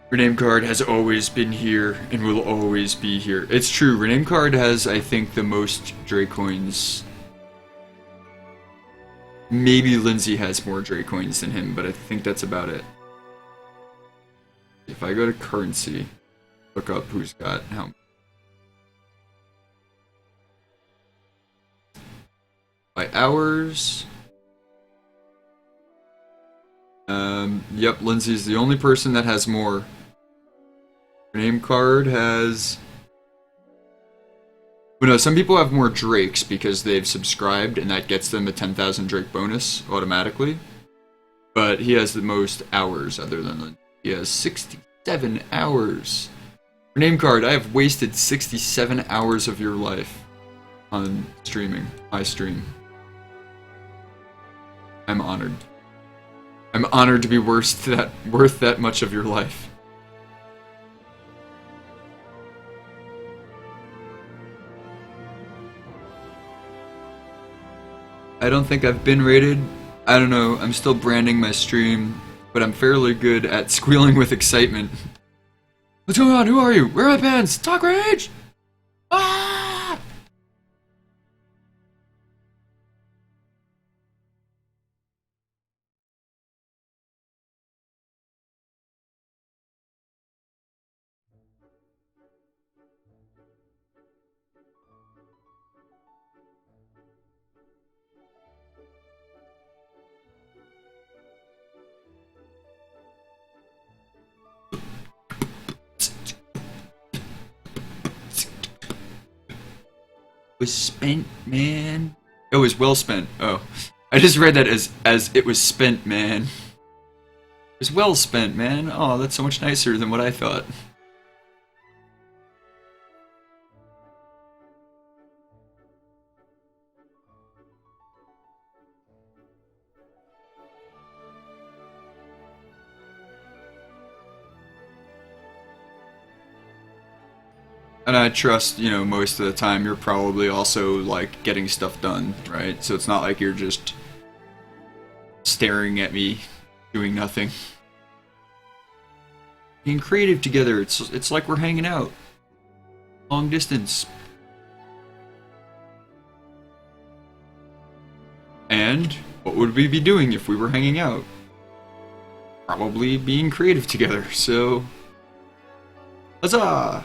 Rename Card has always been here and will always be here. It's true, Rename Card has, I think, the most Dracoins. Maybe Lindsay has more Dracoins than him, but I think that's about it. If I go to currency, look up who's got how. By hours. Yep, Lindsay's the only person that has more. Name Card has... Well, no, some people have more Drakes because they've subscribed and that gets them a 10,000 Drake bonus automatically. But he has the most hours other than Lindsay. He has 67 hours. Name Card, I have wasted 67 hours of your life on streaming. My stream. I'm honored. I'm honored to be worth that much of your life. I don't think I've been rated. I don't know, I'm still branding my stream, but I'm fairly good at squealing with excitement. What's going on? Who are you? Where are my pants? Talk rage! Ah! Was spent, man. It was well spent. Oh, I just read that as it was spent, man. It was well spent, man. Oh, that's so much nicer than what I thought. And I trust, you know, most of the time you're probably also, like, getting stuff done, right? So it's not like you're just staring at me, doing nothing. Being creative together, it's like we're hanging out. Long distance. And what would we be doing if we were hanging out? Probably being creative together, so... Huzzah!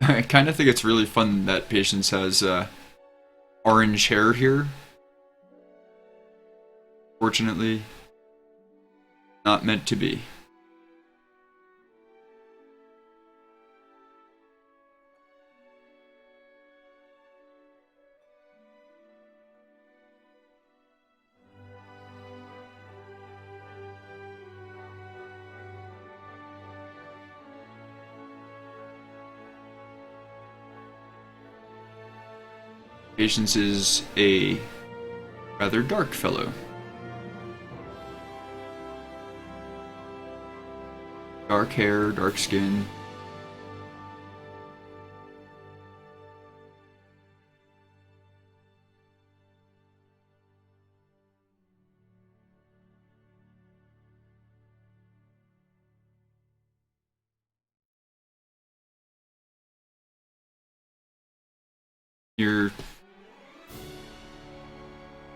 I kind of think it's really fun that Patience has orange hair here. Fortunately, not meant to be. Patience is a rather dark fellow. Dark hair, dark skin.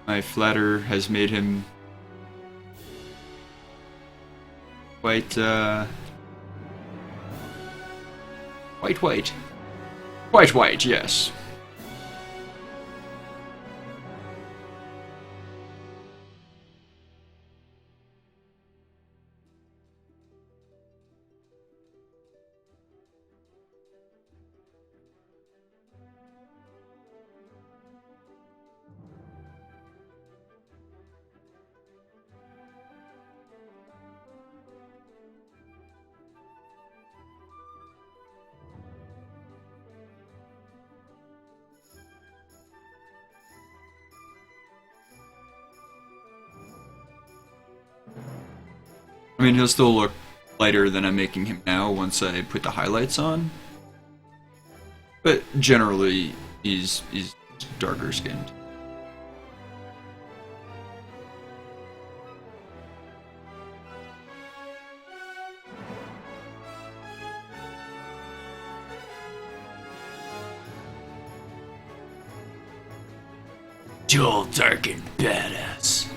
My flatter has made him quite white. Quite white, yes. I mean, he'll still look lighter than I'm making him now once I put the highlights on. But generally, he's darker skinned. Jayel dark and badass.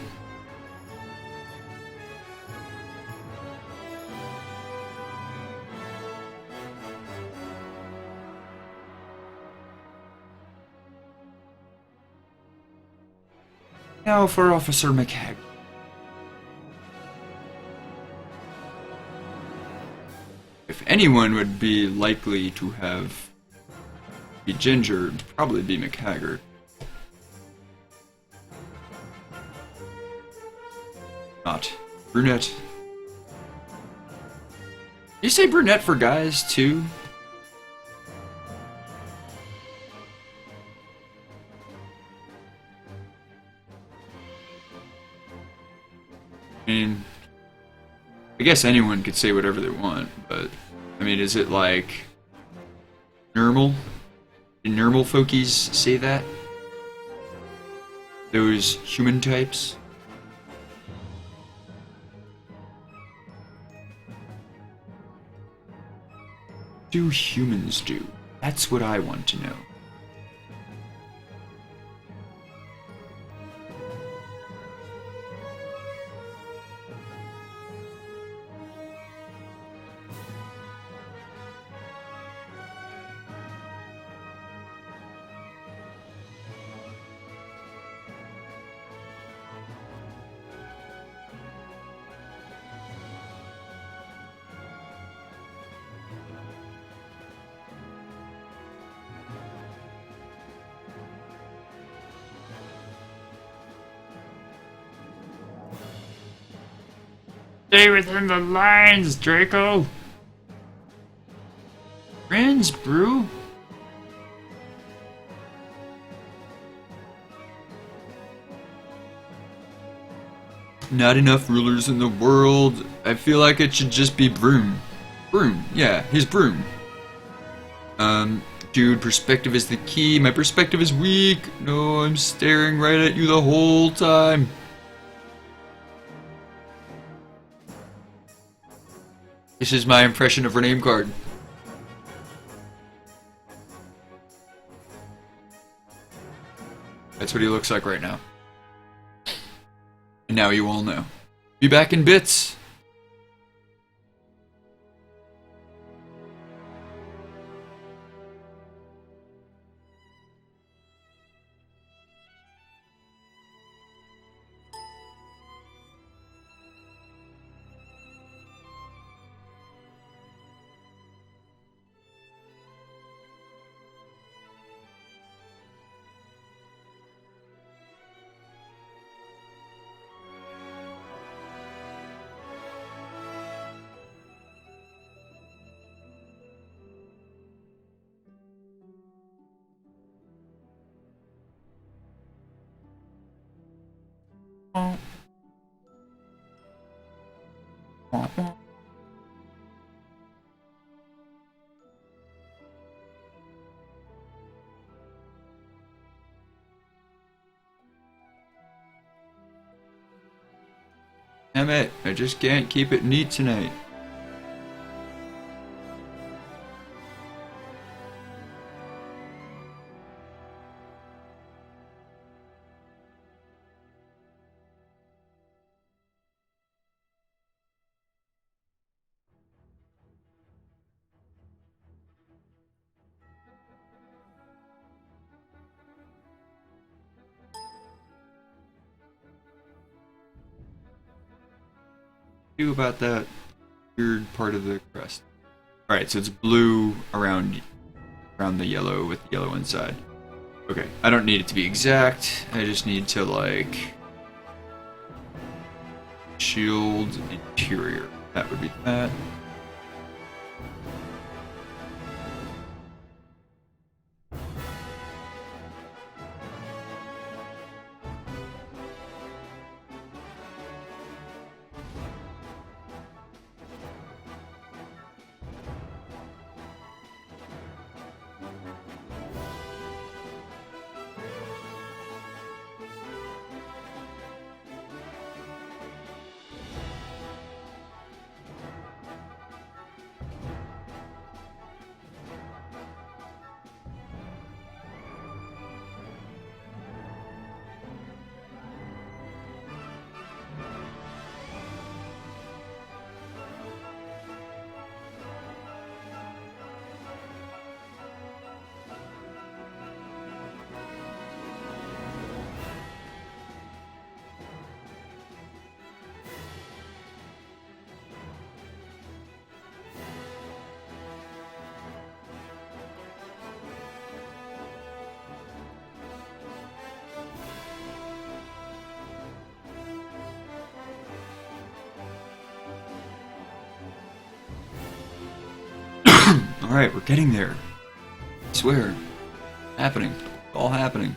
Now for Officer McHag. If anyone would be likely to be ginger, it'd probably be McHaggard. Not brunette. You say brunette for guys too? I mean, I guess anyone could say whatever they want, but I mean, is it like normal? Do normal folkies say that? Those human types? What do humans do? That's what I want to know. Stay within the lines, Draco. Friends, brew. Not enough rulers in the world. I feel like it should just be Broom. Broom, yeah, he's Broom. Dude, perspective is the key. My perspective is weak. No, I'm staring right at you the whole time. This is my impression of her name card. That's what he looks like right now. And now you all know. Be back in bits. Damn it, I just can't keep it neat tonight. Do about that weird part of the crest. Alright, so it's blue around the yellow with the yellow inside. Okay, I don't need it to be exact. I just need to like shield interior. That would be that. Alright, we're getting there. I swear. Happening. All happening.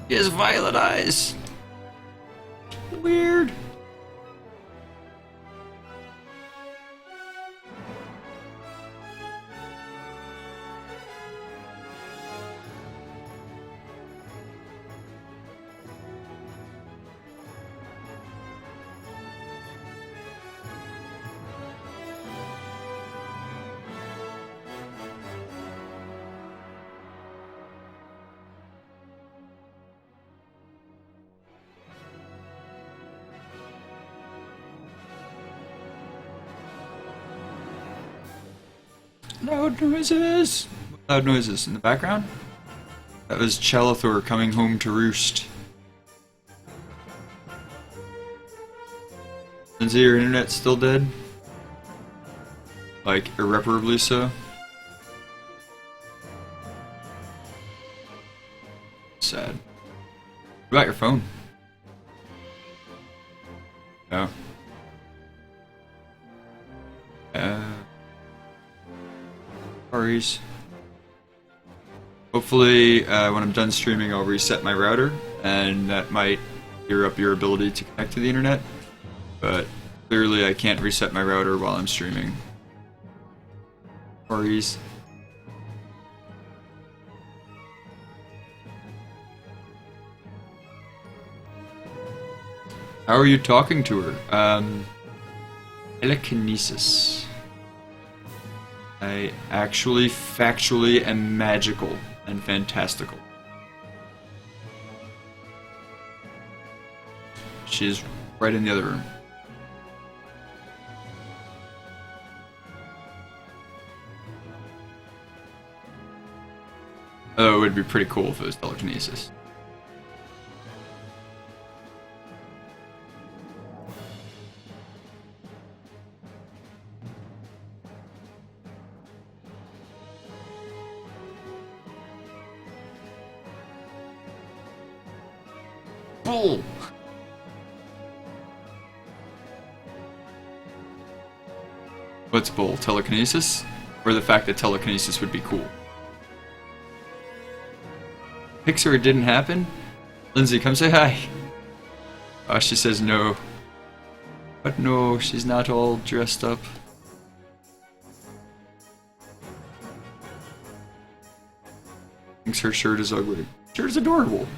He has violet eyes. Weird. Loud noises! Loud noises in the background? That was Chalathor coming home to roost. Lindsay, your internet's still dead? Like, irreparably so? Sad. What about your phone? No. Sorries. Hopefully, when I'm done streaming, I'll reset my router, and that might gear up your ability to connect to the internet. But clearly, I can't reset my router while I'm streaming. Sorries. How are you talking to her? Telekinesis. I actually, factually am magical and fantastical. She's right in the other room. Oh, it would be pretty cool if it was telekinesis. Bull! What's bull? Telekinesis? Or the fact that telekinesis would be cool? Pixar, it didn't happen? Lindsay, come say hi. Oh, she says no. But no, she's not all dressed up. Thinks her shirt is ugly. Shirt is adorable.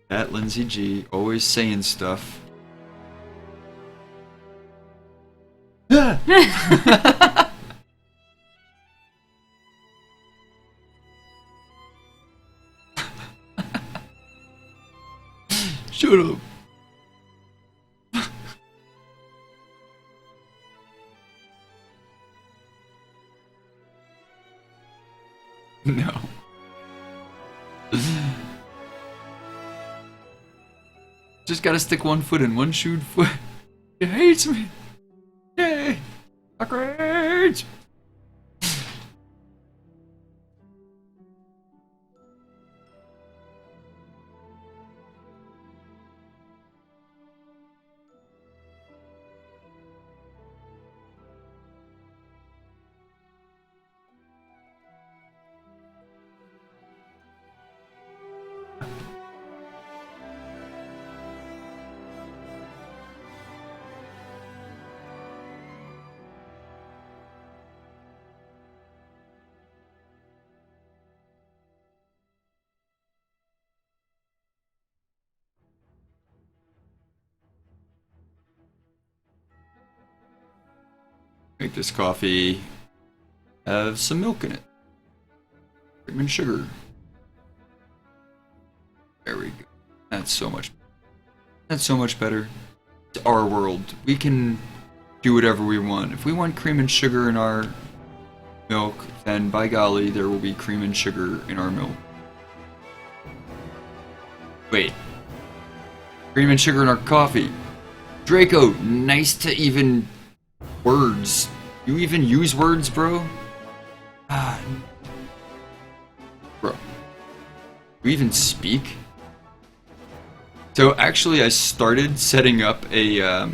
That Lindsay G, always saying stuff. Shut up. No. Just gotta stick one foot in, one shoe foot. It hates me. Yay! Cockroach! Make this coffee have some milk in it. Cream and sugar. There we go. That's so much better. It's our world. We can do whatever we want. If we want cream and sugar in our milk, then by golly, there will be cream and sugar in our milk. Wait. Cream and sugar in our coffee. Draco, nice to even... words. You even use words, bro? Ah. Bro. You even speak? So actually I started setting up a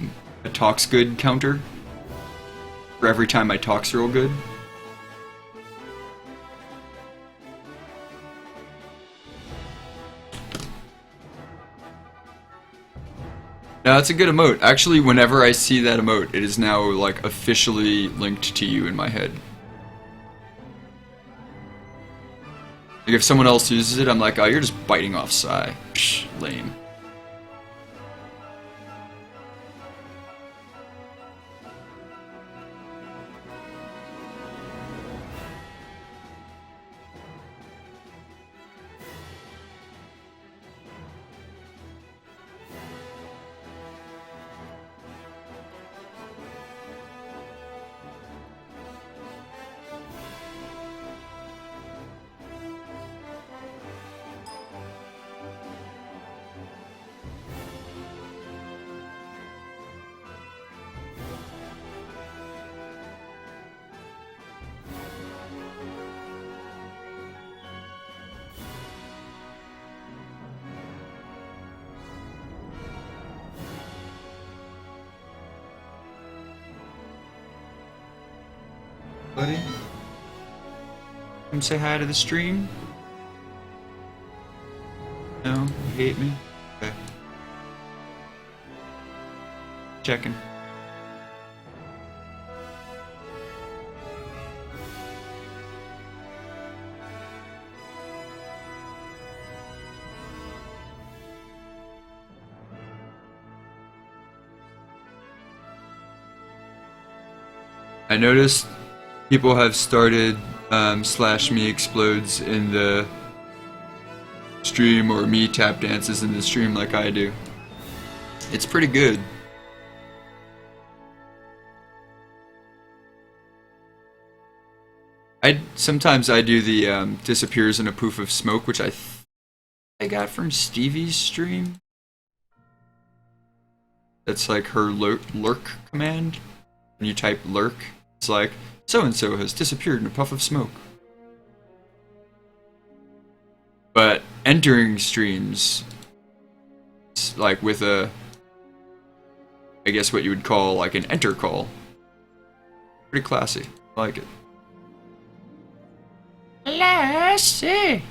talks good counter for every time my talks real good. No, that's a good emote. Actually, whenever I see that emote, it is now like officially linked to you in my head. Like if someone else uses it, I'm like, oh, you're just biting off Psy. Psh, lame. Buddy, come say hi to the stream. No, you hate me? Okay. Checking. I noticed people have started slash me explodes in the stream or me tap dances in the stream like I do. It's pretty good. Sometimes I do the disappears in a poof of smoke, which I got from Stevie's stream. That's like her lurk command. When you type lurk, it's like, so-and-so has disappeared in a puff of smoke. But entering streams, it's like with a, I guess what you would call like an enter call. Pretty classy. I like it. Let's see.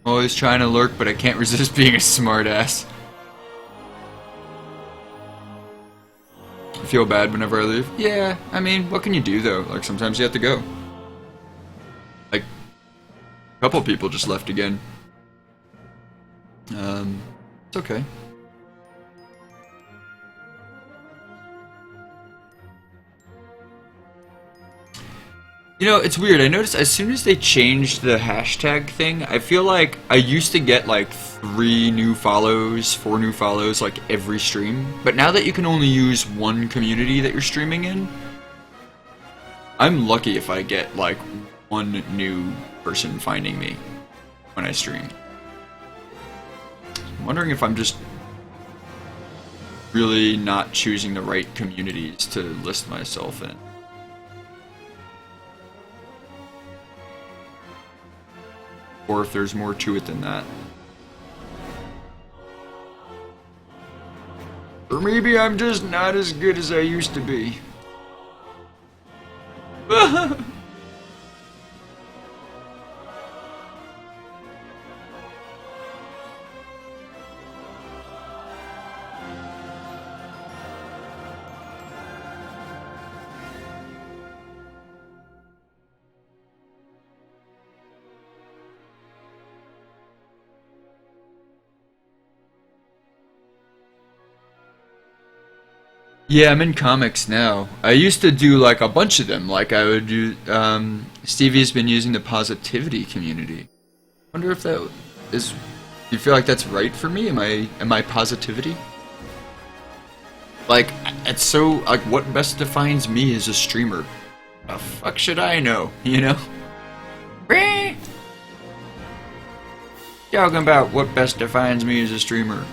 Always trying to lurk, but I can't resist being a smartass. I feel bad whenever I leave. Yeah, I mean, what can you do though? Like sometimes you have to go. Like a couple people just left again. It's okay. You know, it's weird. I noticed as soon as they changed the hashtag thing, I feel like I used to get like 3 new follows, 4 new follows like every stream. But now that you can only use one community that you're streaming in, I'm lucky if I get like 1 new person finding me when I stream. I'm wondering if I'm just really not choosing the right communities to list myself in. Or if there's more to it than that. Or maybe I'm just not as good as I used to be. Yeah, I'm in comics now. I used to do like a bunch of them. Like I would do. Stevie's been using the positivity community. Wonder if that is. Do you feel like that's right for me? Am I positivity? Like it's so like what best defines me as a streamer? The fuck should I know? You know? Talking about what best defines me as a streamer.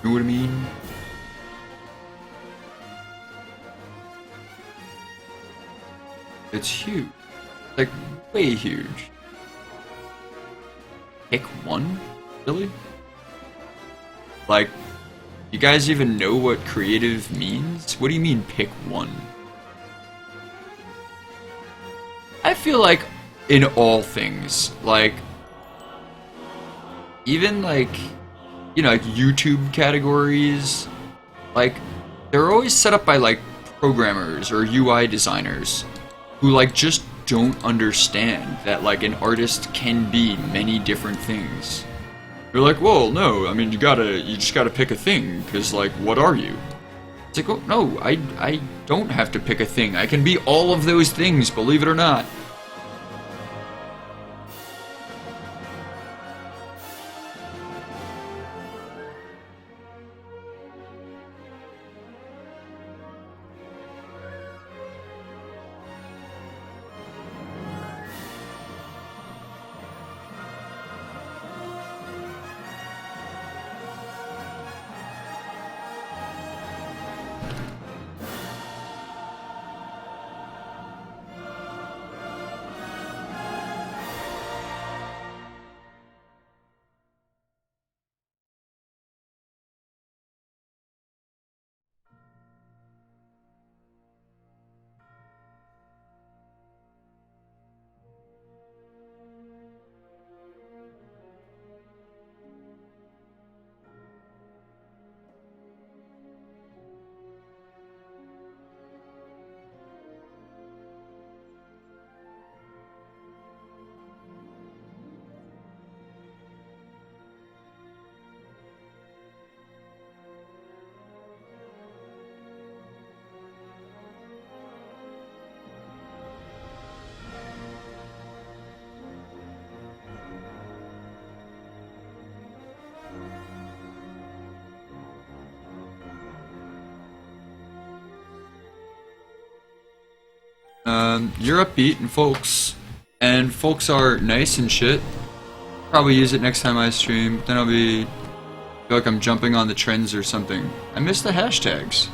You know what I mean? It's huge. Like, way huge. Pick one? Really? Like, you guys even know what creative means? What do you mean, pick one? I feel like, in all things, like, even, like, you know, like, YouTube categories, like, they're always set up by, like, programmers or UI designers who, like, just don't understand that, like, an artist can be many different things. They're like, well, no, I mean, you just gotta pick a thing, because, like, what are you? It's like, oh, no, I don't have to pick a thing. I can be all of those things, believe it or not. You're upbeat and folks are nice and shit. Probably use it next time I stream, then I'll feel like I'm jumping on the trends or something. I miss the hashtags.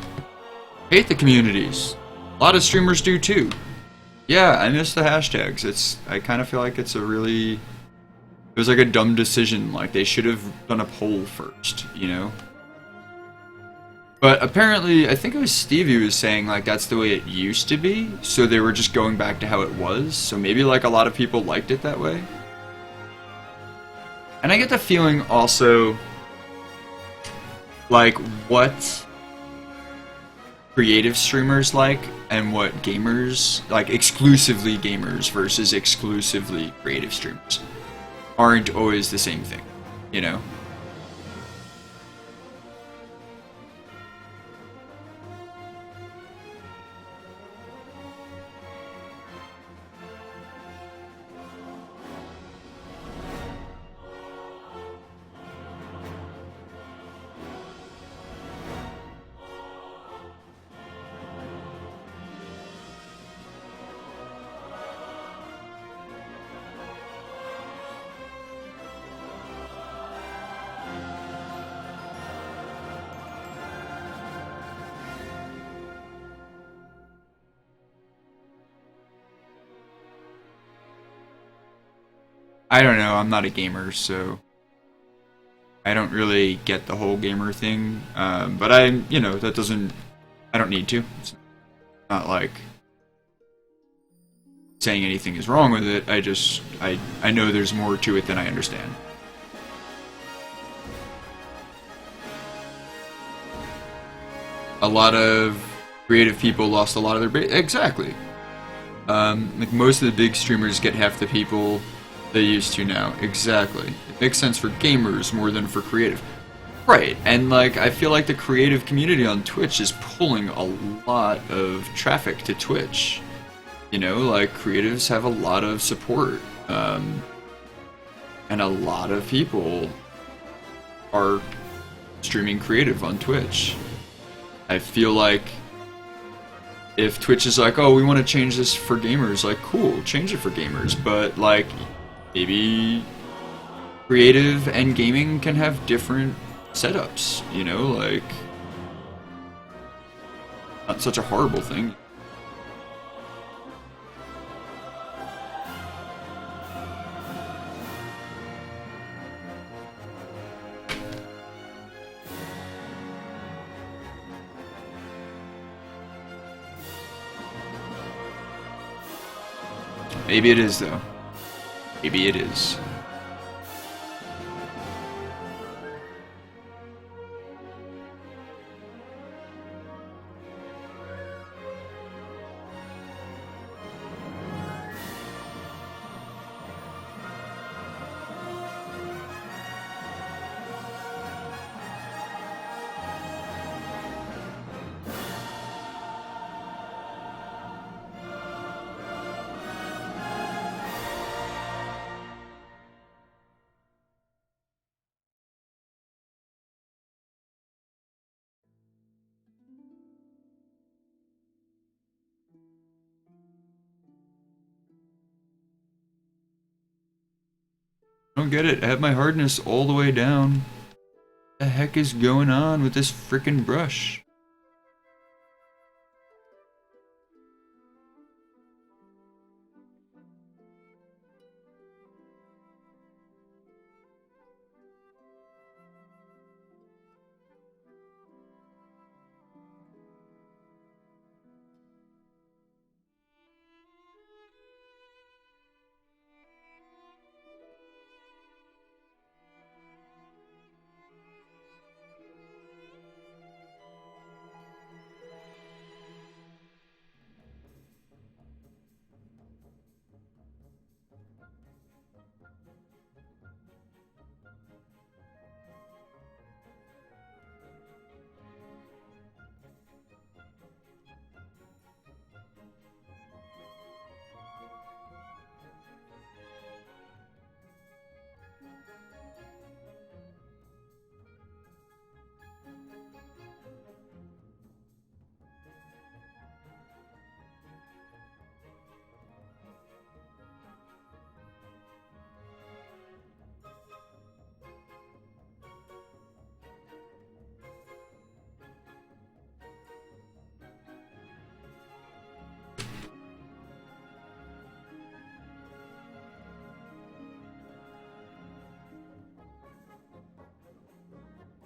Hate the communities. A lot of streamers do too. Yeah, I miss the hashtags. I kind of feel like it was like a dumb decision, like they should have done a poll first, you know? But apparently, I think it was Steve who was saying, like, that's the way it used to be, so they were just going back to how it was, so maybe, like, a lot of people liked it that way. And I get the feeling also, like, what creative streamers like, and what gamers, like, exclusively gamers versus exclusively creative streamers, aren't always the same thing, you know? I don't know, I'm not a gamer, so I don't really get the whole gamer thing, but I don't need to. It's not like saying anything is wrong with it, I know there's more to it than I understand. A lot of creative people lost a lot of their exactly. Like most of the big streamers get half the people they used to now. Exactly. It makes sense for gamers more than for creative. Right, and like I feel like the creative community on Twitch is pulling a lot of traffic to Twitch. You know, like creatives have a lot of support. And a lot of people are streaming creative on Twitch. I feel like if Twitch is like, oh, we want to change this for gamers, like, cool, change it for gamers, but like maybe creative and gaming can have different setups, you know, like not such a horrible thing. Maybe it is, though. Maybe it is. I don't get it. I have my hardness all the way down. What the heck is going on with this frickin' brush?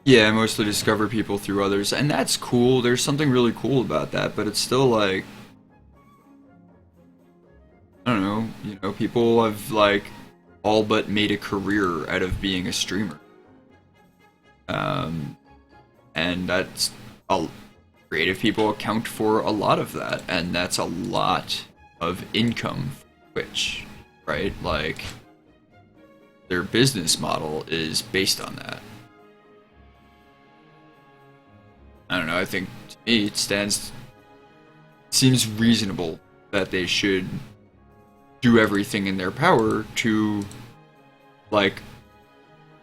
Yeah, I mostly discover people through others, and that's cool. There's something really cool about that, but it's still like, I don't know, people have like all but made a career out of being a streamer. And that's creative people account for a lot of that, and that's a lot of income for Twitch, right? Like, their business model is based on that. I don't know, I think to me it seems reasonable that they should do everything in their power to, like,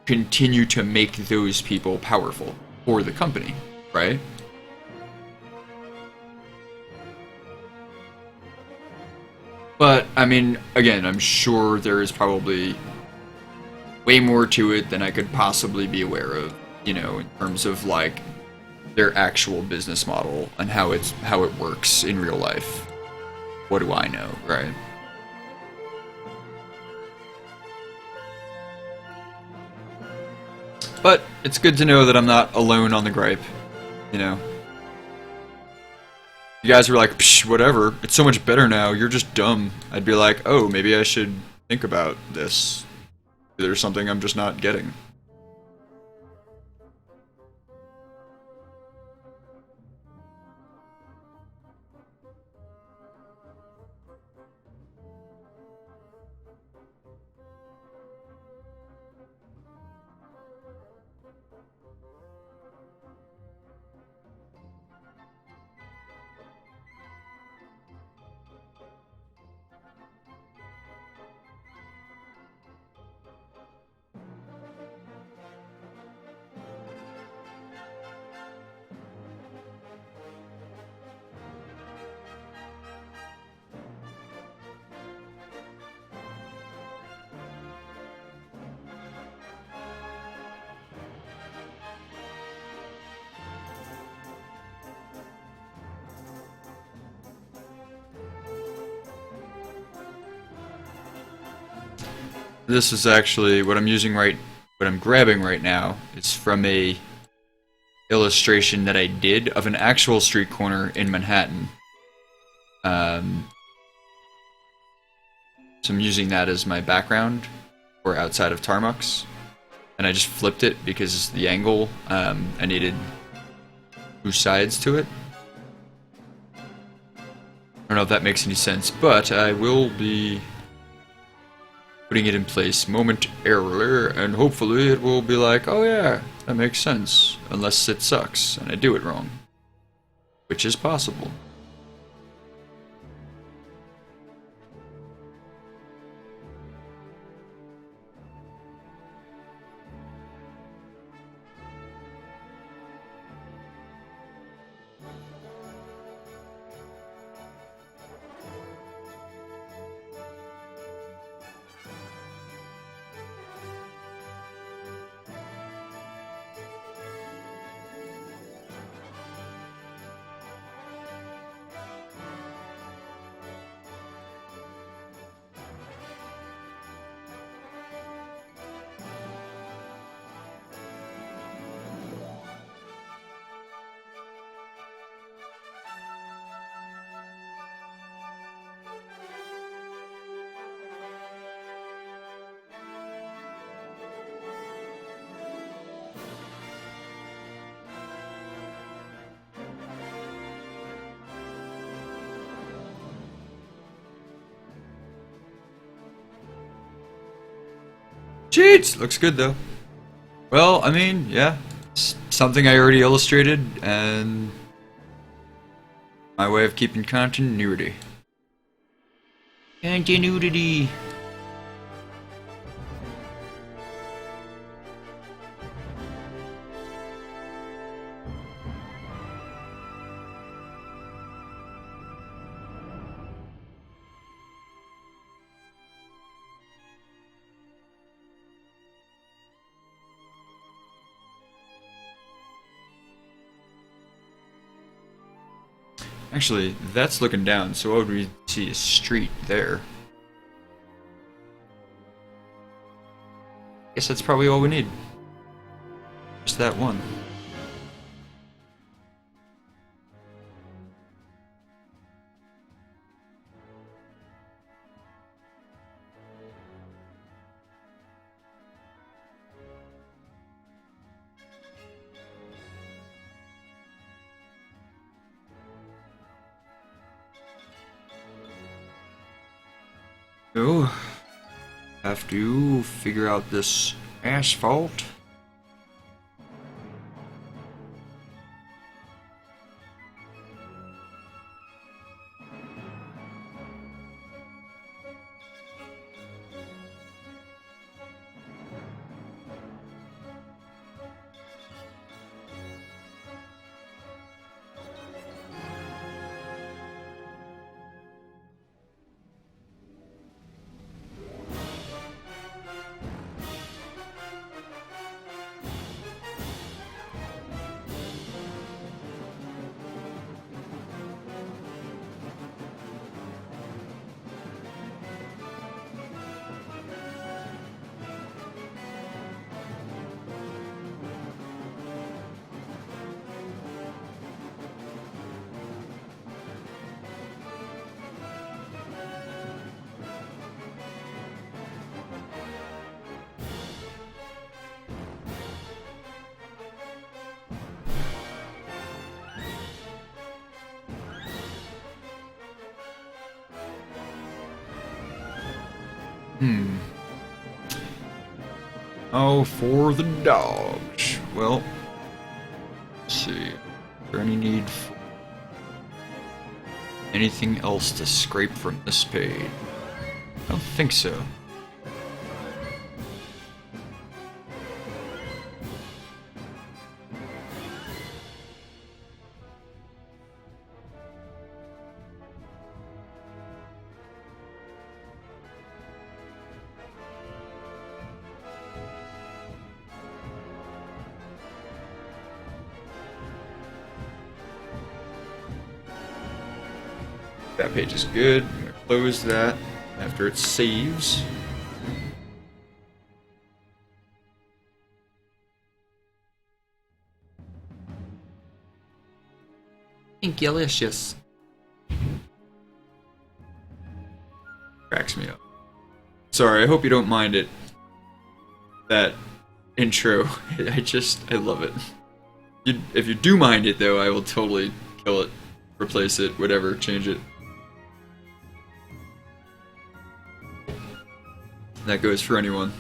continue to make those people powerful for the company, right? But, I mean, again, I'm sure there is probably way more to it than I could possibly be aware of, in terms of, like, their actual business model and how it works in real life. What do I know, right? But it's good to know that I'm not alone on the gripe, You guys were like, psh, whatever, it's so much better now, you're just dumb. I'd be like, oh, maybe I should think about this. There's something I'm just not getting. This is actually what I'm grabbing right now is from a illustration that I did of an actual street corner in Manhattan. So I'm using that as my background for outside of Tarmux. And I just flipped it because the angle, I needed 2 sides to it. I don't know if that makes any sense, but I will be putting it in place momentarily, and hopefully it will be like, oh yeah, that makes sense, unless it sucks and I do it wrong, which is possible. Cheats! Looks good though. Well, I mean, yeah. It's something I already illustrated, and my way of keeping continuity. Continuity! Actually, that's looking down, so what would we see? A street there. Guess that's probably all we need. Just that one. So, have to figure out this asphalt. Oh, for the dogs. Well, let's see. Is there any need for anything else to scrape from this page? I don't think so. That page is good. I'm going to close that after it saves. Delicious. Cracks me up. Sorry, I hope you don't mind it. That intro, I love it. If you do mind it, though, I will totally kill it, replace it, whatever, change it. That goes for anyone.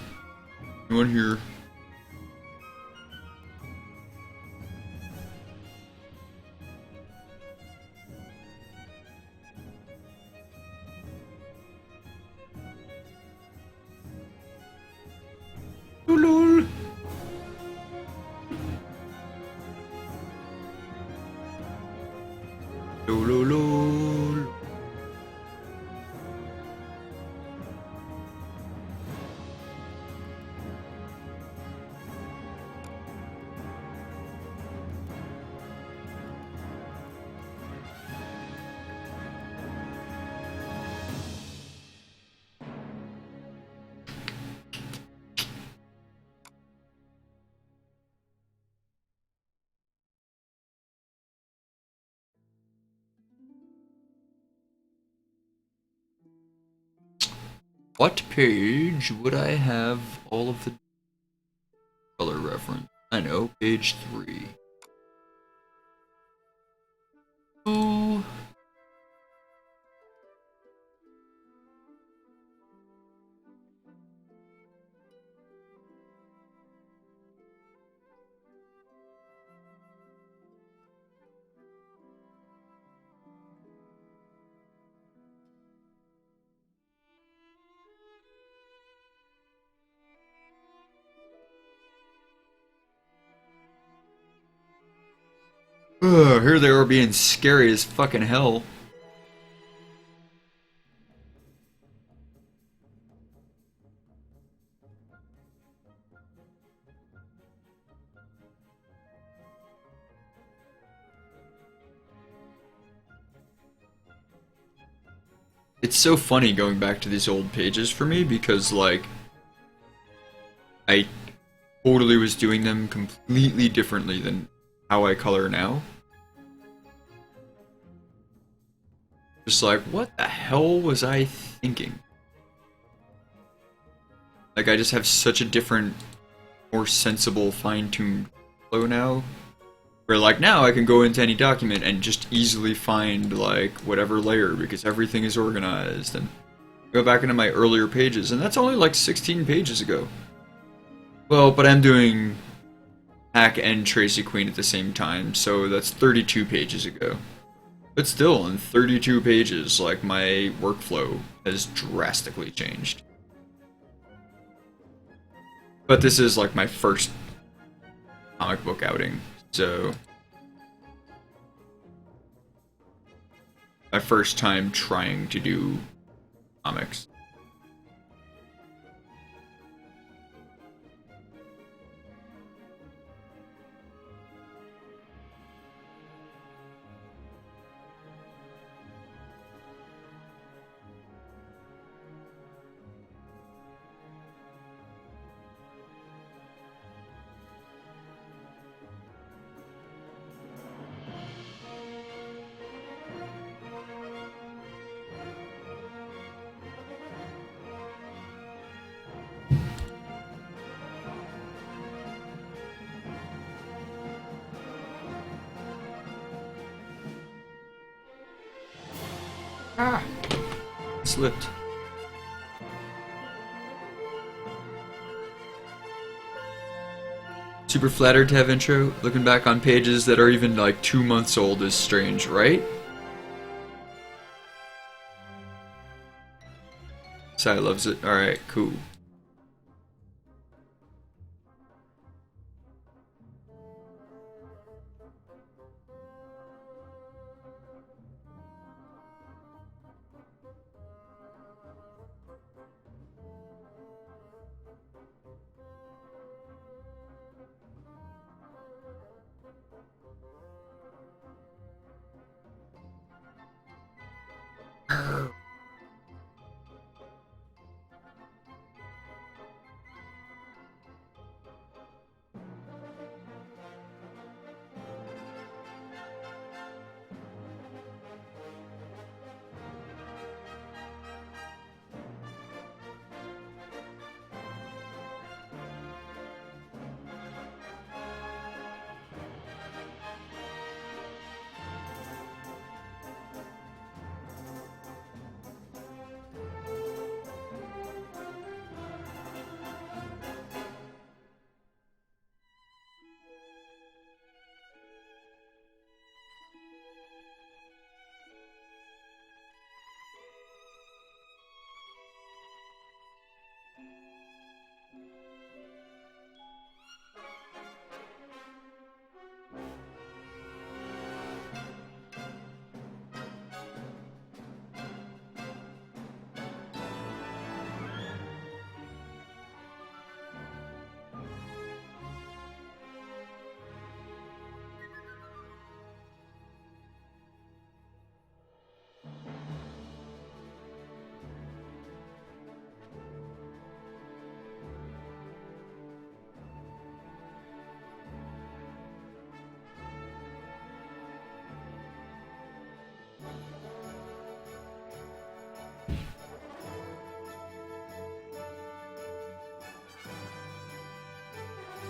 Anyone here? Lol. Lol. What page would I have all of the color reference? I know, page 3. Oh. Ugh, here they are being scary as fucking hell. It's so funny going back to these old pages for me because, like, I totally was doing them completely differently than how I color now. Just like, what the hell was I thinking? Like, I just have such a different, more sensible, fine-tuned flow now. Where, like, now I can go into any document and just easily find, like, whatever layer because everything is organized. And go back into my earlier pages, and that's only like 16 pages ago. Well, but I'm doing Hack and Tracy Queen at the same time, so that's 32 pages ago. But still, in 32 pages, like, my workflow has drastically changed. But this is, like, my first comic book outing, so... my first time trying to do comics. Ah! Slipped. Super flattered to have intro. Looking back on pages that are even like 2 months old is strange, right? Sai loves it. Alright, cool.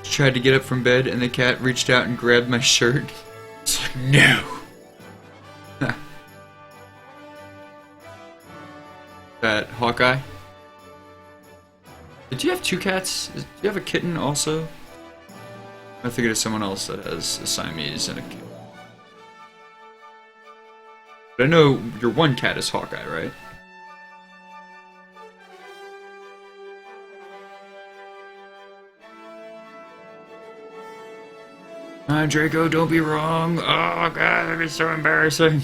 Tried to get up from bed, and the cat reached out and grabbed my shirt. It's like, no! That Hawkeye? Did you have two cats? Do you have a kitten also? I think it is someone else that has a Siamese and a kitten. But I know your one cat is Hawkeye, right? Draco, don't be wrong. Oh god, that is so embarrassing.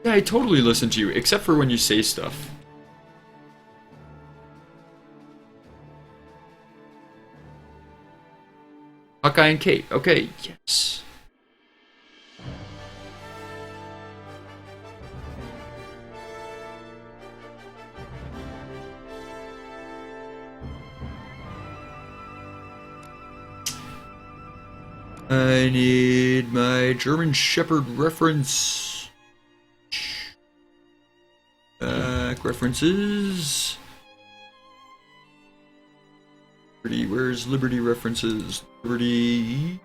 Yeah, I totally listen to you, except for when you say stuff. Hawkeye and Kate. Okay, yes. I need my German Shepherd reference. Back references. Liberty, where's Liberty references? Liberty.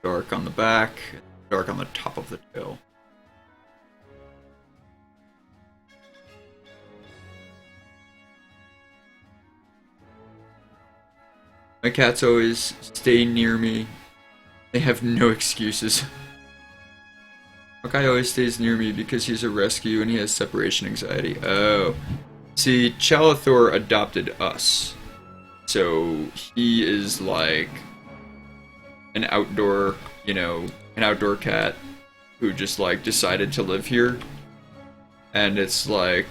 Dark on the back, dark on the top of the tail. My cats always stay near me. They have no excuses. Hawkeye always stays near me because he's a rescue and he has separation anxiety. Oh. See, Chalathor adopted us. So he is like an outdoor, you know, an outdoor cat who just like decided to live here. And it's like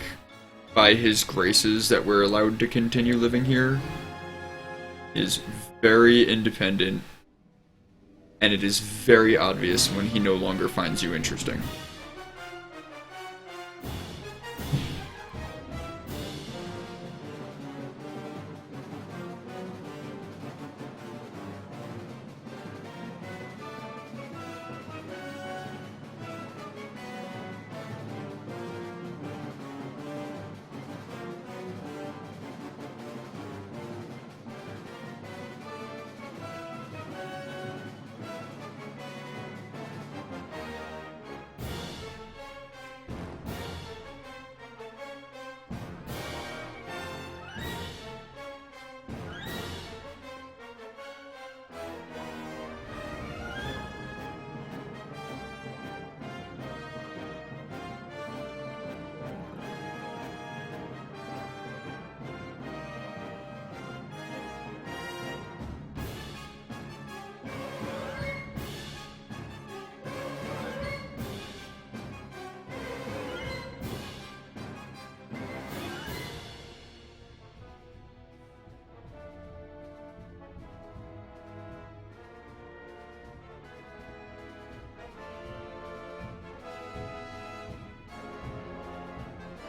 by his graces that we're allowed to continue living here. He is very independent, and it is very obvious when he no longer finds you interesting.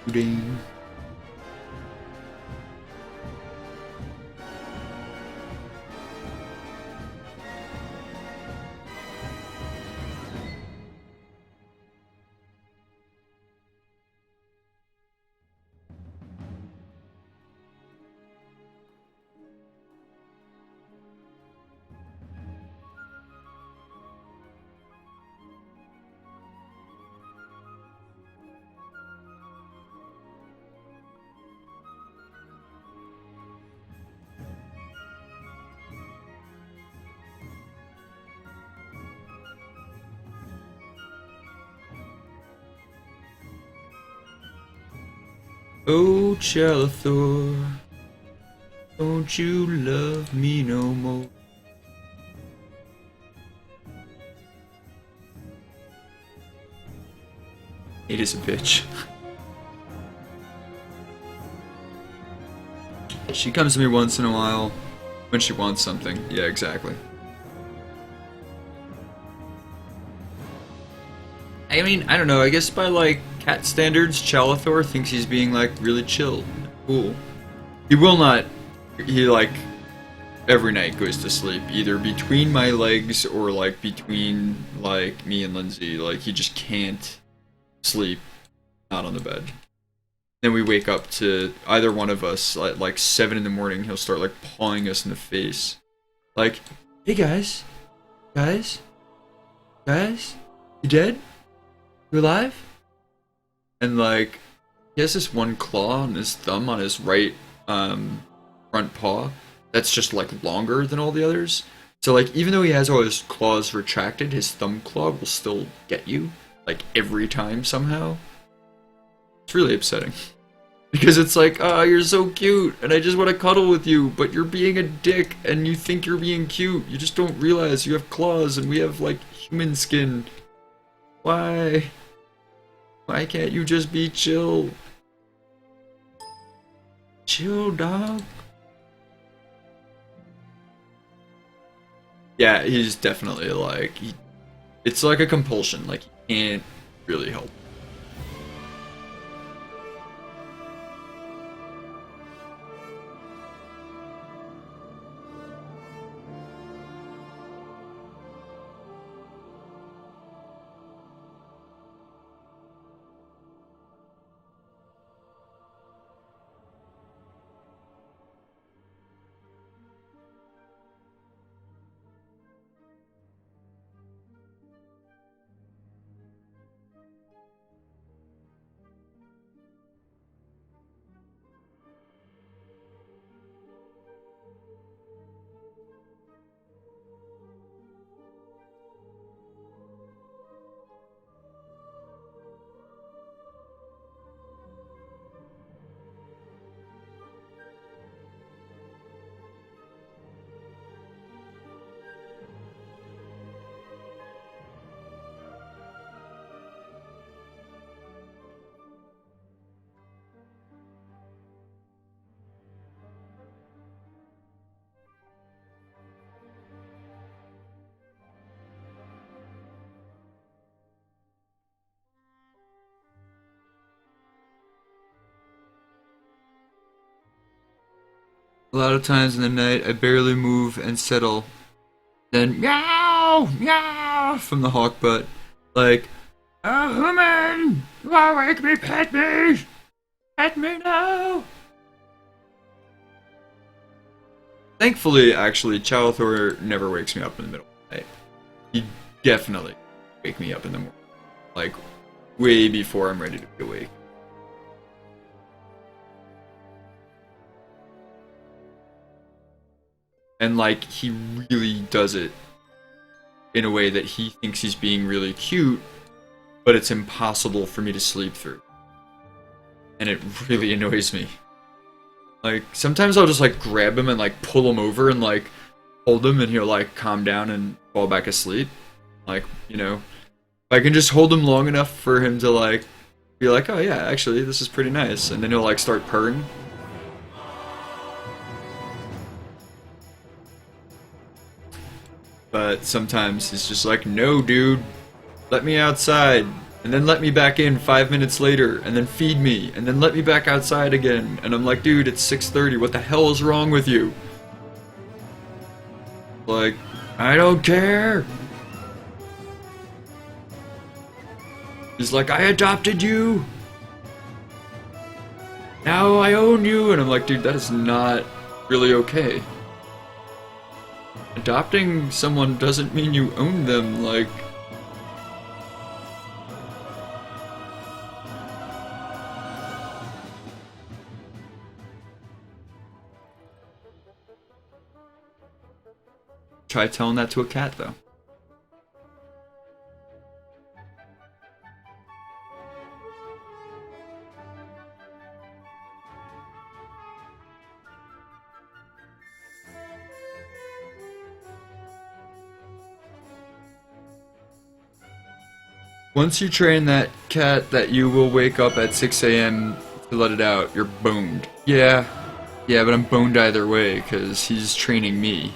Ding. Oh, Chalathor, don't you love me no more? It is a bitch. She comes to me once in a while when she wants something. Yeah, exactly. I mean, I don't know, I guess by, like, cat standards, Chalathor thinks he's being, like, really chill. Cool. He will not, he, like, every night goes to sleep, either between my legs or, like, between, like, me and Lindsay. Like, he just can't sleep not on the bed. Then we wake up to either one of us at, like, 7 in the morning, he'll start, like, pawing us in the face. Like, hey guys? Guys? Guys? You dead? You alive? And, like, he has this one claw on his thumb on his right front paw that's just, like, longer than all the others. So, like, even though he has all his claws retracted, his thumb claw will still get you, like, every time somehow. It's really upsetting. Because it's like, oh, you're so cute, and I just want to cuddle with you, but you're being a dick, and you think you're being cute. You just don't realize you have claws, and we have, like, human skin. Why? Why can't you just be chill? Chill, dog. Yeah, he's definitely, like, it's like a compulsion. Like, he can't really help. A lot of times in the night, I barely move and settle. Then meow, meow from the hawk butt. Like, oh, human! You awake me, pet me! Pet me now! Thankfully, actually, Chalathor never wakes me up in the middle of the night. He definitely wake me up in the morning. Like, way before I'm ready to be awake. And, like, he really does it in a way that he thinks he's being really cute, but it's impossible for me to sleep through. And it really annoys me. Like, sometimes I'll just, like, grab him and, like, pull him over and, like, hold him and he'll, like, calm down and fall back asleep. Like, you know, if I can just hold him long enough for him to, like, be like, oh yeah, actually, this is pretty nice. And then he'll, like, start purring. But sometimes he's just like, no, dude, let me outside, and then let me back in 5 minutes later, and then feed me, and then let me back outside again. And I'm like, dude, it's 6:30, what the hell is wrong with you? Like, I don't care. He's like, I adopted you. Now I own you. And I'm like, dude, that is not really okay. Adopting someone doesn't mean you own them, like... Try telling that to a cat, though. Once you train that cat that you will wake up at 6 a.m. to let it out, you're boned. Yeah, but I'm boned either way, because he's training me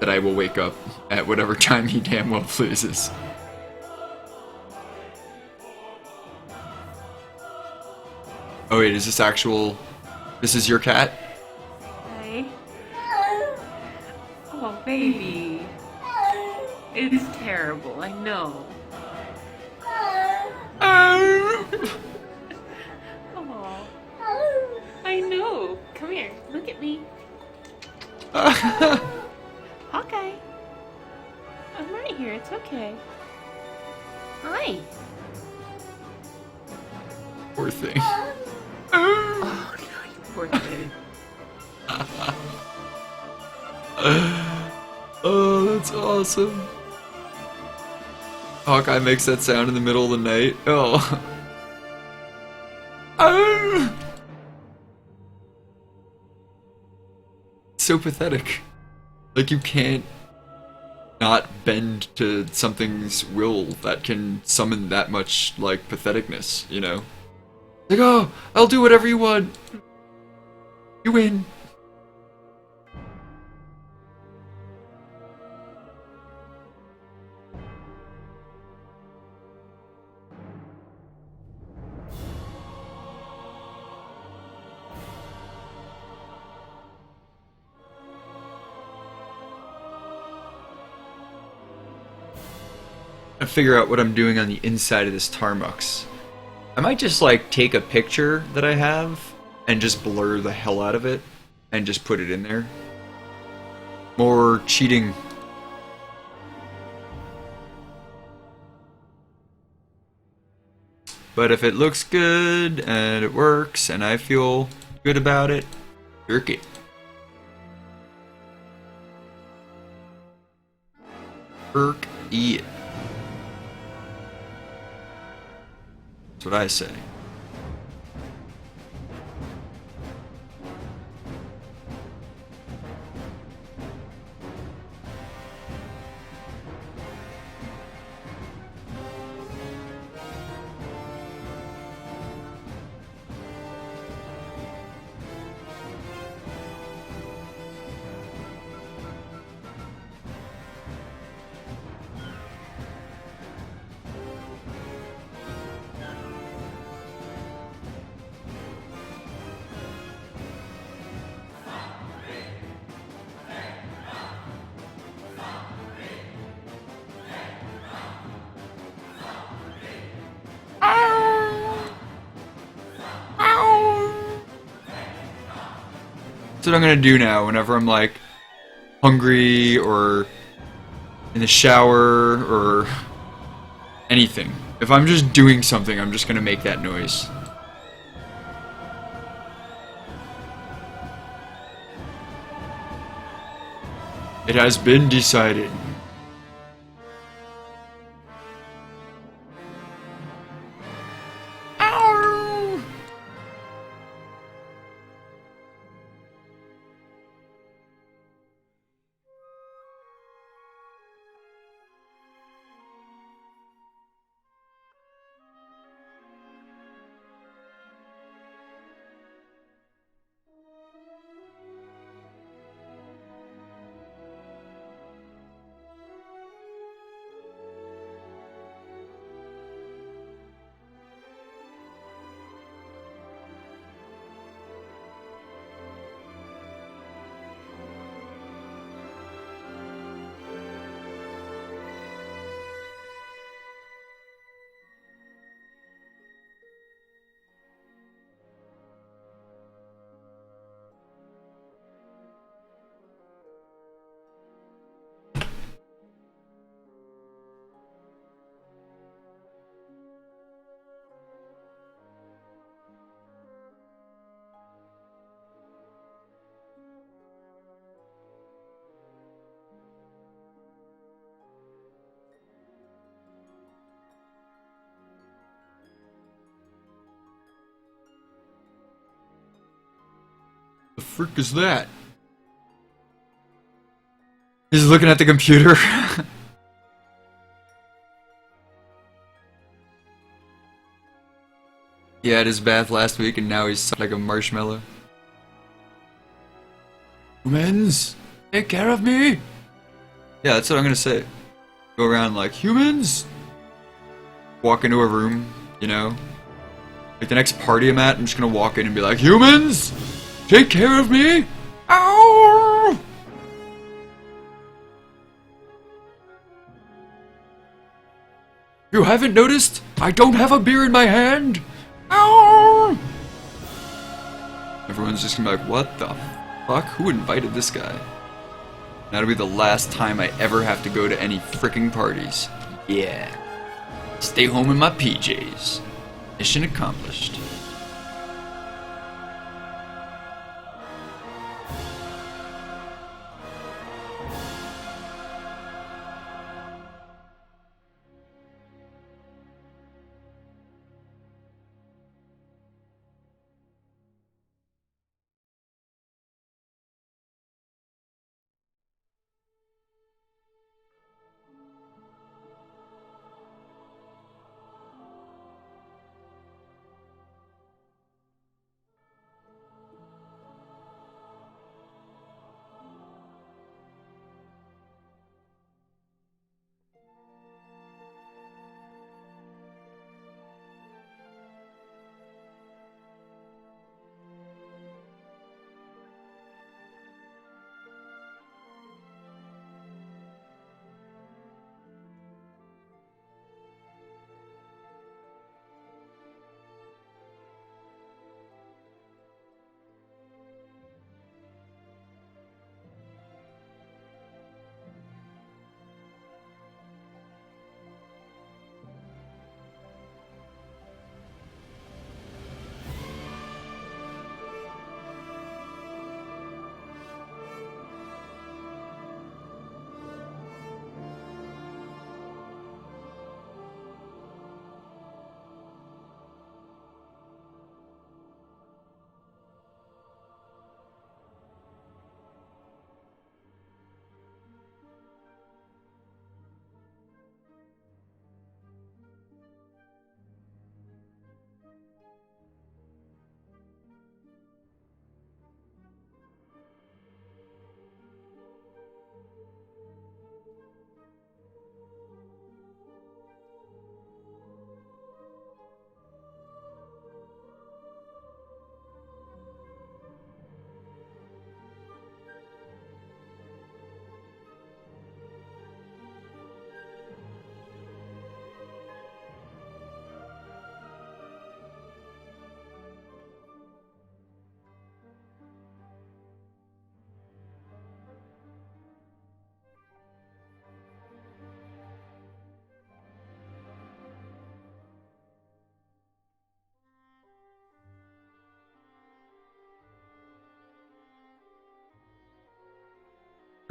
that I will wake up at whatever time he damn well pleases. Oh wait, is this actual... This is your cat? Hey. Oh, baby. It's terrible, I know. Oh, I know. Come here, look at me. Okay. I'm right here, it's okay. Hi. Poor thing. Oh, no, you poor thing. Oh, that's awesome. Hawkeye makes that sound in the middle of the night. Oh. So pathetic. Like, you can't not bend to something's will that can summon that much, like, patheticness, you know? Like, oh, I'll do whatever you want. You win. I figure out what I'm doing on the inside of this Tarmux. I might just like take a picture that I have and just blur the hell out of it and just put it in there. More cheating. But if it looks good and it works and I feel good about it, jerk it. Jerk it. That's what I say. That's what I'm gonna do now whenever I'm like hungry or in the shower or anything. If I'm just doing something, I'm just gonna make that noise. It has been decided. The frick is that? He's looking at the computer. He had his bath last week and now he's like a marshmallow. Humans, take care of me! Yeah, that's what I'm gonna say. Go around like, humans! Walk into a room, you know? Like the next party I'm at, I'm just gonna walk in and be like, humans, take care of me. Ow! You haven't noticed? I don't have a beer in my hand. Ow! Everyone's just gonna be like, what the fuck? Who invited this guy? That'll be the last time I ever have to go to any freaking parties. Yeah. Stay home in my PJs. Mission accomplished.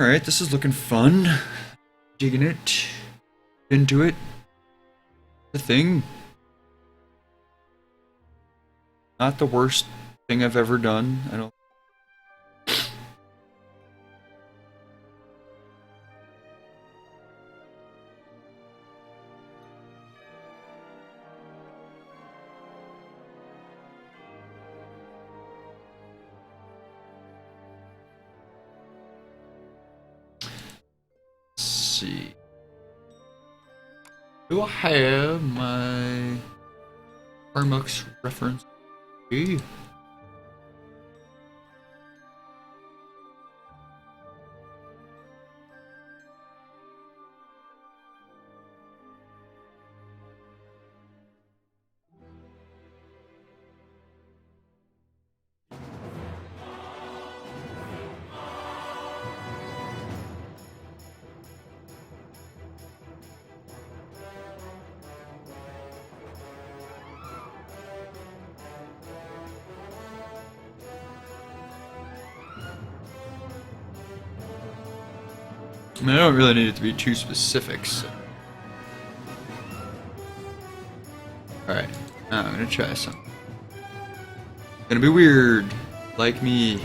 Alright, this is looking fun. Digging it. Into it. The thing. Not the worst thing I've ever done, I don't. See. Do I have my Armux reference? Okay. I mean, I don't really need it to be too specific, so. Alright, now I'm gonna try something. It's gonna be weird, like me.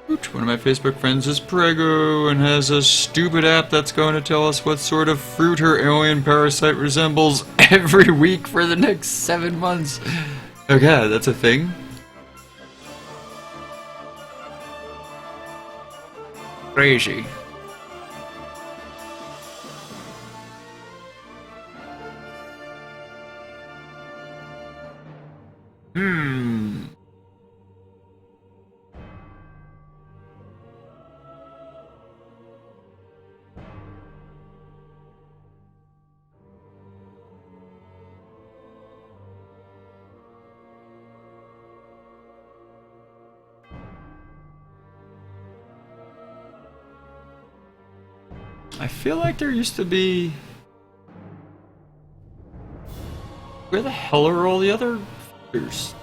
One of my Facebook friends is Prego and has a stupid app that's going to tell us what sort of fruit her alien parasite resembles every week for the next 7 months. Okay, that's a thing? Crazy. I feel like there used to be... Where the hell are all the other filters?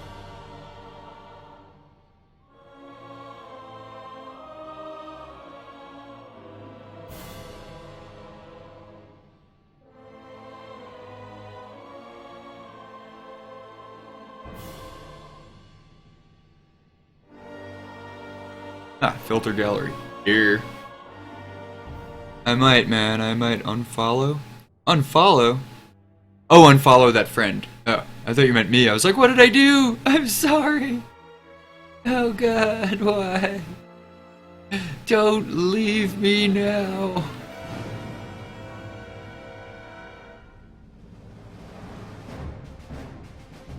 Ah, filter gallery. Here. I might, man. I might unfollow. Unfollow? Oh, unfollow that friend. Oh, I thought you meant me. I was like, what did I do? I'm sorry. Oh God, why? Don't leave me now.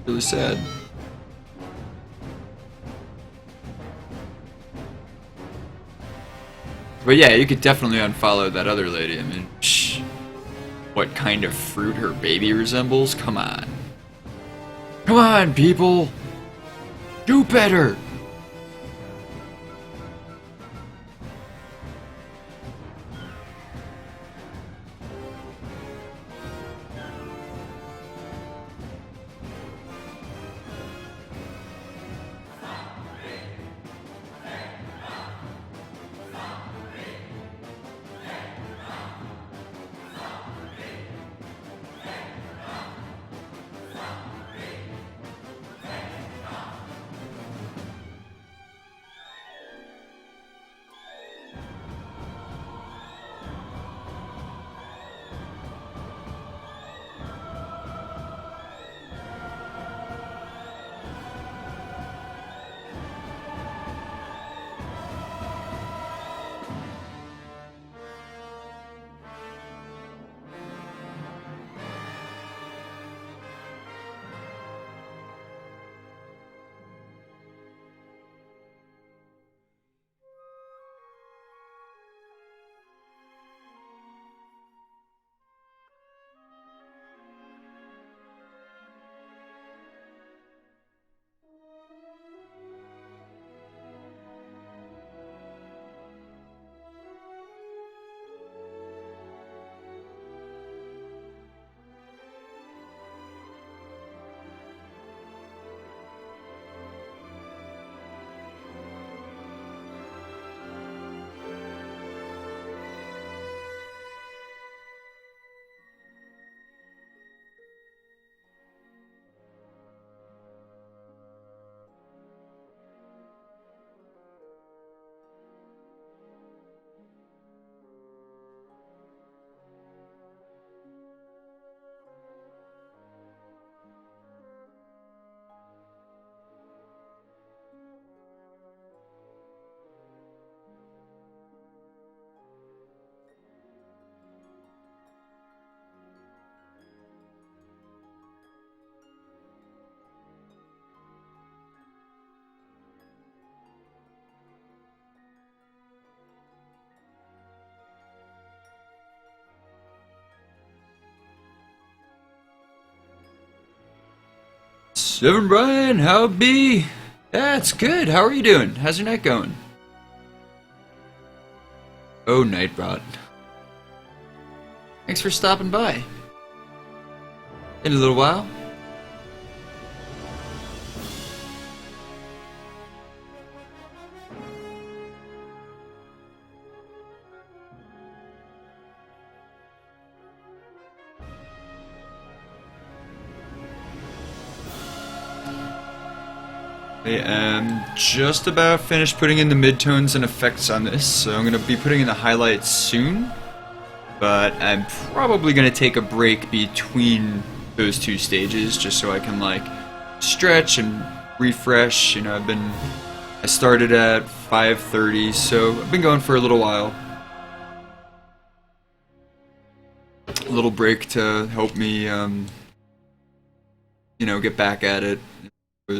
Really sad. But yeah, you could definitely unfollow that other lady. I mean, shh. What kind of fruit her baby resembles? Come on. Come on, people! Do better! Seven Brian, how it be? Yeah, it's good. How are you doing? How's your night going? Oh, Nightbot. Thanks for stopping by. In a little while. I am just about finished putting in the midtones and effects on this, so I'm going to be putting in the highlights soon. But I'm probably going to take a break between those two stages just so I can like stretch and refresh. You know, I started at 5:30, so I've been going for a little while. A little break to help me, you know, get back at it. It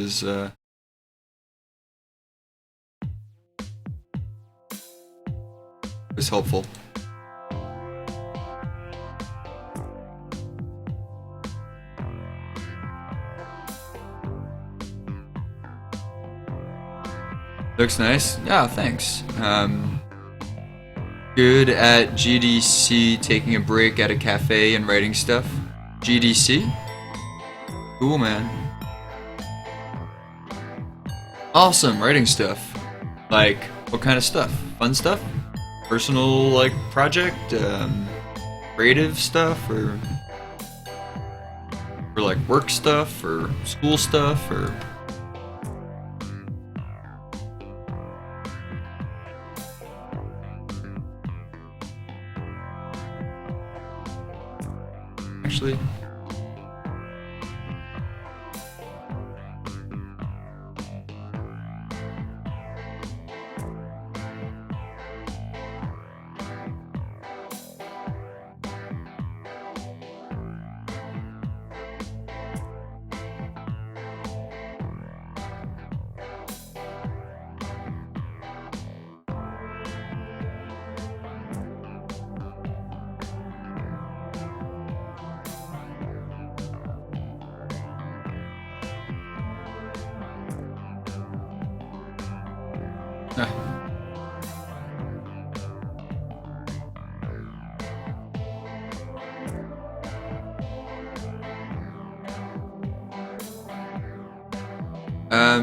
was helpful. Looks nice. Yeah, thanks. Good at GDC, taking a break at a cafe and writing stuff. GDC? Cool, man. Awesome, writing stuff. Like, what kind of stuff? Fun stuff? Personal, like, project? Creative stuff? Or like, work stuff? Or school stuff? Or... Actually...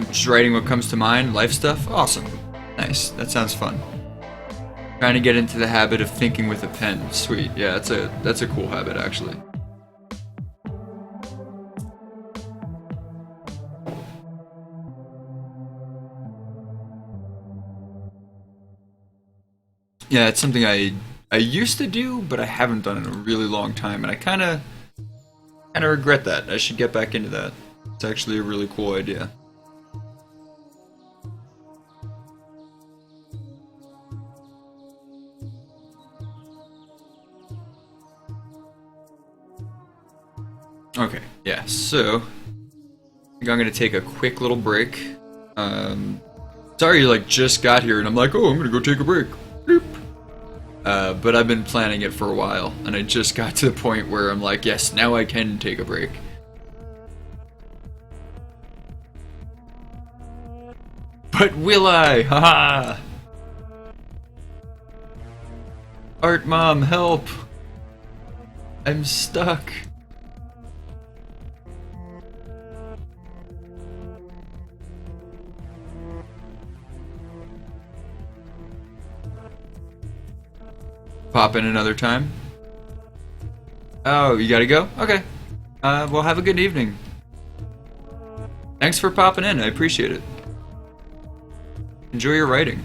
Just writing what comes to mind, life stuff. Awesome. Nice. That sounds fun. Trying to get into the habit of thinking with a pen. Sweet. Yeah, that's a cool habit actually. Yeah, it's something I used to do, but I haven't done in a really long time, and I kind of regret that. I should get back into that. It's actually a really cool idea. Okay, yeah, so I think I'm gonna take a quick little break. Sorry you like just got here and I'm like, oh, I'm gonna go take a break. Bloop. But I've been planning it for a while, and I just got to the point where I'm like, yes, now I can take a break. But will I? Haha! Art Mom, help! I'm stuck. Pop in another time. Oh, you gotta go? Okay. Well, have a good evening. Thanks for popping in, I appreciate it. Enjoy your writing.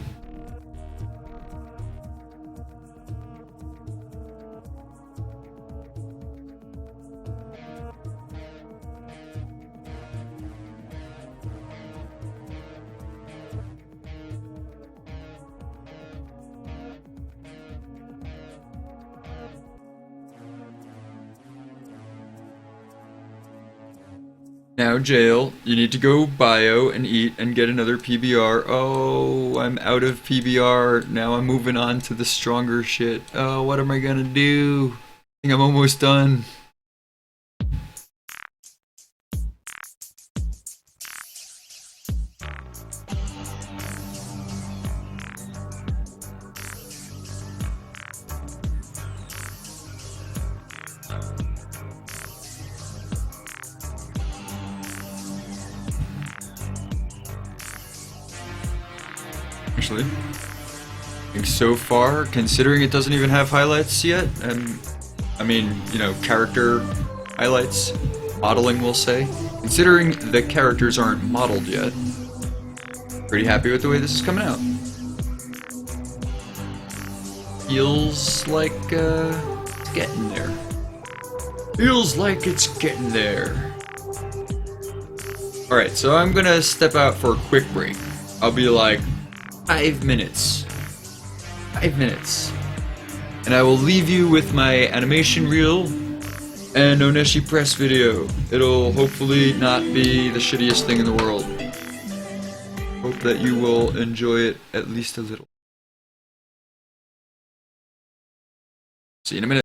Now, Jayel, you need to go bio and eat and get another PBR. Oh, I'm out of PBR. Now I'm moving on to the stronger shit. Oh, what am I gonna do? I think I'm almost done. Actually, I think so far, considering it doesn't even have highlights yet, and I mean, you know, character highlights, modeling, we'll say. Considering the characters aren't modeled yet, Pretty happy with the way this is coming out. Feels like it's getting there. Feels like it's getting there. Alright, so I'm gonna step out for a quick break. I'll be like 5 minutes. 5 minutes. And I will leave you with my animation reel and Oneshi Press video. It'll hopefully not be the shittiest thing in the world. Hope that you will enjoy it at least a little. See you in a minute.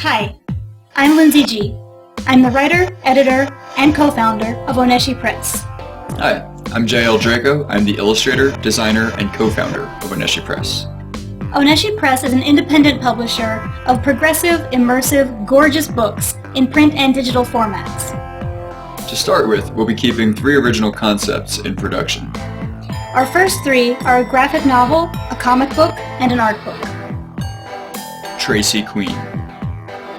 Hi, I'm Lindsay G. I'm the writer, editor, and co-founder of Oneshi Press. Hi, I'm Jayel Draco. I'm the illustrator, designer, and co-founder of Oneshi Press. Oneshi Press is an independent publisher of progressive, immersive, gorgeous books in print and digital formats. To start with, we'll be keeping 3 original concepts in production. Our first 3 are a graphic novel, a comic book, and an art book. Tracy Queen.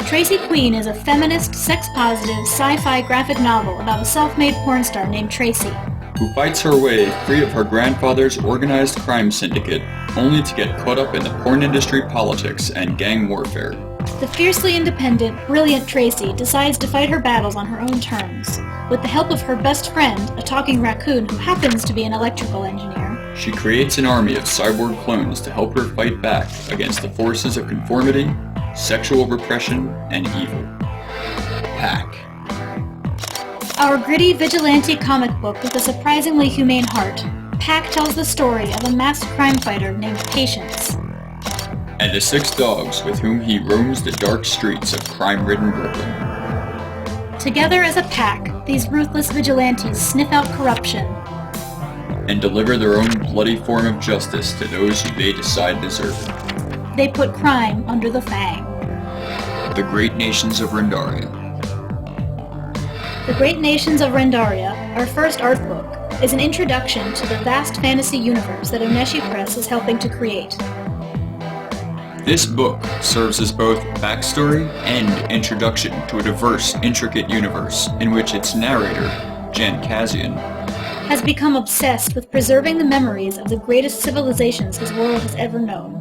Tracy Queen is a feminist, sex-positive, sci-fi graphic novel about a self-made porn star named Tracy, who fights her way free of her grandfather's organized crime syndicate, only to get caught up in the porn industry politics and gang warfare. The fiercely independent, brilliant Tracy decides to fight her battles on her own terms. With the help of her best friend, a talking raccoon who happens to be an electrical engineer, she creates an army of cyborg clones to help her fight back against the forces of conformity, sexual repression, and evil. Pack. Our gritty vigilante comic book with a surprisingly humane heart, Pack tells the story of a masked crime fighter named Patience, and the 6 dogs with whom he roams the dark streets of crime-ridden Brooklyn. Together as a pack, these ruthless vigilantes sniff out corruption and deliver their own bloody form of justice to those who they decide deserve it. They put crime under the fang. The Great Nations of Rendaria. The Great Nations of Rendaria, our first art book, is an introduction to the vast fantasy universe that Oneshi Press is helping to create. This book serves as both backstory and introduction to a diverse, intricate universe in which its narrator, Jan Kazian, has become obsessed with preserving the memories of the greatest civilizations his world has ever known.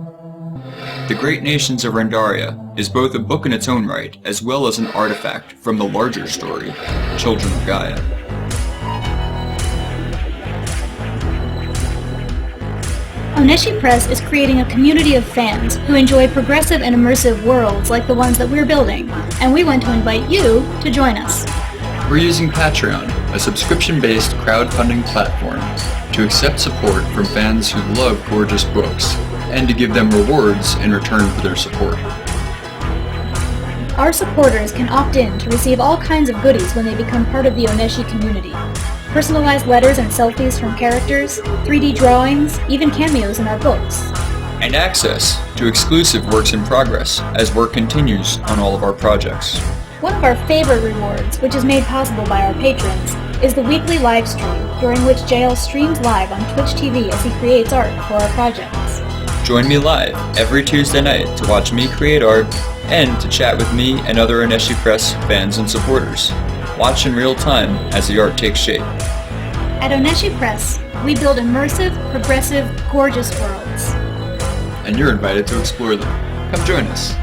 The Great Nations of Rendaria is both a book in its own right, as well as an artifact from the larger story, Children of Gaia. Oneshi Press is creating a community of fans who enjoy progressive and immersive worlds like the ones that we're building, and we want to invite you to join us. We're using Patreon, a subscription-based crowdfunding platform, to accept support from fans who love gorgeous books, and to give them rewards in return for their support. Our supporters can opt in to receive all kinds of goodies when they become part of the Oneshi community. Personalized letters and selfies from characters, 3D drawings, even cameos in our books. And access to exclusive works in progress as work continues on all of our projects. One of our favorite rewards, which is made possible by our patrons, is the weekly live stream, during which Jayel streams live on Twitch TV as he creates art for our projects. Join me live every Tuesday night to watch me create art and to chat with me and other Oneshi Press fans and supporters. Watch in real time as the art takes shape. At Oneshi Press, we build immersive, progressive, gorgeous worlds. And you're invited to explore them. Come join us.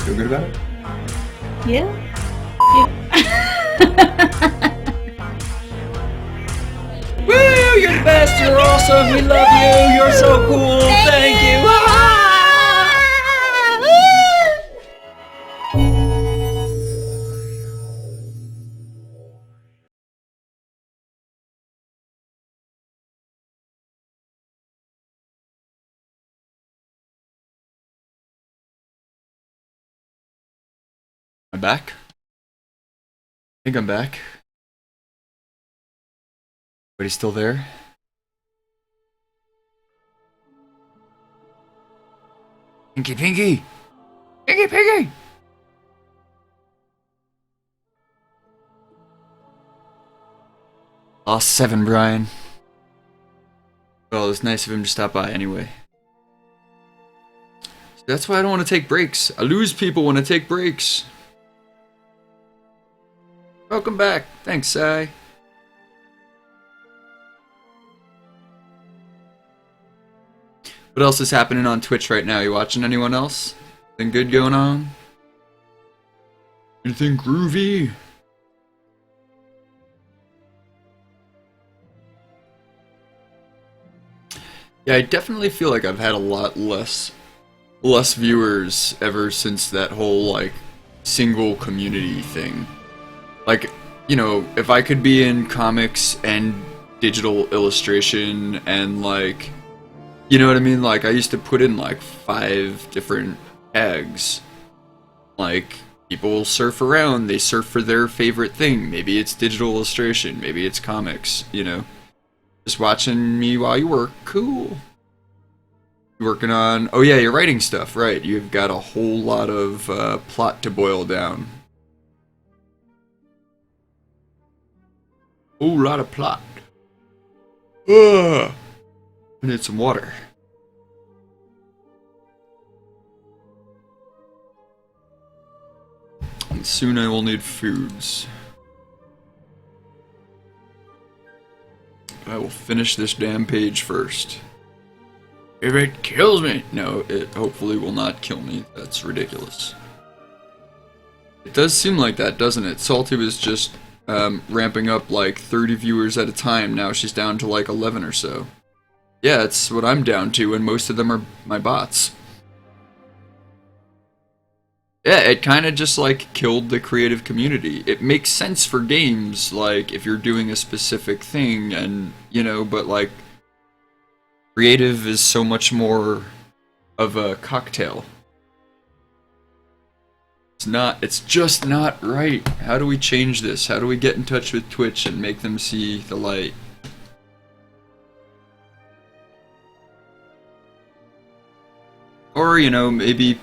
Feel good about it? Yeah? Woo! You're the best! You're awesome! We love you! You're so cool! Thank you! I'm back. I think I'm back. But he's still there. Pinky, Pinky! Pinky, Pinky! Lost 7, Brian. Well, it was nice of him to stop by anyway. That's why I don't want to take breaks. I lose people when I take breaks. Welcome back. Thanks, Sai. What else is happening on Twitch right now? You watching anyone else? Anything good going on? Anything groovy? Yeah, I definitely feel like I've had a lot less viewers ever since that whole, like, single community thing. Like, you know, if I could be in comics and digital illustration and, like, you know what I mean? Like, I used to put in, like, 5 different tags. Like, people surf around, they surf for their favorite thing. Maybe it's digital illustration, maybe it's comics, you know? Just watching me while you work, cool. Working on, oh yeah, you're writing stuff, right. You've got a whole lot of plot to boil down. Whole lot of plot. Ugh. I need some water. And soon I will need foods. I will finish this damn page first. If it kills me! No, it hopefully will not kill me. That's ridiculous. It does seem like that, doesn't it? Salty was just ramping up like 30 viewers at a time. Now she's down to like 11 or so. Yeah, it's what I'm down to, and most of them are my bots. Yeah, it kind of just like killed the creative community. It makes sense for games, like if you're doing a specific thing, and you know, but like creative is so much more of a cocktail. It's just not right. How do we change this? How do we get in touch with Twitch and make them see the light? Or, you know, maybe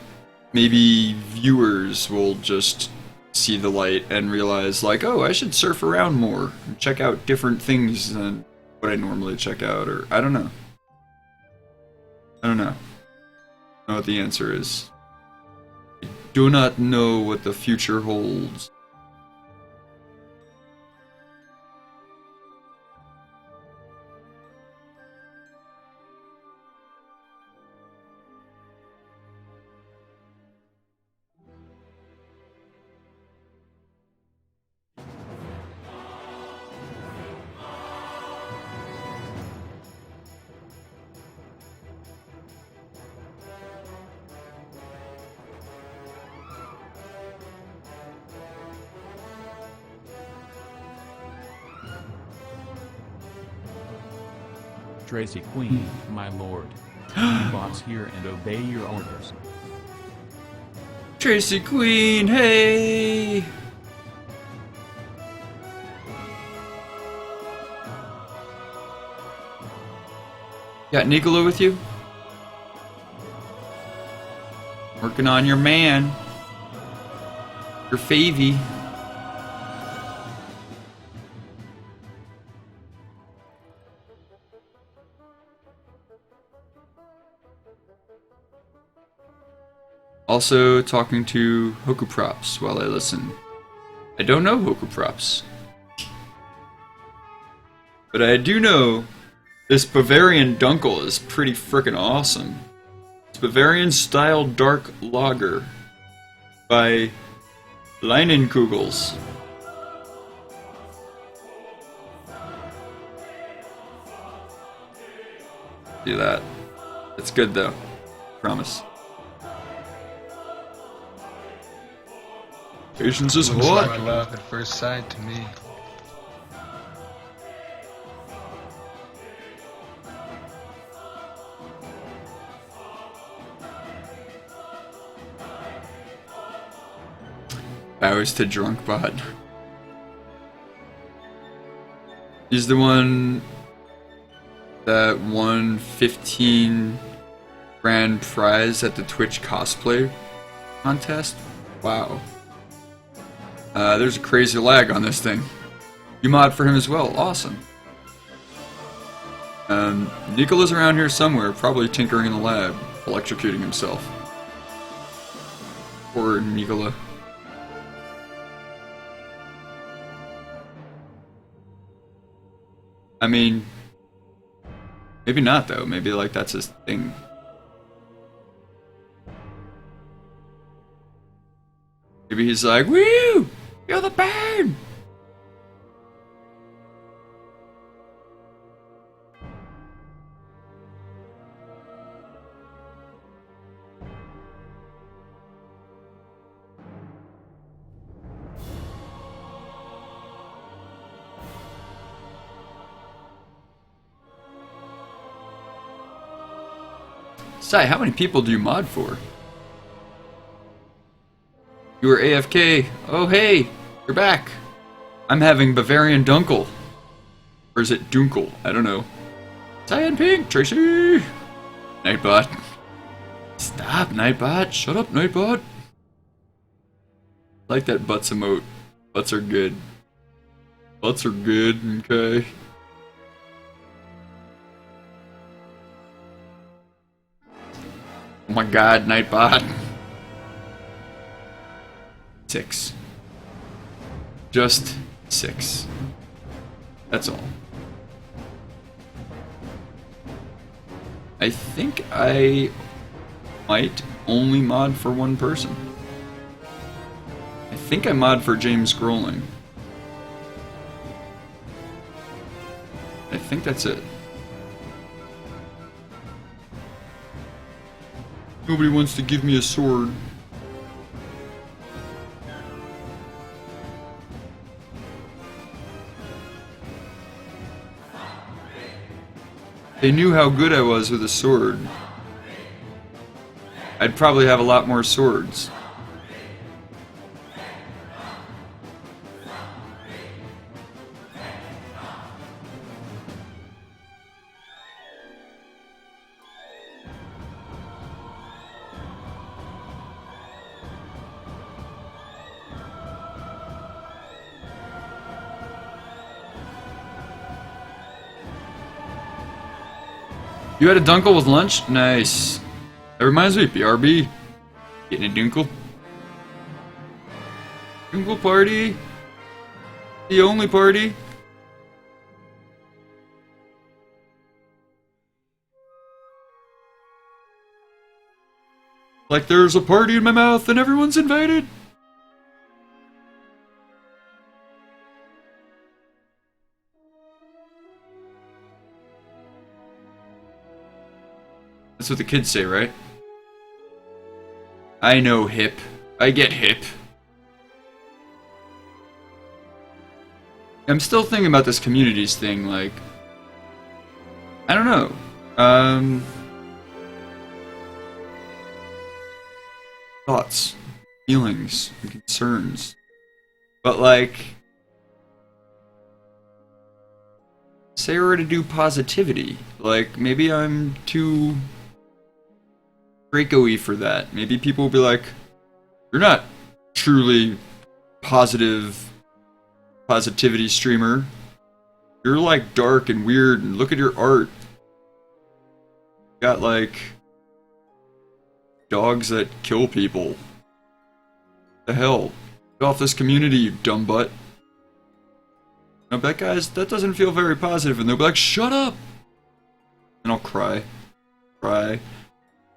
viewers will just see the light and realize, like, oh, I should surf around more and check out different things than what I normally check out, or I don't know. I don't know what the answer is. I do not know what the future holds. Tracy Queen, my lord. You boss here and obey your orders. Tracy Queen, hey! Got Nicola with you? Working on your man. Your favy. Also talking to Hoku Props while I listen. I don't know Hoku Props. But I do know this Bavarian Dunkel is pretty frickin' awesome. It's Bavarian style dark lager by Leinenkugels. Do that. It's good though. Promise. Patience is Looks hot. like love at first sight to me. Bows to Drunkbot. He's the one that won 15 grand prize at the Twitch cosplay contest. Wow. There's a crazy lag on this thing. You mod for him as well. Awesome. Nicola's around here somewhere, probably tinkering in the lab, electrocuting himself. Poor Nicola. I mean, maybe not though. Maybe like that's his thing. Maybe he's like, woo! You're the bird! Sai, how many people do you mod for? You were AFK. Oh hey, you're back. I'm having Bavarian Dunkel. Or is it Dunkel? I don't know. Cyan Pink, Tracy! Nightbot. Stop, Nightbot. Shut up, Nightbot. I like that butts emote. Butts are good. Butts are good, okay. Oh my god, Nightbot. 6. Just 6. That's all. I think I might only mod for one person. I think I mod for James Scrolling. I think that's it. Nobody wants to give me a sword. They knew how good I was with a sword. I'd probably have a lot more swords. You had a Dunkel with lunch? Nice. That reminds me, BRB. Getting a Dunkel. Dunkel party. The only party. Like there's a party in my mouth and everyone's invited. That's what the kids say, right? I know, hip. I get hip. I'm still thinking about this communities thing, like... I don't know. Thoughts, feelings, and concerns. But like, say I were to do positivity. Like, maybe I'm too Draco-y for that. Maybe people will be like, you're not truly positivity streamer. You're like dark and weird, and look at your art. Got like dogs that kill people. The hell? Get off this community, you dumb butt. No, that guys, that doesn't feel very positive, and they'll be like, shut up! And I'll cry. Cry.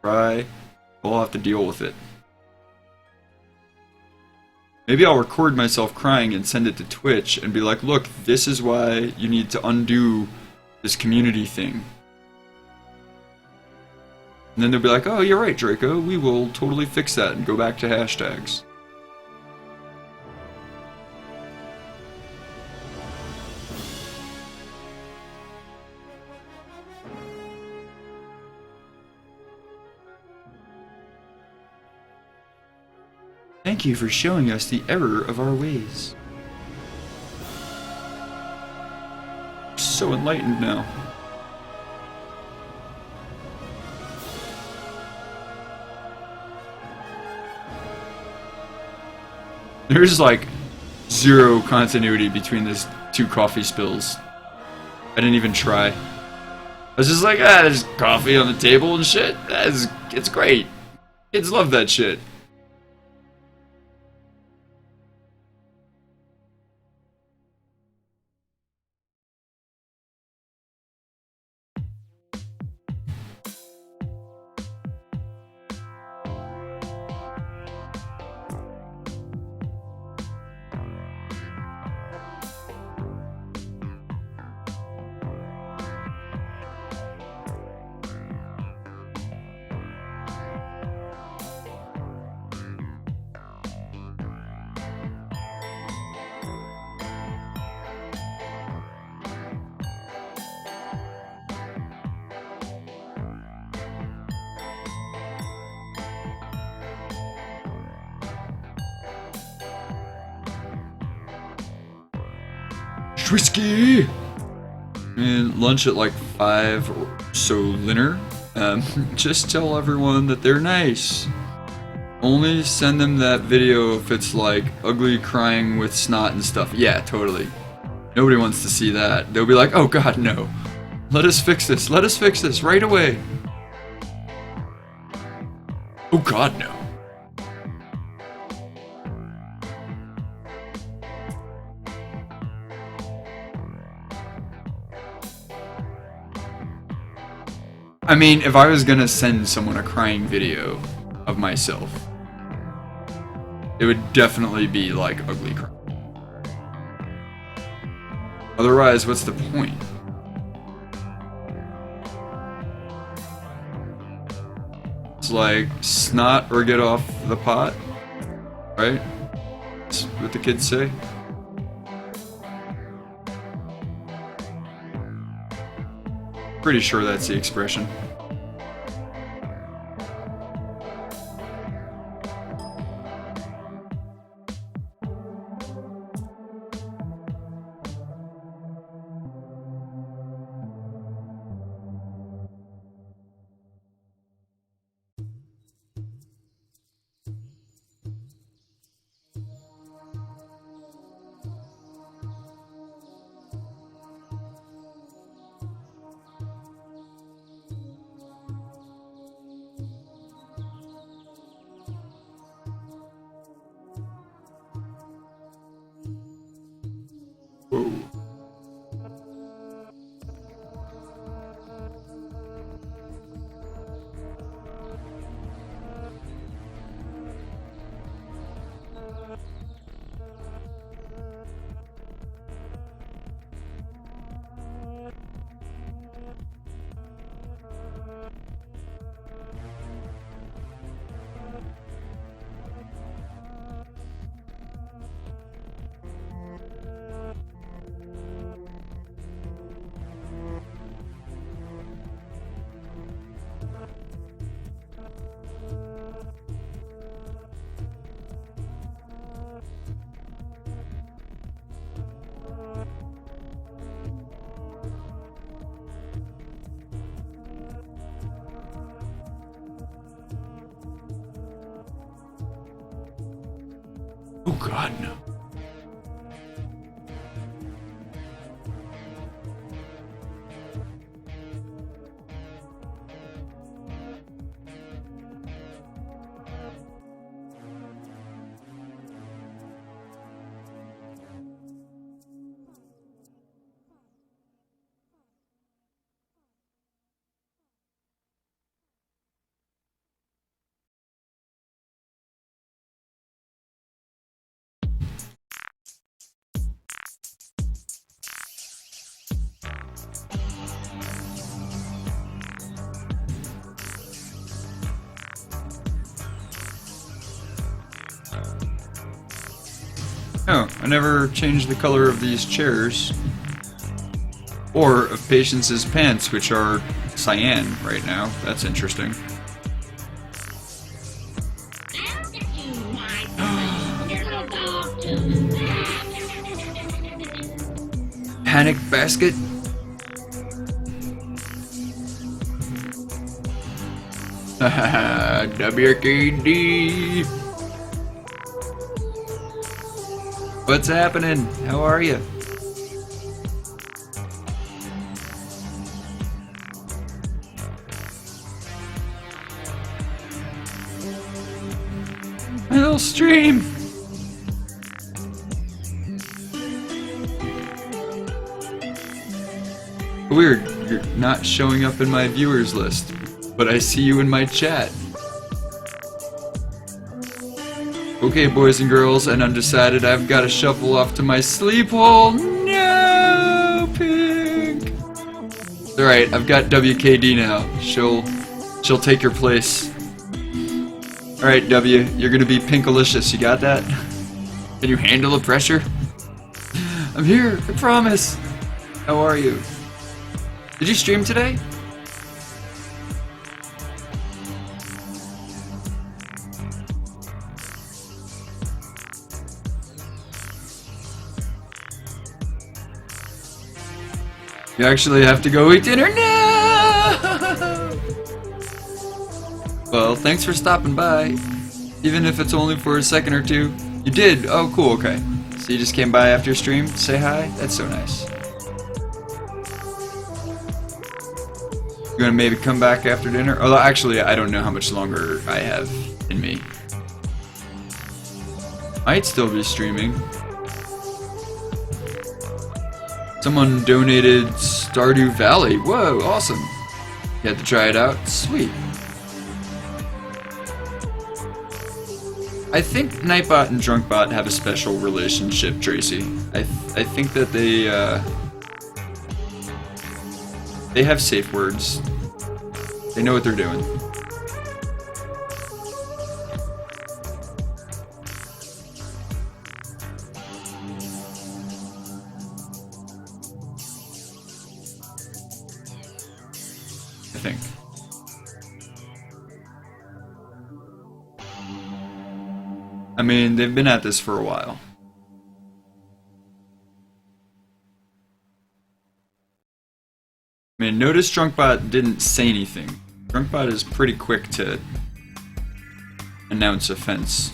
I'll have to deal with it. Maybe I'll record myself crying and send it to Twitch and be like, look, this is why you need to undo this community thing. And then they'll be like, oh, you're right, Draco, we will totally fix that and go back to hashtags. Thank you for showing us the error of our ways. So enlightened now. There's like zero continuity between these two coffee spills. I didn't even try. I was just like, there's coffee on the table and shit. It's great. Kids love that shit. Whiskey! And lunch at like 5 or so dinner. Just tell everyone that they're nice. Only send them that video if it's like ugly crying with snot and stuff. Yeah, totally. Nobody wants to see that. They'll be like, oh god, no. Let us fix this. Let us fix this right away. Oh god, no. I mean, if I was gonna send someone a crying video of myself, it would definitely be like ugly crying. Otherwise, what's the point? It's like snot or get off the pot, right? That's what the kids say. Pretty sure that's the expression. Oh God, no. Oh, I never changed the color of these chairs. Or of Patience's pants, which are cyan right now. That's interesting. Panic basket? Haha, WKD! What's happening? How are you? My little stream! Weird, you're not showing up in my viewers list, but I see you in my chat. Okay, boys and girls, and undecided, I've got to shuffle off to my sleep hole. No, Pink. Alright, I've got WKD now. She'll take your place. Alright, W, you're gonna be Pinkalicious. You got that? Can you handle the pressure? I'm here, I promise. How are you? Did you stream today? You actually have to go eat dinner? No! Well, thanks for stopping by. Even if it's only for a second or two. You did? Oh, cool, okay. So you just came by after your stream to say hi? That's so nice. You gonna maybe come back after dinner? Oh, actually, I don't know how much longer I have in me. Might still be streaming. Someone donated Stardew Valley. Whoa, awesome. You had to try it out? Sweet. I think Nightbot and Drunkbot have a special relationship, Tracy. I think that they have safe words. They know what they're doing. I think. I mean, they've been at this for a while. I mean, notice Drunkbot didn't say anything. Drunkbot is pretty quick to announce offense.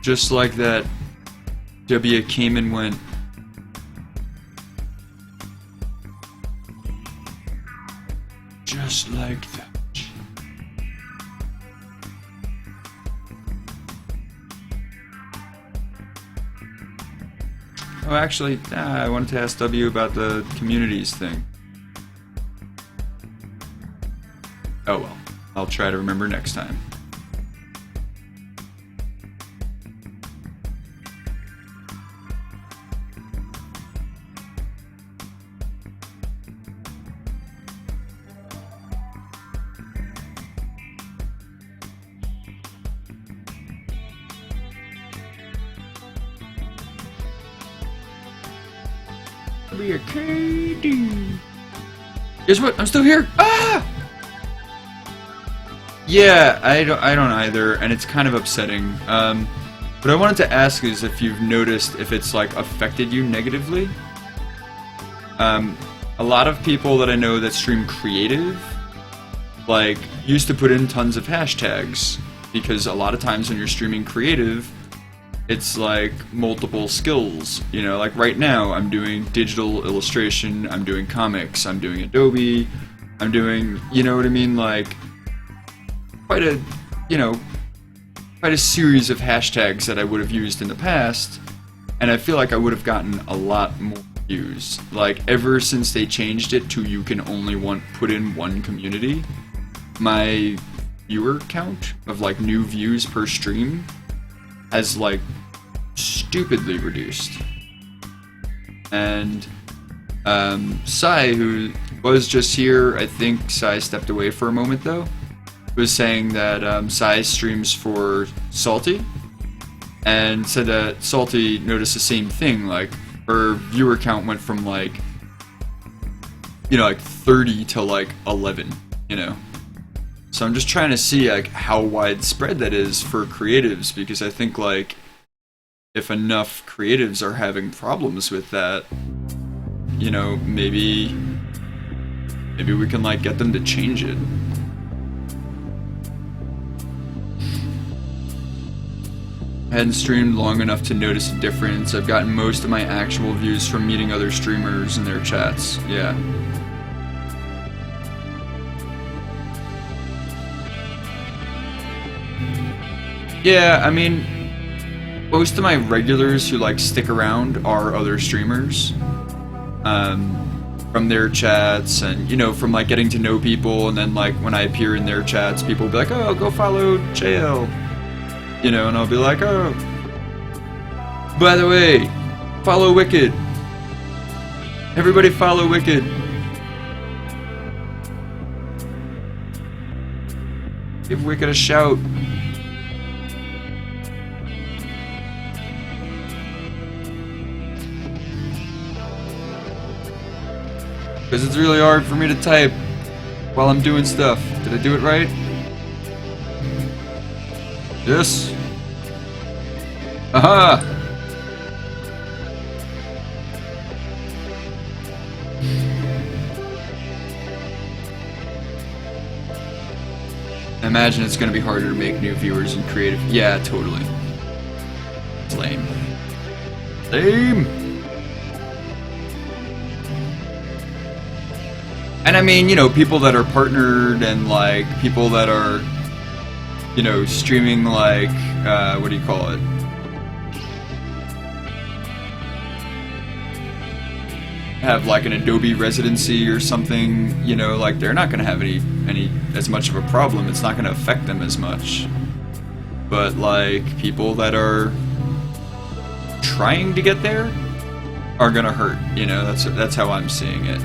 Just like that, W came and went. Just like that. Oh, actually, I wanted to ask W about the communities thing. Oh well, I'll try to remember next time. Be a KD. Guess what? I'm still here. Ah! Yeah, I don't either, and it's kind of upsetting. What I wanted to ask is if you've noticed if it's like affected you negatively. A lot of people that I know that stream creative, like, used to put in tons of hashtags, because a lot of times when you're streaming creative, it's like multiple skills, you know, like right now I'm doing digital illustration, I'm doing comics, I'm doing Adobe, I'm doing, you know what I mean, like, quite a series of hashtags that I would have used in the past, and I feel like I would have gotten a lot more views. Like, ever since they changed it to you can only put in one community, my viewer count of like new views per stream has like stupidly reduced. And Sai, who was just here, I think Sai stepped away for a moment though, was saying that Sai streams for Salty, and said that Salty noticed the same thing, like her viewer count went from like, you know, like 30 to like 11, you know. So I'm just trying to see like how widespread that is for creatives, because I think like if enough creatives are having problems with that, you know, maybe we can like get them to change it. I hadn't streamed long enough to notice a difference. I've gotten most of my actual views from meeting other streamers and their chats. Yeah. Yeah, I mean, most of my regulars who like stick around are other streamers. From their chats, and you know, from like getting to know people, and then like when I appear in their chats, people will be like, oh, go follow Jayel. You know, and I'll be like, oh, by the way, follow Wicked. Everybody follow Wicked. Give Wicked a shout. Because it's really hard for me to type while I'm doing stuff. Did I do it right? Yes. Aha! I imagine it's going to be harder to make new viewers in creative. Yeah, totally. It's lame. Lame! And I mean, you know, people that are partnered and like people that are, you know, streaming like, what do you call it? Have like an Adobe residency or something, you know, like they're not going to have any as much of a problem. It's not going to affect them as much. But like people that are trying to get there are going to hurt, you know, that's how I'm seeing it.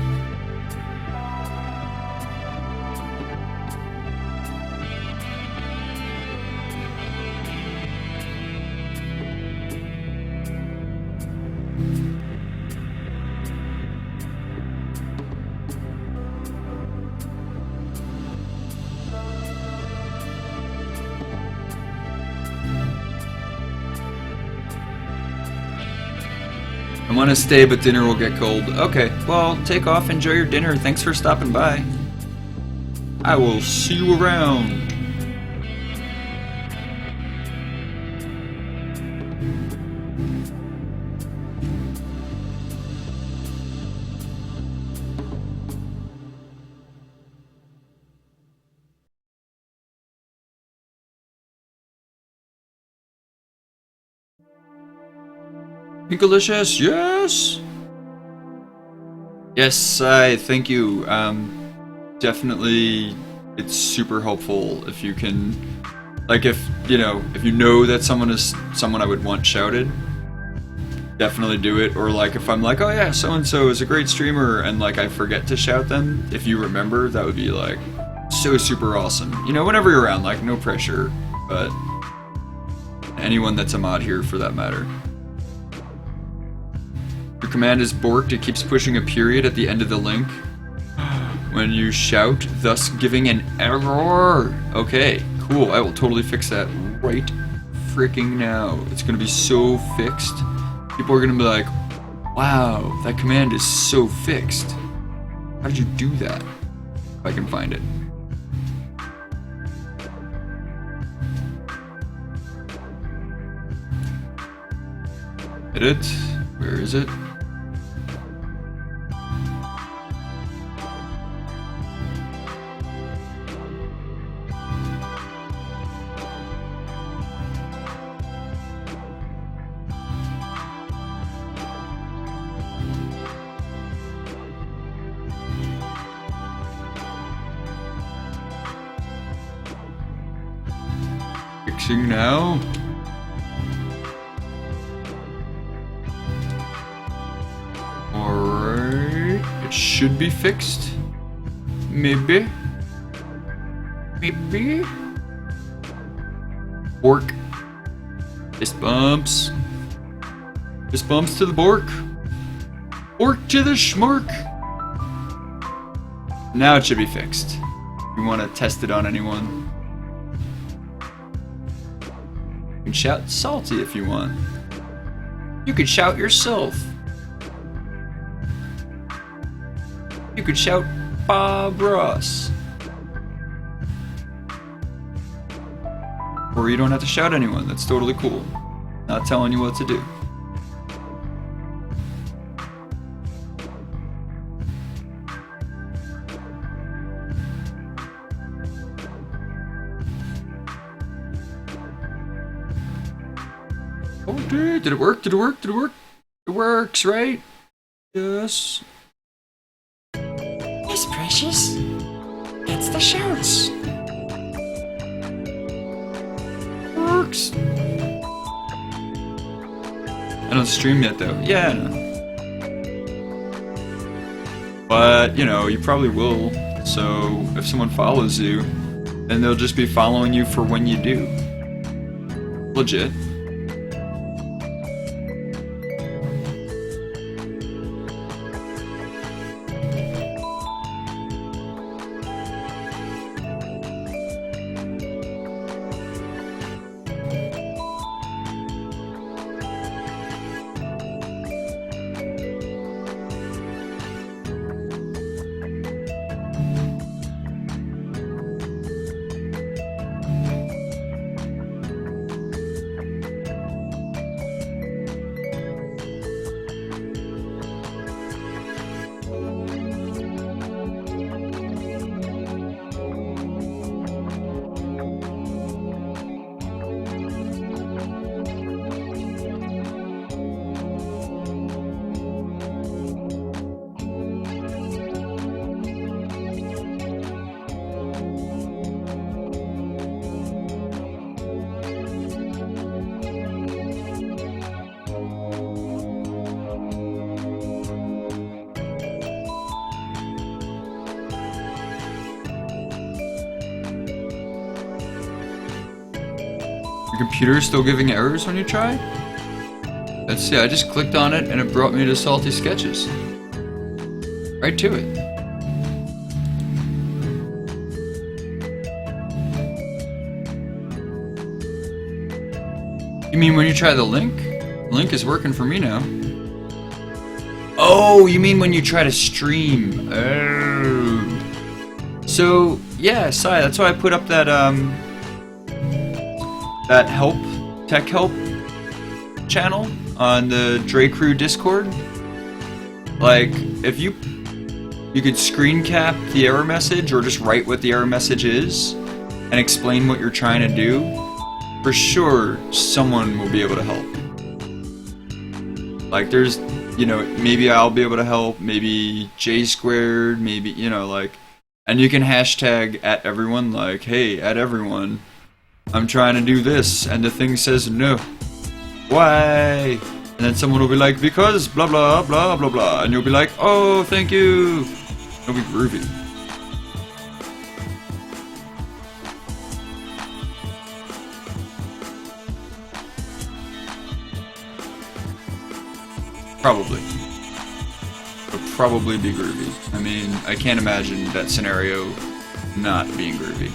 I want to stay, but dinner will get cold. Okay, well, take off, enjoy your dinner. Thanks for stopping by. I will see you around. Pinkalicious, yes! Yes, thank you. Definitely, it's super helpful if you can, like, if you know that someone is someone I would want shouted, definitely do it. Or like, if I'm like, oh yeah, so-and-so is a great streamer, and like, I forget to shout them, if you remember, that would be like, so super awesome. You know, whenever you're around, like, no pressure, but anyone that's a mod here for that matter. Your command is borked, it keeps pushing a period at the end of the link when you shout, thus giving an error. Okay, cool, I will totally fix that right freaking now. It's gonna be so fixed. People are gonna be like, wow, that command is so fixed. How did you do that? If I can find it. Edit. Where is it? Fixing now. Alright, it should be fixed. Maybe. Maybe. Bork. Fist bumps. Fist bumps to the bork. Bork to the schmork. Now it should be fixed. You want to test it on anyone? You can shout salty if you want. You could shout yourself. You could shout Bob Ross. Or you don't have to shout anyone, that's totally cool. Not telling you what to do. Oh dude, did it work? Did it work? Did it work? It works, right? Yes. Yes, precious. It's the shouts. Works. I don't stream yet though. Yeah, I know. But, you know, you probably will. So, if someone follows you, then they'll just be following you for when you do. Legit. Your computer is still giving errors when you try? Let's see, I just clicked on it and it brought me to Salty Sketches. Right to it. You mean when you try the link? The link is working for me now. Oh, you mean when you try to stream. Oh. So, yeah, Sai, that's why I put up that, that tech help channel on the Dre Crew Discord. Like, if you could screen cap the error message or just write what the error message is and explain what you're trying to do, for sure someone will be able to help. Like, there's, you know, maybe I'll be able to help, maybe J squared, maybe, you know, like, and you can hashtag at everyone, like, hey, at everyone, I'm trying to do this, and the thing says no. Why? And then someone will be like, because blah blah blah blah blah, and you'll be like, oh, thank you. It'll be groovy. Probably. It'll probably be groovy. I mean, I can't imagine that scenario not being groovy.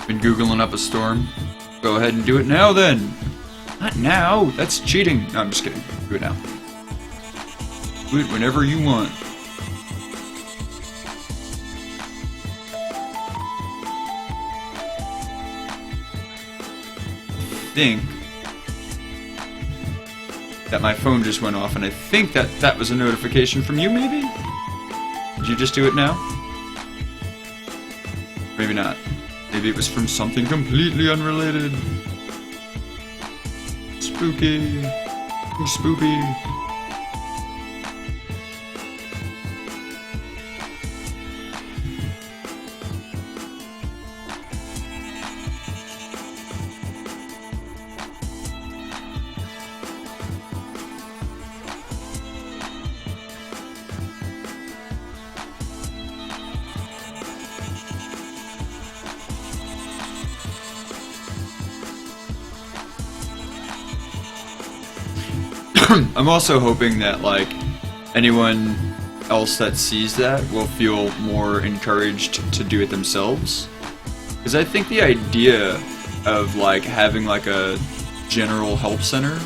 Been Googling up a storm? Go ahead and do it now then. Not now, that's cheating. No, I'm just kidding. Do it now. Do it whenever you want. I think that my phone just went off, and I think that that was a notification from you, maybe? Did you just do it now? Maybe not. Maybe it was from something completely unrelated. Spooky. Spoopy. I'm also hoping that, like, anyone else that sees that will feel more encouraged to do it themselves. Because I think the idea of, like, having, like, a general help center,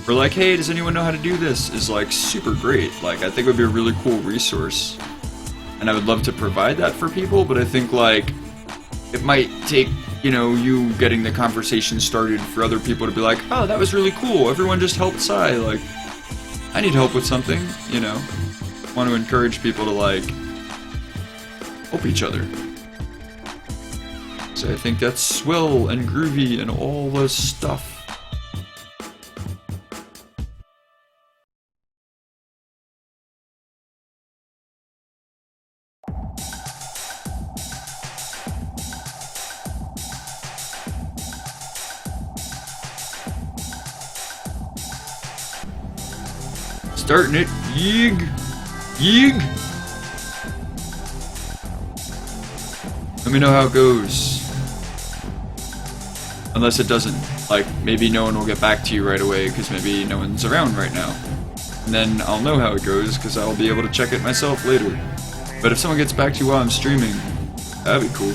or like, hey, does anyone know how to do this, is, like, super great. Like, I think it would be a really cool resource. And I would love to provide that for people, but I think, like, it might take, you know, you getting the conversation started for other people to be like, oh, that was really cool, everyone just helped Sai, like, I need help with something, you know. Want to encourage people to, like, help each other. So I think that's swell and groovy and all this stuff. Starting it. Yeeg. Yeeg. Let me know how it goes. Unless it doesn't. Like, maybe no one will get back to you right away because maybe no one's around right now. And then I'll know how it goes because I'll be able to check it myself later. But if someone gets back to you while I'm streaming, that'd be cool.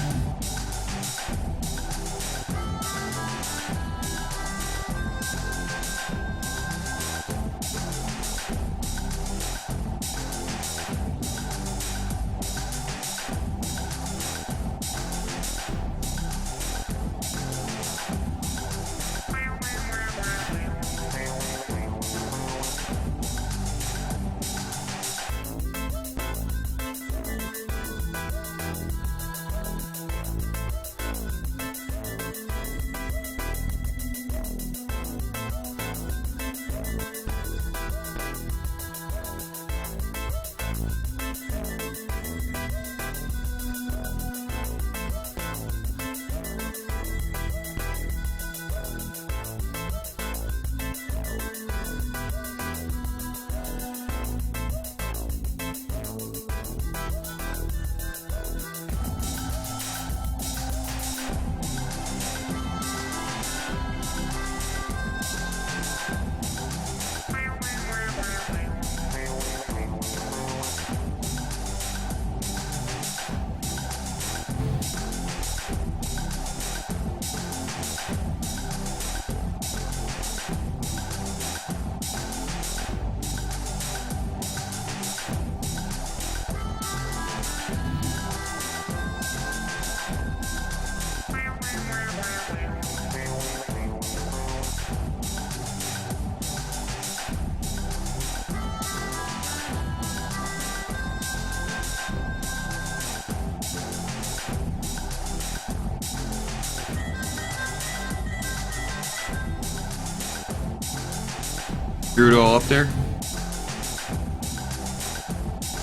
Threw it all up there?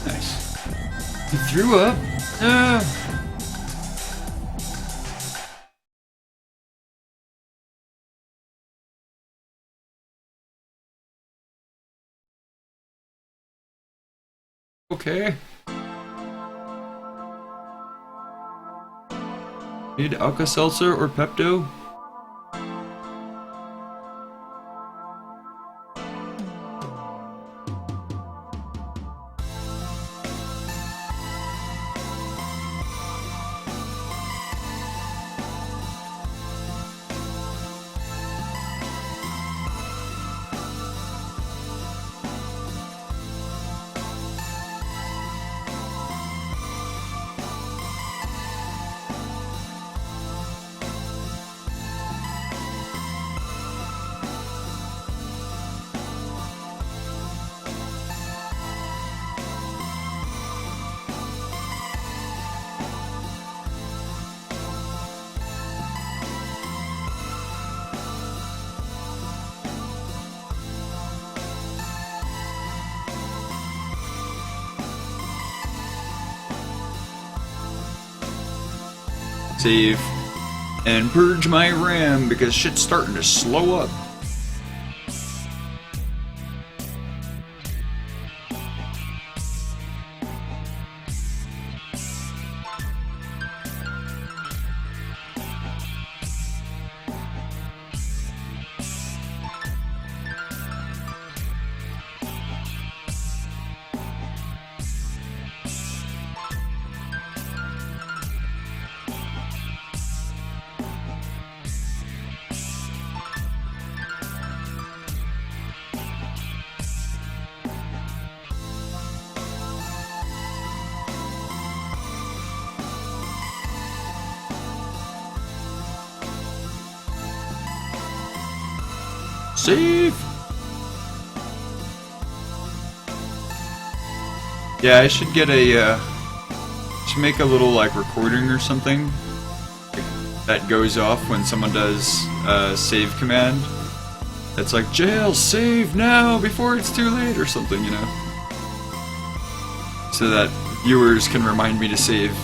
Nice. You threw up? Okay. Need Alka-Seltzer or Pepto? save, and purge my RAM because shit's starting to slow up. Save! Yeah, I should get a, should make a little, like, recording or something that goes off when someone does a save command. It's like, Jayel, save now before it's too late, or something, you know? So that viewers can remind me to save.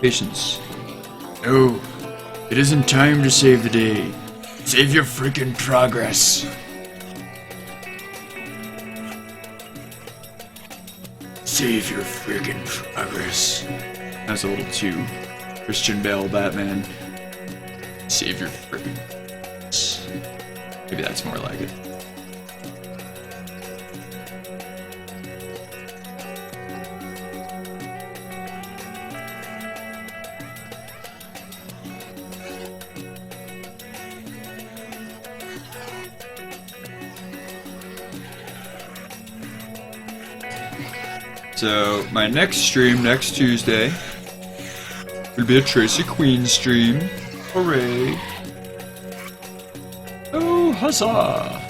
Patience. No, it isn't time to save the day. Save your freaking progress. Save your freaking progress. That's a little too Christian Bale Batman. Save your freaking. Maybe that's more like it. So, my next stream, next Tuesday, will be a Tracy Queen stream. Hooray! Oh, huzzah!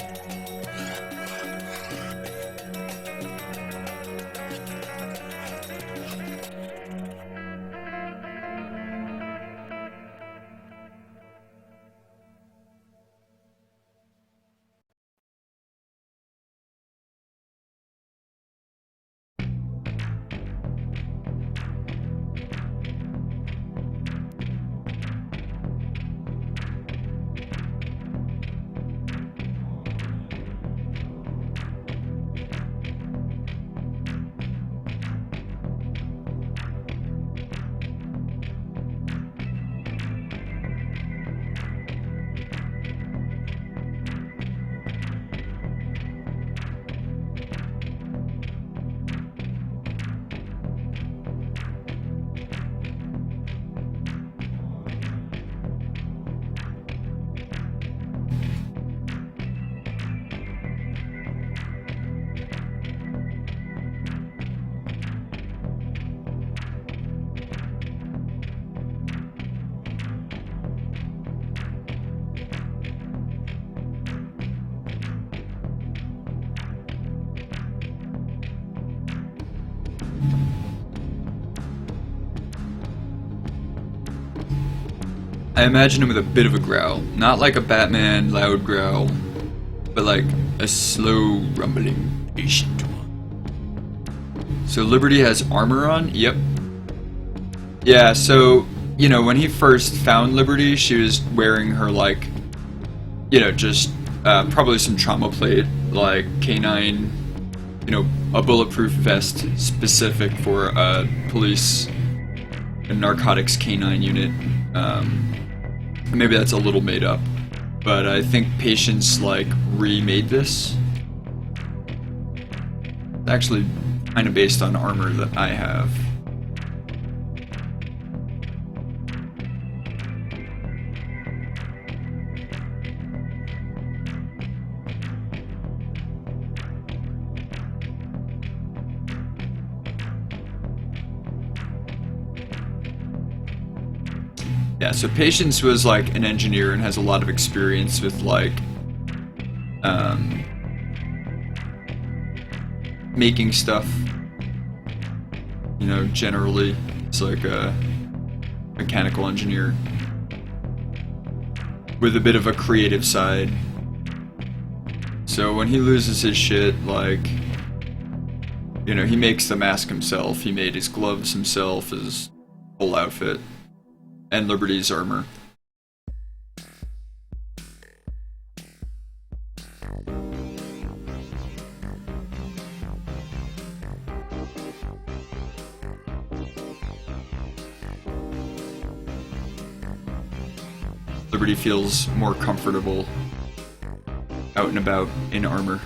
I imagine him with a bit of a growl. Not like a Batman loud growl, but like a slow, rumbling, patient one. So Liberty has armor on? Yep. Yeah, so, you know, when he first found Liberty, she was wearing her, like, you know, just probably some trauma plate, like K9, you know, a bulletproof vest specific for a police and narcotics K9 unit. Maybe that's a little made up, but I think Patience, like, remade this. It's actually kind of based on armor that I have. Yeah, so Patience was like an engineer and has a lot of experience with like making stuff. You know, generally it's like a mechanical engineer with a bit of a creative side. So when he loses his shit, like, you know, he makes the mask himself, he made his gloves himself, his whole outfit. And Liberty's armor. Liberty feels more comfortable out and about in armor.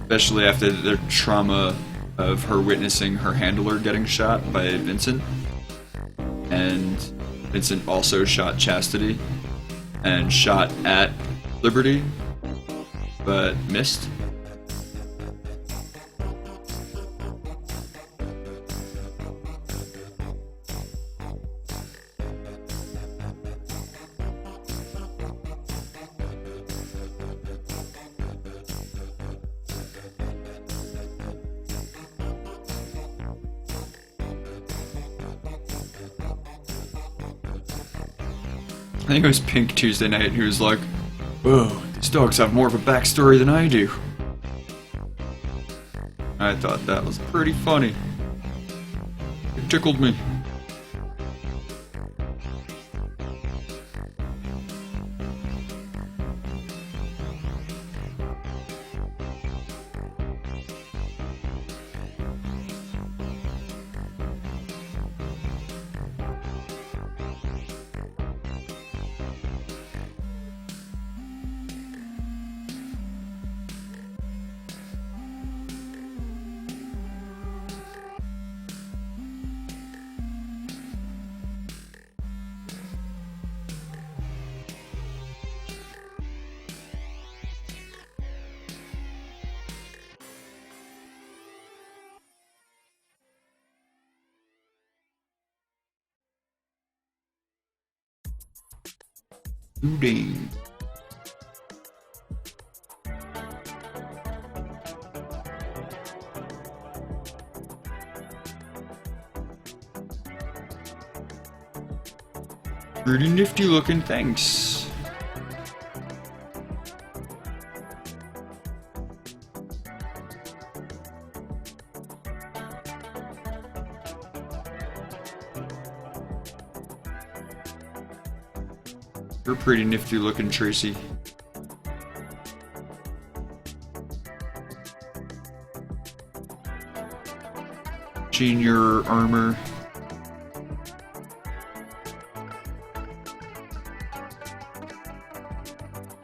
Especially after the trauma of her witnessing her handler getting shot by Vincent. And Vincent also shot Chastity and shot at Liberty, but missed. I think it was Pink Tuesday night who was like, "Whoa, these dogs have more of a backstory than I do." I thought that was pretty funny. It tickled me. Dang. Pretty nifty looking, thanks. You're pretty nifty looking, Tracy. Junior armor.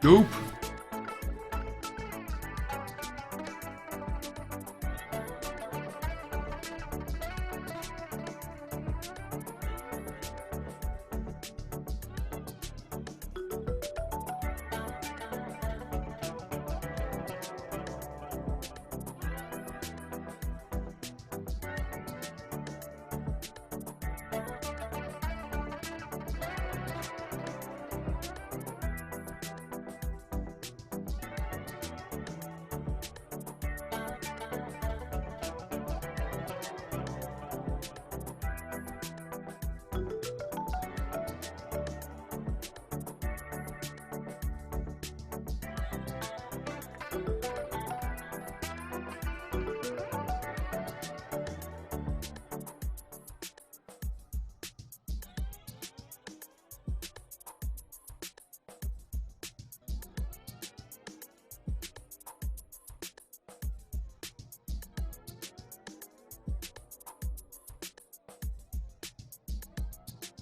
Dope.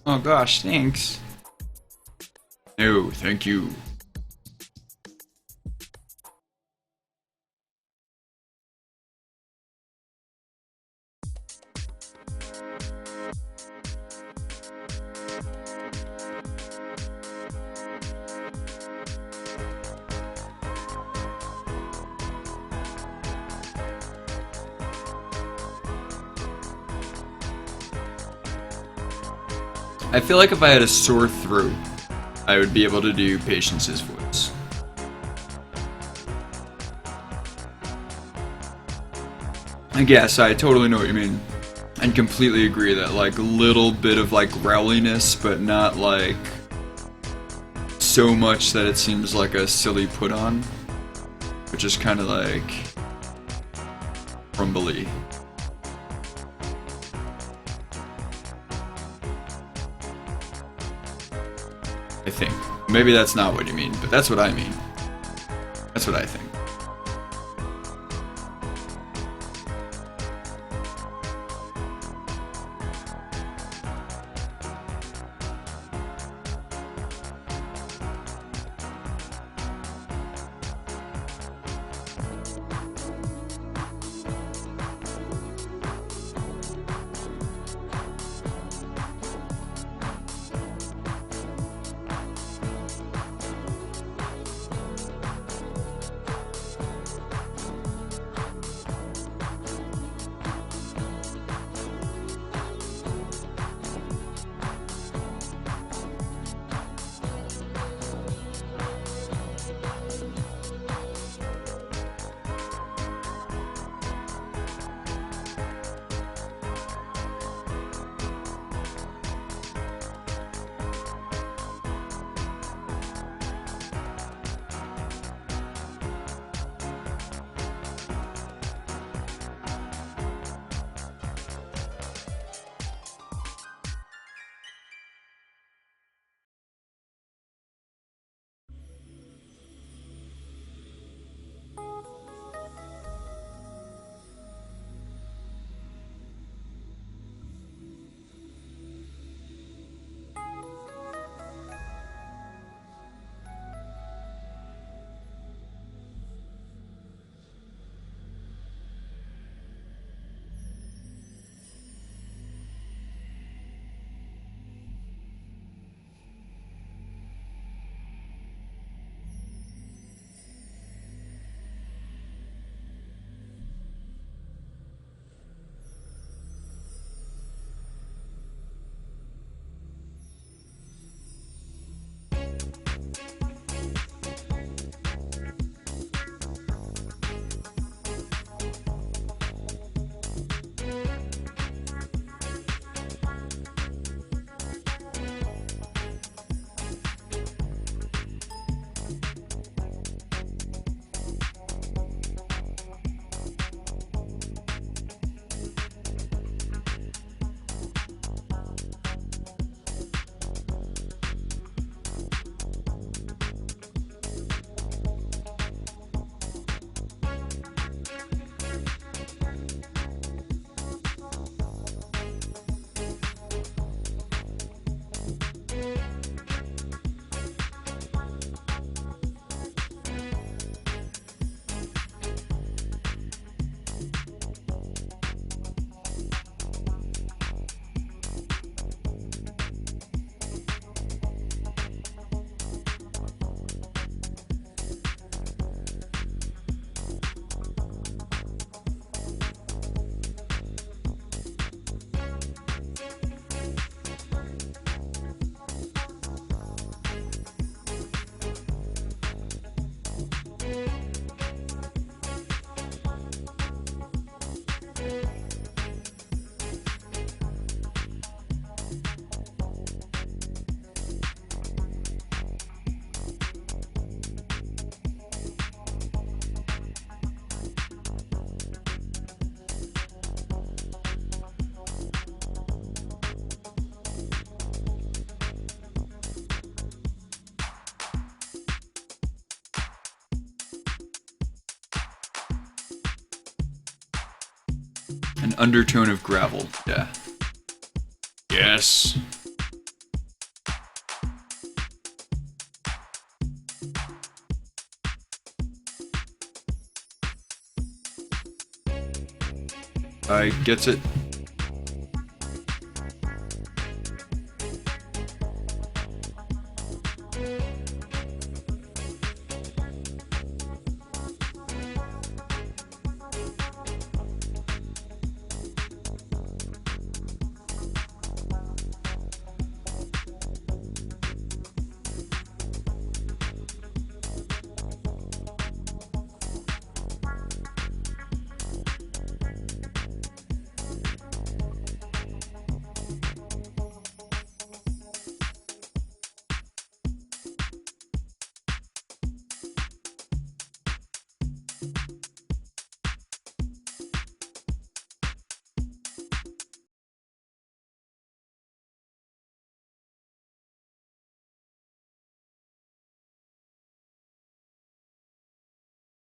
Oh gosh, thanks. No, thank you. I feel like if I had a sore throat, I would be able to do Patience's voice. I guess I totally know what you mean. And completely agree that like a little bit of like growliness, but not like so much that it seems like a silly put on. Which is kind of like rumbly. I think. Maybe that's not what you mean, but that's what I mean. That's what I think. An undertone of gravel, yeah. Yes. I gets it.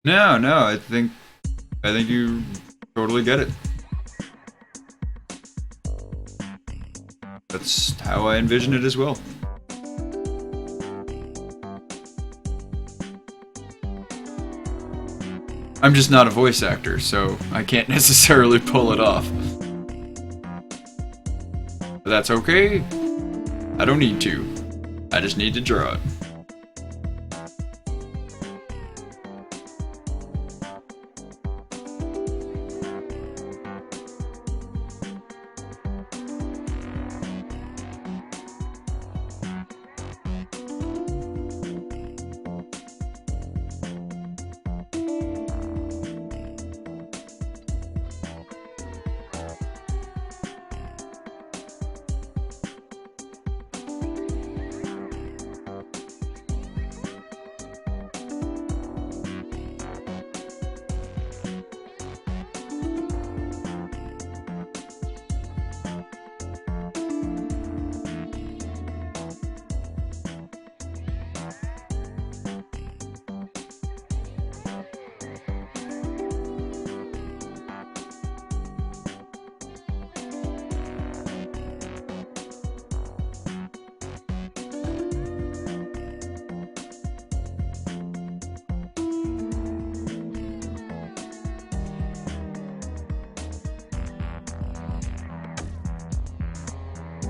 No, no, I think you totally get it. That's how I envision it as well. I'm just not a voice actor, so I can't necessarily pull it off. But that's okay. I don't need to. I just need to draw it.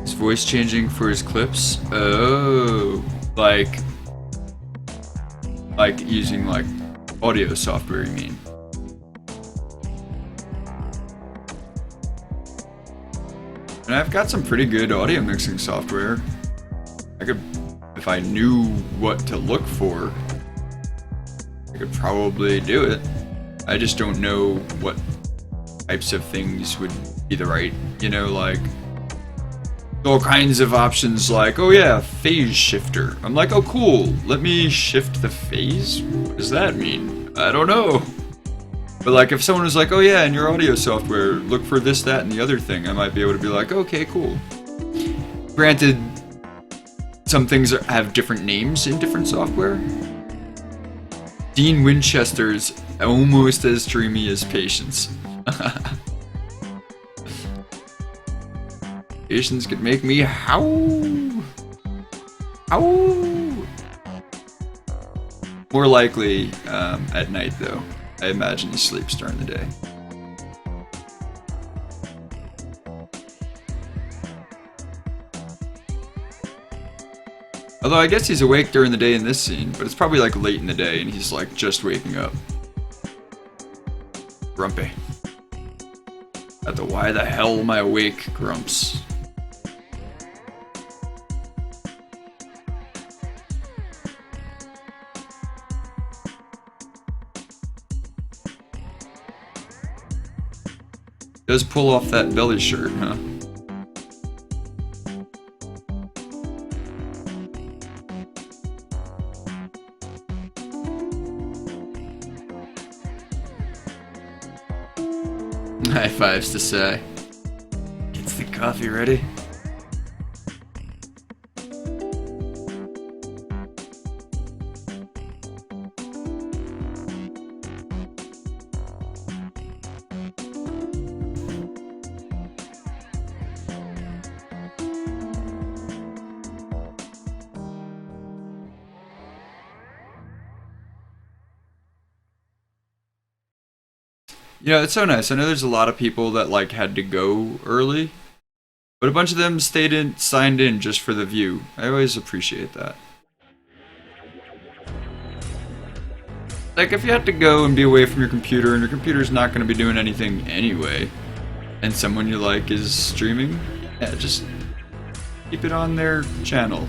His voice changing for his clips? Oh, like using like audio software, you mean? And I've got some pretty good audio mixing software. I could, if I knew what to look for, I could probably do it. I just don't know what types of things would be the right, you know, like all kinds of options like, oh yeah, phase shifter. I'm like, oh cool, let me shift the phase? What does that mean? I don't know. But like if someone was like, oh yeah, in your audio software, look for this, that, and the other thing, I might be able to be like, okay, cool. Granted, some things have different names in different software. Dean Winchester's almost as dreamy as Patience. Patience could make me howl. Howl. More likely at night, though. I imagine he sleeps during the day. Although I guess he's awake during the day in this scene, but it's probably like late in the day and he's like just waking up. Grumpy. At the why the hell am I awake, Grumps. Does pull off that belly shirt, huh? High fives to say. Gets the coffee ready. You know, it's so nice. I know there's a lot of people that like had to go early, but a bunch of them signed in just for the view. I always appreciate that. Like, if you have to go and be away from your computer, and your computer's not going to be doing anything anyway, and someone you like is streaming, yeah, just keep it on their channel.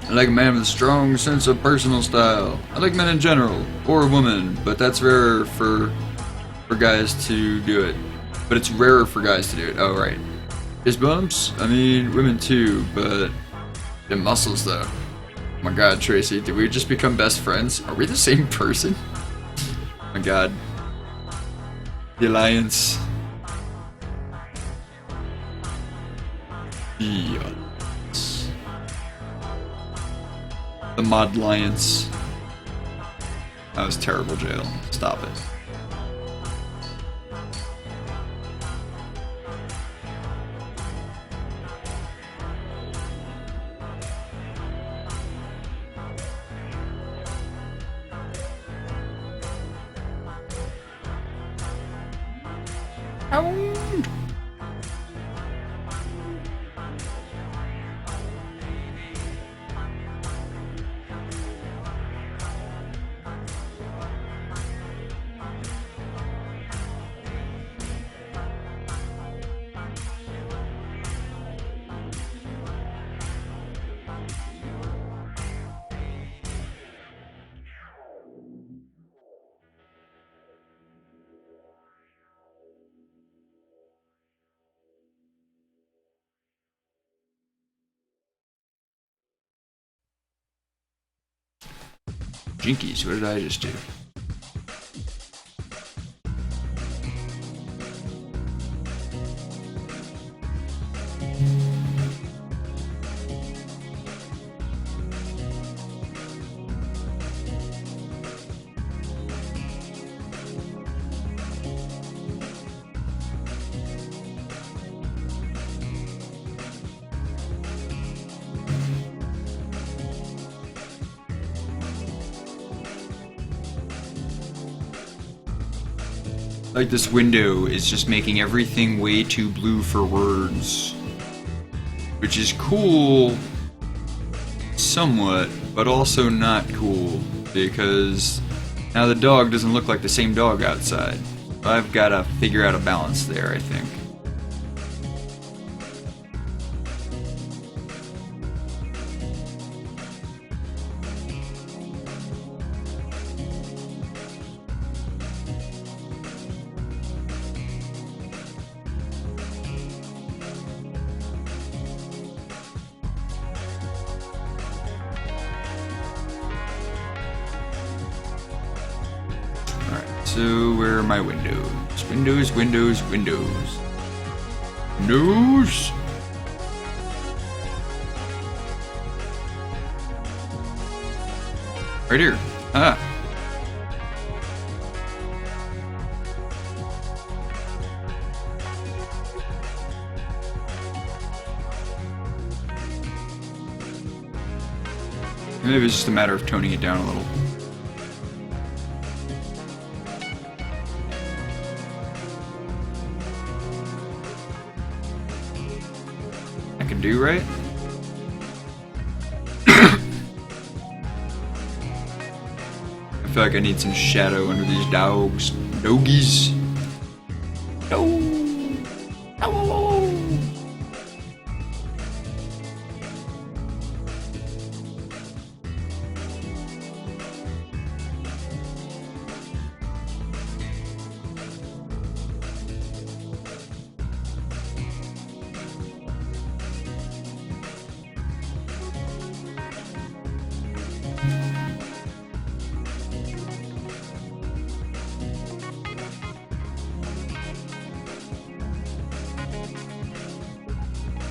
I like a man with a strong sense of personal style. I like men in general, or women, but that's rarer for guys to do it. But it's rarer for guys to do it. Oh, right. Fist bumps? I mean, women too, but the muscles, though. Oh my god, Tracy, did we just become best friends? Are we the same person? Oh my god. The Alliance. The Mod Alliance. That was terrible, Jayel. Stop it. Jinkies, what did I just do? Like, this window is just making everything way too blue for words. Which is cool, somewhat, but also not cool, because now the dog doesn't look like the same dog outside. I've got to figure out a balance there, I think. So, where are my windows? Windows, windows, windows. Windows! Right here. Ah. Maybe it's just a matter of toning it down a little. Do right? I feel like I need some shadow under these dogs. Doggies. No. No.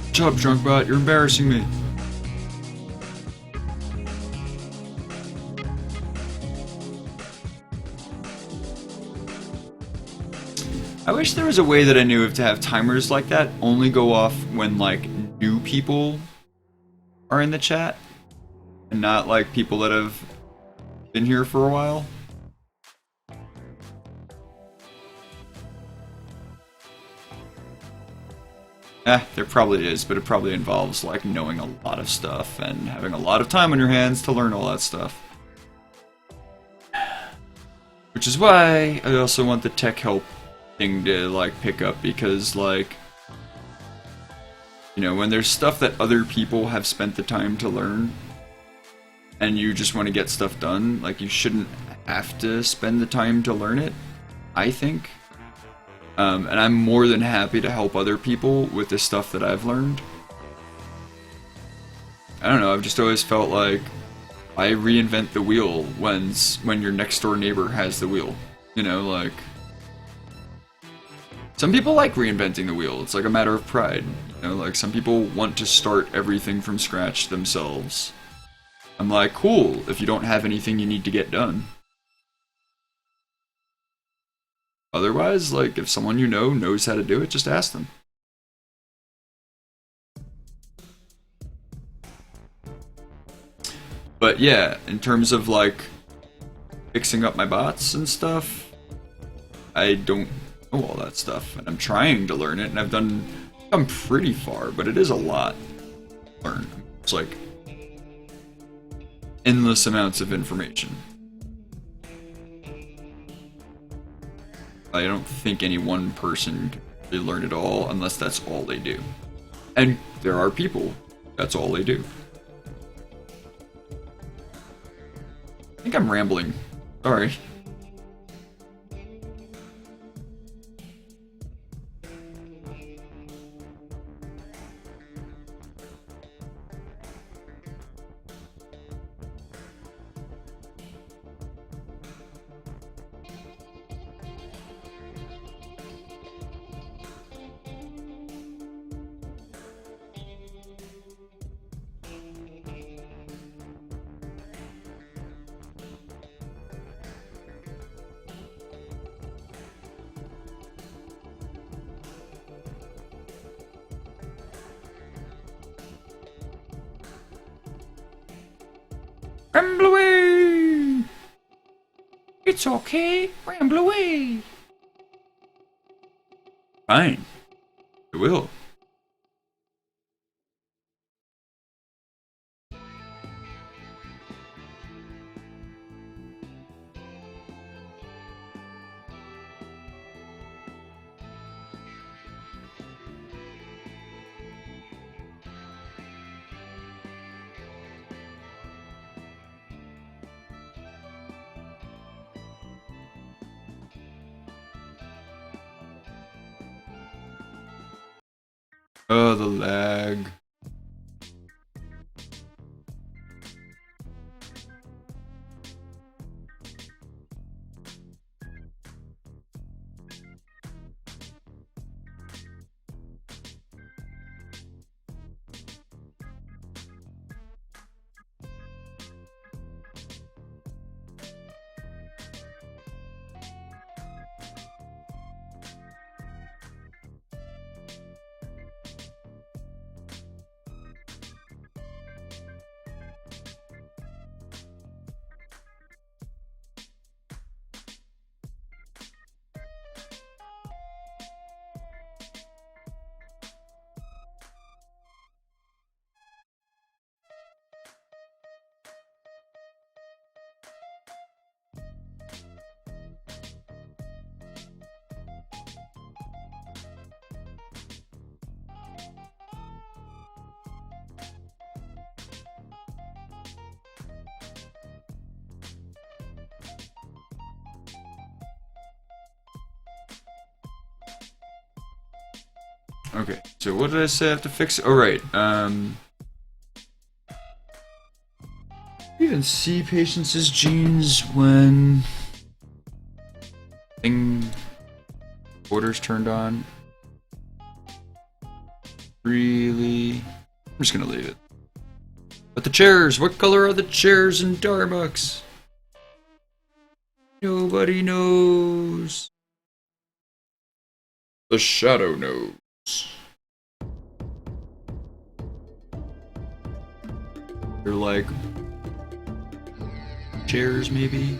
Good job, Drunkbot. You're embarrassing me. I wish there was a way that I knew if to have timers like that only go off when, like, new people are in the chat. and not like people that have been here for a while. There probably is, but it probably involves like knowing a lot of stuff and having a lot of time on your hands to learn all that stuff. Which is why I also want the tech help thing to like pick up, because like, you know, when there's stuff that other people have spent the time to learn and you just want to get stuff done, like you shouldn't have to spend the time to learn it, I think. And I'm more than happy to help other people with the stuff that I've learned. I don't know, I've just always felt like I reinvent the wheel when your next door neighbor has the wheel. You know, like, some people like reinventing the wheel. It's like a matter of pride. You know, like some people want to start everything from scratch themselves. I'm like, cool, if you don't have anything you need to get done. Otherwise, like, if someone you know knows how to do it, just ask them. But yeah, in terms of, like, fixing up my bots and stuff, I don't know all that stuff. And I'm trying to learn it, and I've come pretty far, but it is a lot to learn. It's like endless amounts of information. I don't think any one person can really learn it all unless that's all they do. And there are people, that's all they do. I think I'm rambling. Sorry. Ramble away! It's okay, ramble away! Fine. I will. Oh, the lag. Okay, so what did I say I have to fix? Oh, right, you can see Patience's genes when orders turned on. Really? I'm just gonna leave it. But the chairs, what color are the chairs in Starbucks? Nobody knows. The shadow knows. They're like chairs, maybe?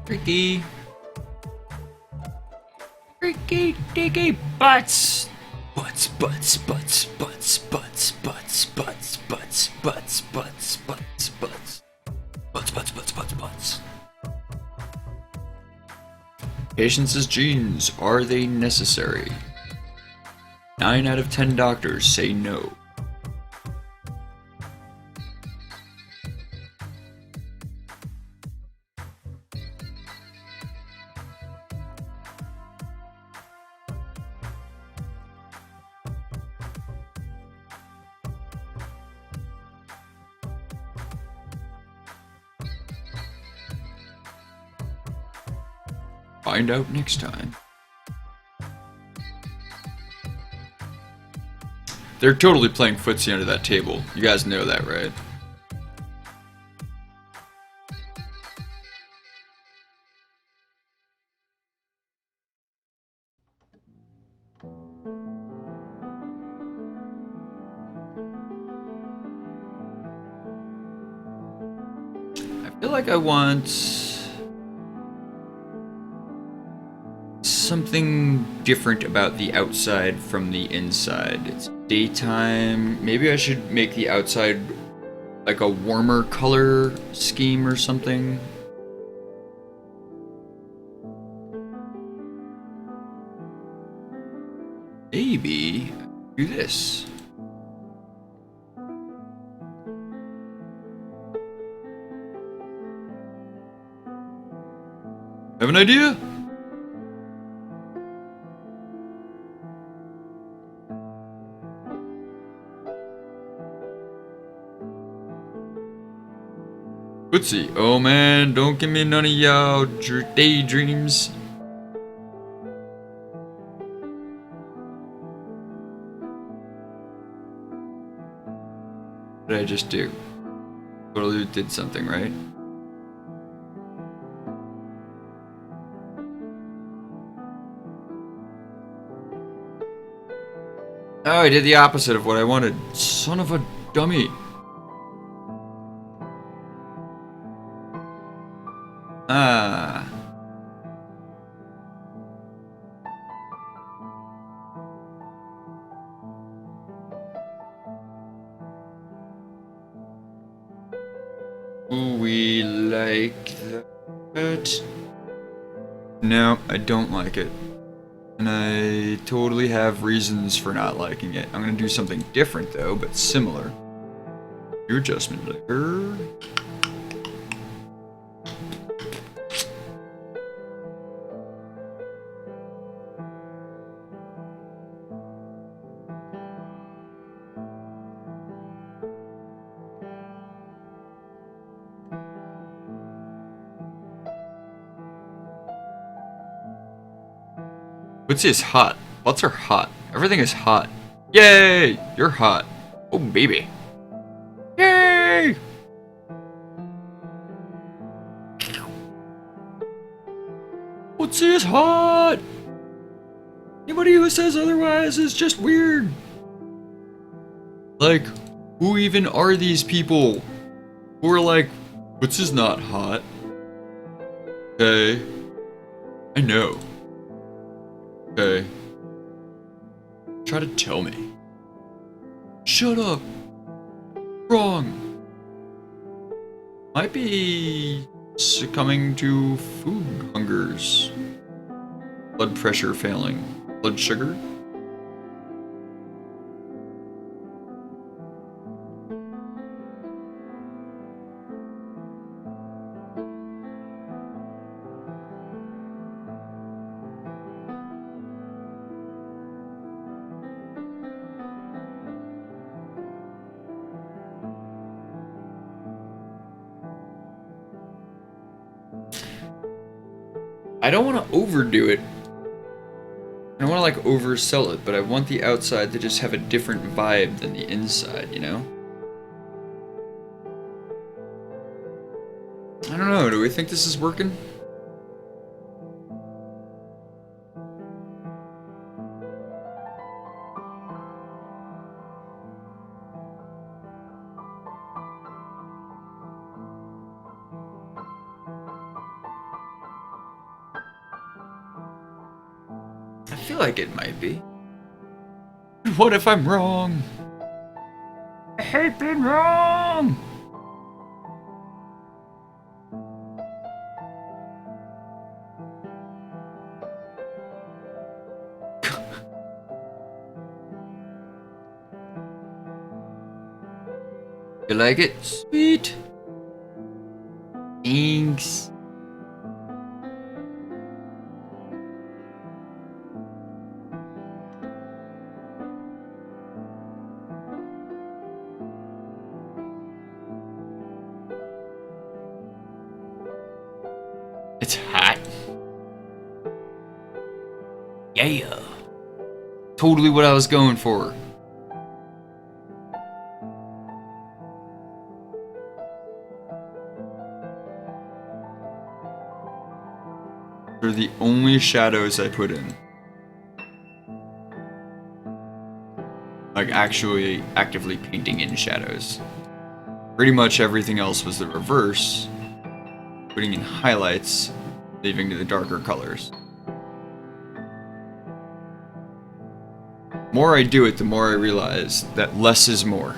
Freaky. Freaky dicky butts. Butts, butts, butts, butts, butts, butts, butts, butts, butts, butts, butts, butts. Butts, butts, butts, butts, butts. Patience's genes, are they necessary? 9 out of 10 doctors say no. Find out next time. They're totally playing footsie under that table. You guys know that, right? I feel like I want something different about the outside from the inside. It's daytime. Maybe I should make the outside like a warmer color scheme or something. Maybe do this. Have an idea? Footsie. Oh man, don't give me none of y'all daydreams. What did I just do? Totally did something, right? Oh, I did the opposite of what I wanted. Son of a dummy. Ah. Ooh, we like that. No, I don't like it. And I totally have reasons for not liking it. I'm gonna do something different though, but similar. Your adjustment layer. Butts is hot. Butts are hot. Everything is hot. Yay! You're hot. Oh, baby. Yay! Butts is hot! Anybody who says otherwise is just weird. Like, who even are these people who are like, Butts is not hot? Okay. I know. Okay. Try to tell me. Shut up. Wrong. Might be succumbing to food hungers. Blood pressure failing. Blood sugar? I don't want to overdo it. I don't want to like oversell it, but I want the outside to just have a different vibe than the inside, you know? I don't know, do we think this is working? I feel like it might be. What if I'm wrong? I hate being wrong! You like it? Sweet. Thanks. It's hot. Yeah. Totally what I was going for. They're the only shadows I put in. Like actually actively painting in shadows. Pretty much everything else was the reverse. Putting in highlights, leaving to the darker colors. The more I do it, the more I realize that less is more.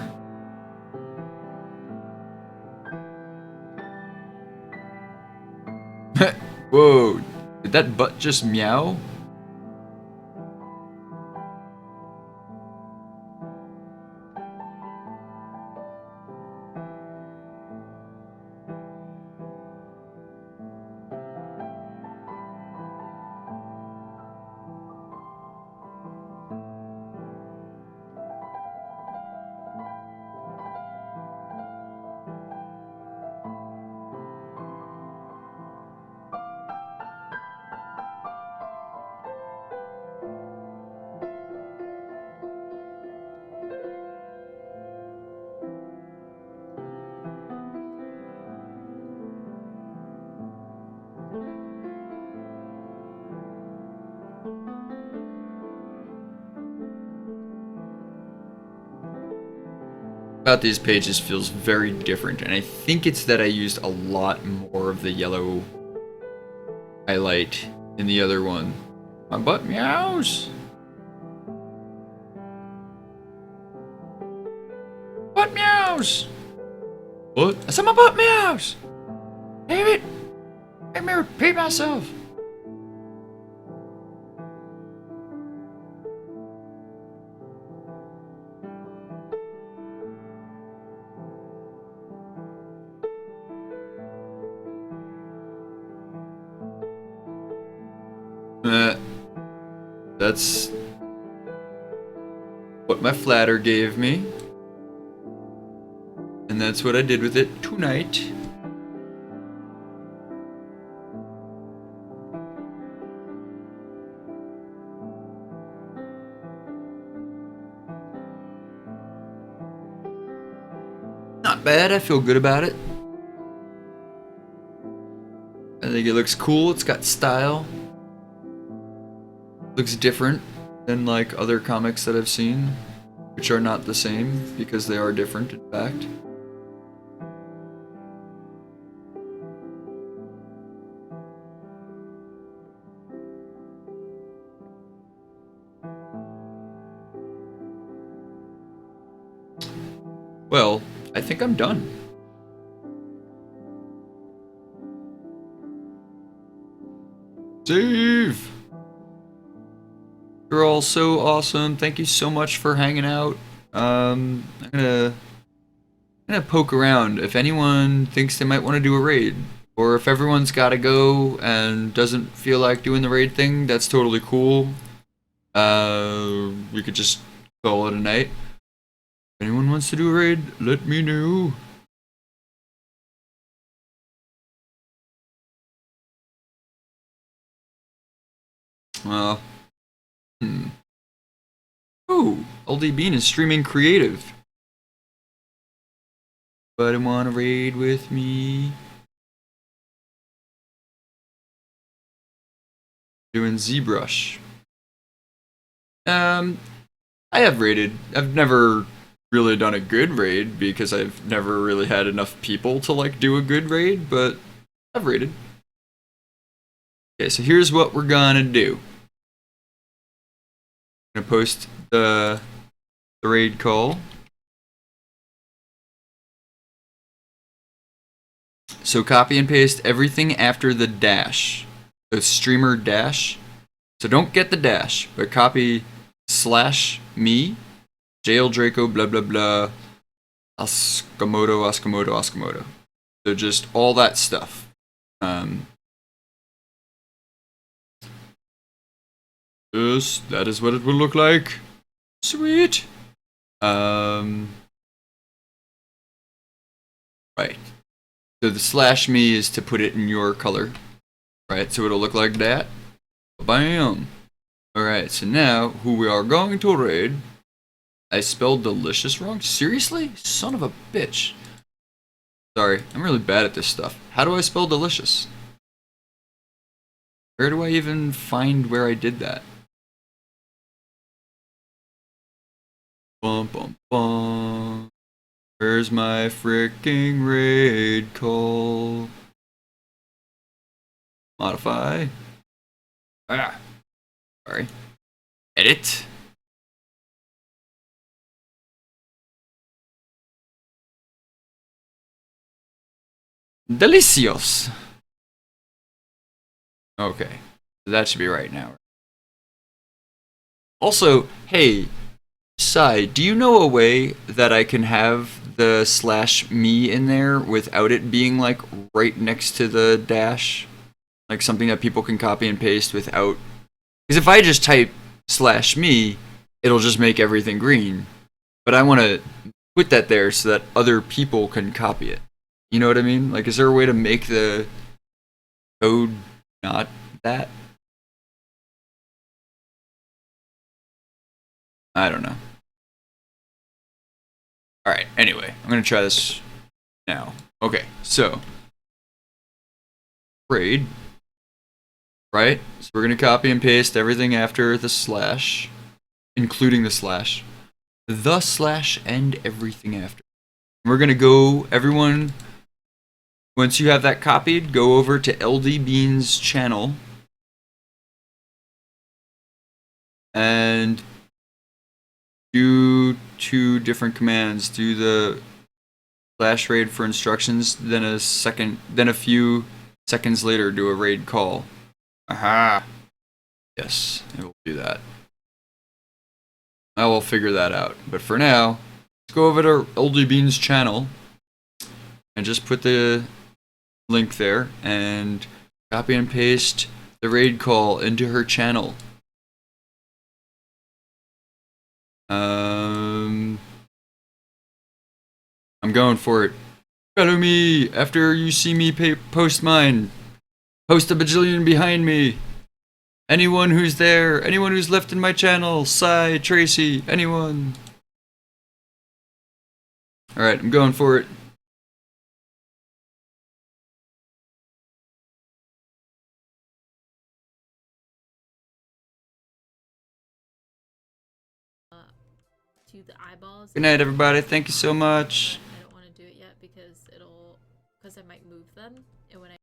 Whoa, did that butt just meow? About these pages feels very different, and I think it's that I used a lot more of the yellow highlight in the other one. My butt meows. Butt meows. What? I said my butt meows. Damn it! Make me repeat myself. That's what my flatter gave me. And that's what I did with it tonight. Not bad, I feel good about it. I think it looks cool, it's got style. Looks different than like other comics that I've seen, which are not the same because they are different in fact. Well, I think I'm done. Save! You're all so awesome. Thank you so much for hanging out. I'm gonna poke around if anyone thinks they might want to do a raid, or if everyone's gotta go and doesn't feel like doing the raid thing. That's totally cool. We could just call it a night. If anyone wants to do a raid, let me know. Well, Ooh, LD Bean is streaming creative. But I wanna raid with me. Doing ZBrush. I have raided. I've never really done a good raid because I've never really had enough people to like do a good raid, but I've raided. Okay, so here's what we're gonna do. I'm gonna post the raid call. So copy and paste everything after the dash. The streamer dash. So don't get the dash, but copy /me, Jayel Draco, blah blah blah, Askamoto. So just all that stuff. Yes, that is what it will look like. Sweet. Right. So the /me is to put it in your color. Right, so it'll look like that. Bam. Alright, so now who we are going to raid. I spelled delicious wrong? Seriously? Son of a bitch. Sorry, I'm really bad at this stuff. How do I spell delicious? Where do I even find where I did that? Bum bum bum. Where's my freaking raid call? Modify. Ah. Sorry. Edit. Delicious. Okay. That should be right now. Also, hey, Sai, do you know a way that I can have the /me in there without it being like right next to the dash? Like something that people can copy and paste without. Because if I just type /me, it'll just make everything green. But I want to put that there so that other people can copy it. You know what I mean? Like, is there a way to make the code not that? I don't know. Alright, anyway, I'm going to try this now. Okay, so. Raid. Right? So we're going to copy and paste everything after the /, including the /. The / and everything after. We're going to go, everyone, once you have that copied, go over to LD Bean's channel and do 2 different commands. Do the /raid for instructions, then a few seconds later do a raid call. Aha! Yes, it will do that. I will figure that out. But for now, let's go over to LD Bean's channel and just put the link there and copy and paste the raid call into her channel. I'm going for it. Follow me after you see me post mine. Post a bajillion behind me. Anyone who's there, anyone who's left in my channel, Sai, Tracy, anyone. Alright, I'm going for it. To the eyeballs. Good night, everybody. Thank you so much. I don't want to do it yet because I might move them, and when I